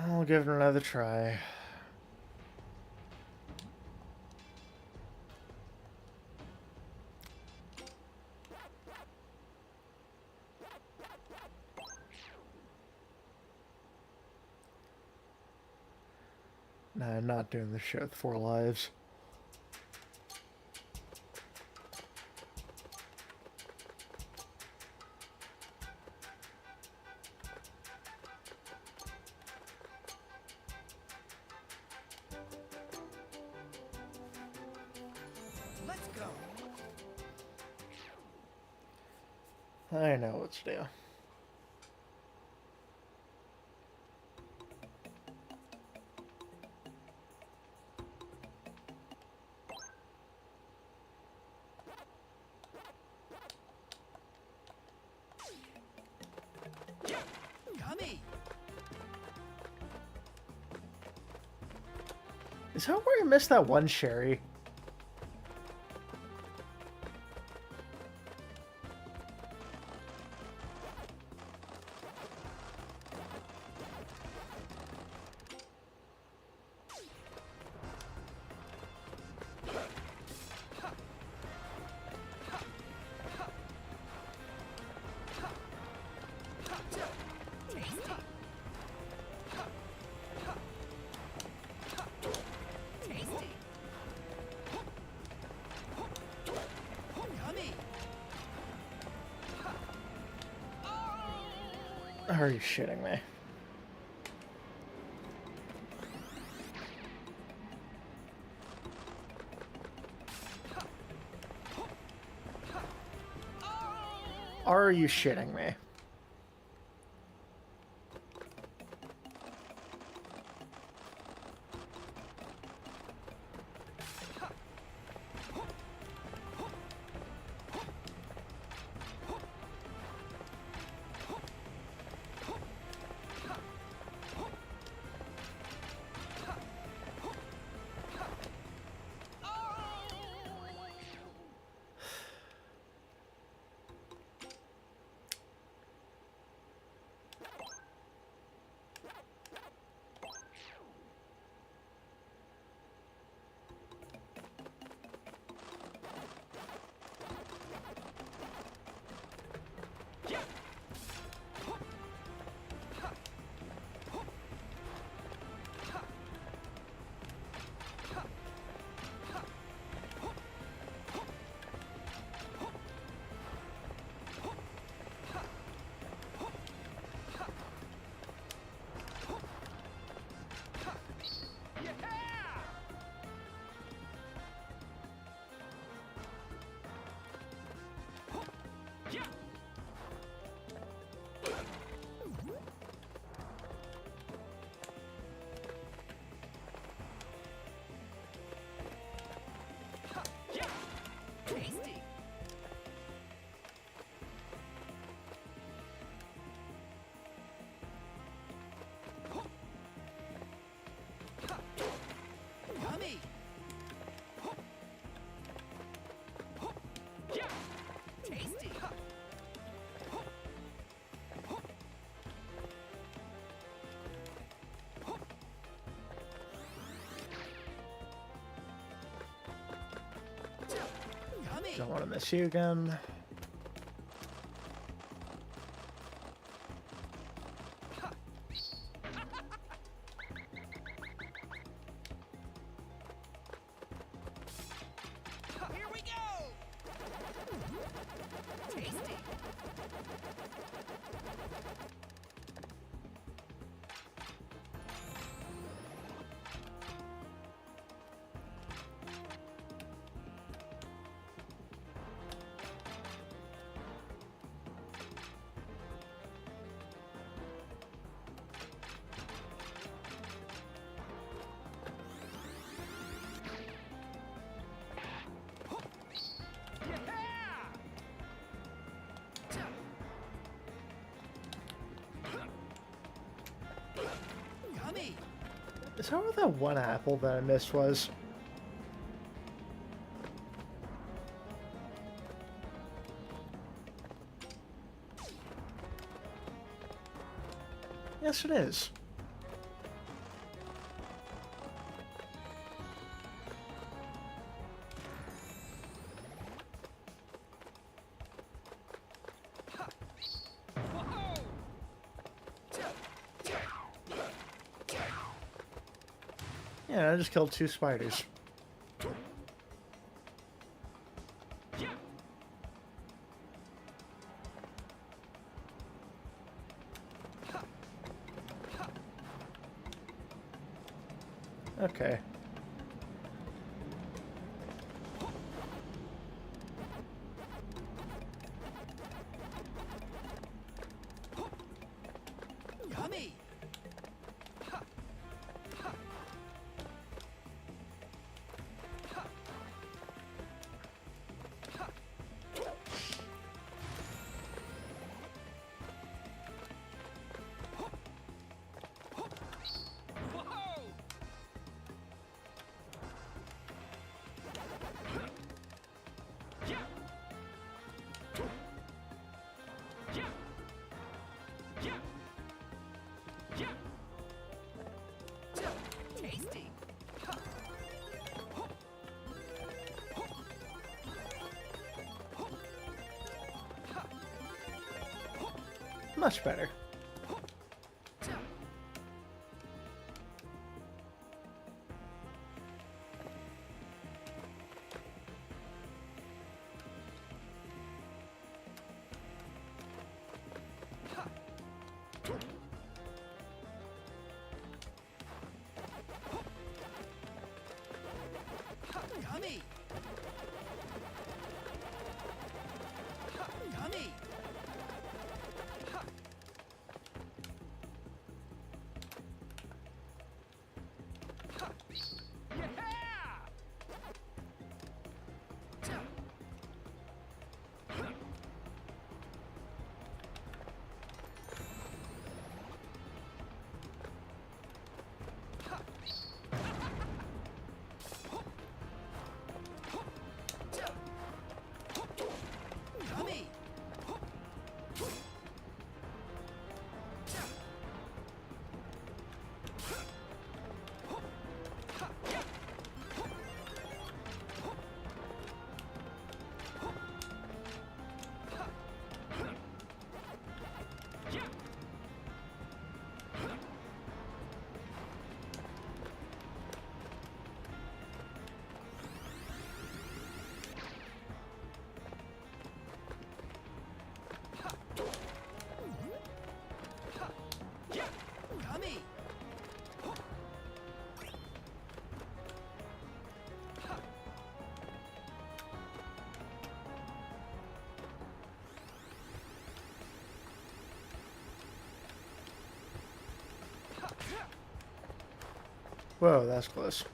I'll give it another try. Nah, I'm not doing this shit with 4 lives. Let's go. I know what to do. Gummy. Is that where you missed that one sherry? Are you shitting me? Are you shitting me? Don't want to miss you again. Here we go! Tasty! Yummy! Is that where that one apple that I missed was? Yes, it is. Whoa! Yeah, I just killed 2 spiders. Yeah! Okay. Yummy! Whoa! Yeah! Yeah! Yeah! Yeah! Tasty! Much better. Yummy! Yummy! Yummy! Yummy! Whoa, that's close.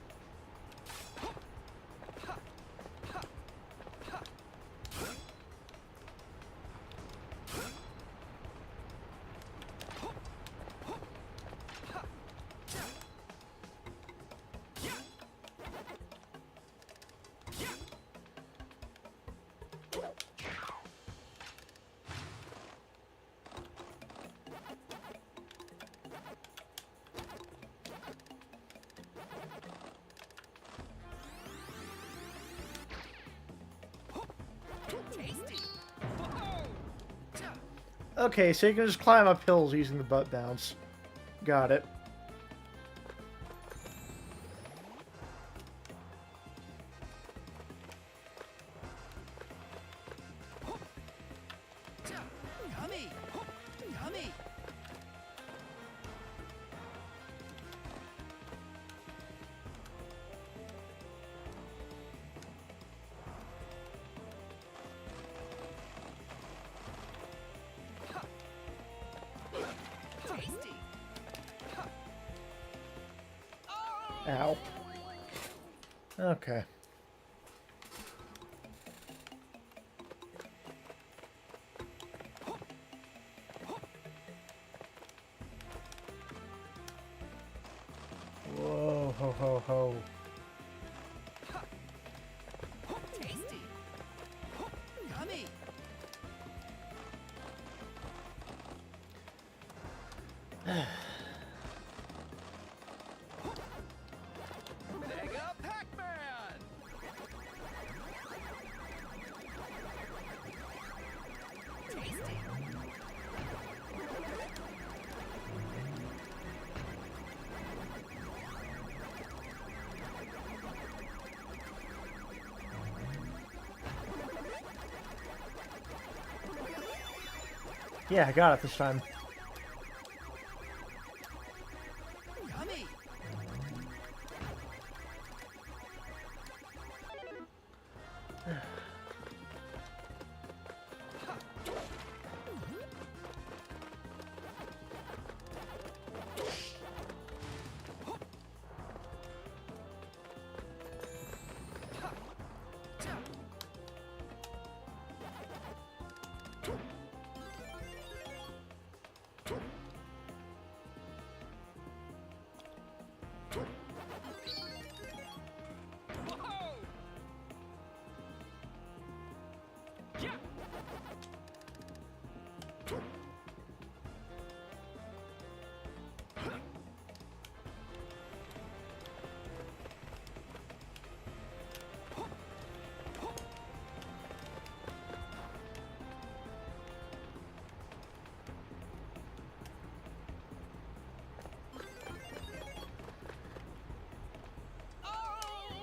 Okay, so you can just climb up hills using the butt bounce. Got it. Yummy! Yummy! Tasty! Ow. Okay. Whoa, ho, ho, ho. Tasty! Yummy! Mega Pac-Man! Tasty! Yeah, I got it this time. Yummy! Whoa! Yeah!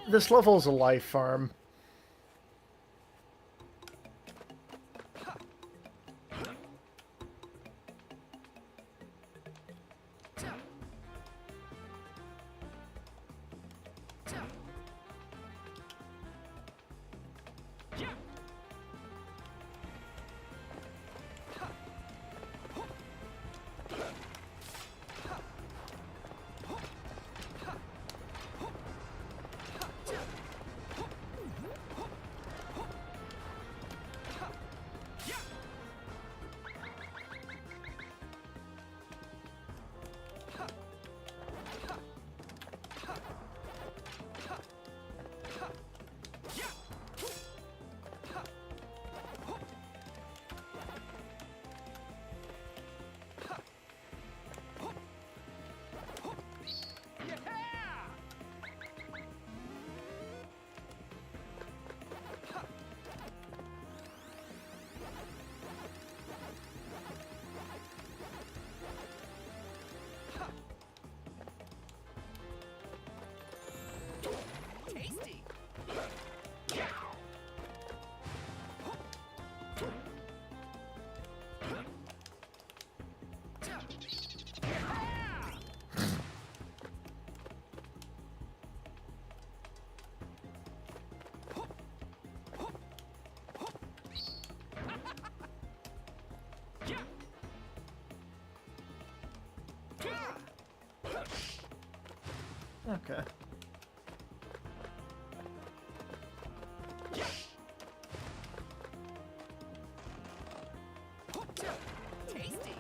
This level is a life farm. Yeah! Tasty! Okay. Tasty!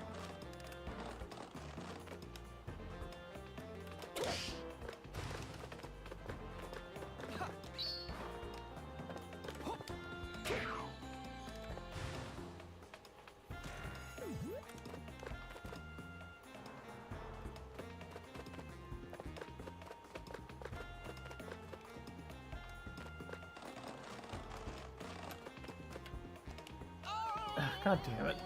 God damn it.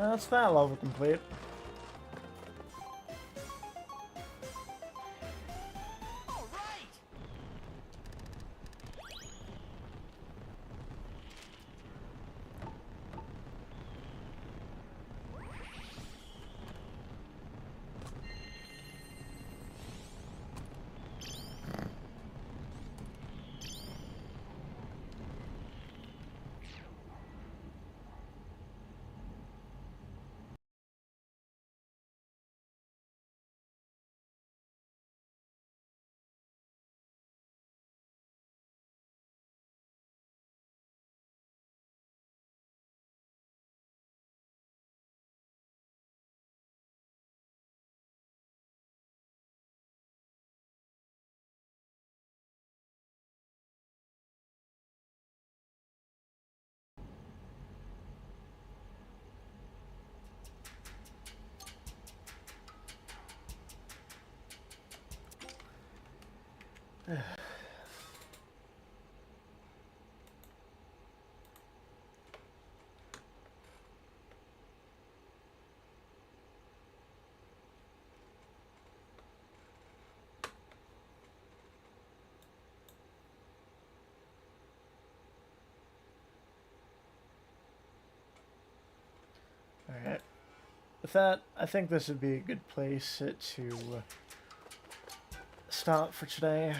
That's that level complete. All right. Alright. With that, I think this would be a good place to stop for today.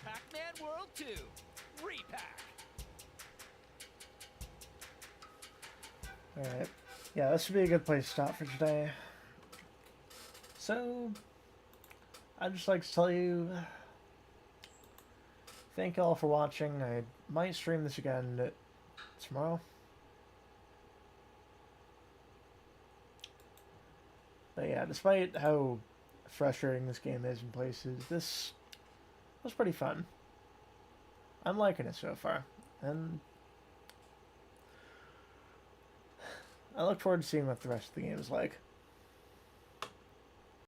Pac-Man World 2. Re-Pac. Alright. Yeah, this would be a good place to stop for today. So, I'd just like to tell you, thank you all for watching. I might stream this again tomorrow. But yeah, despite how frustrating this game is in places, this was pretty fun. I'm liking it so far, and I look forward to seeing what the rest of the game is like.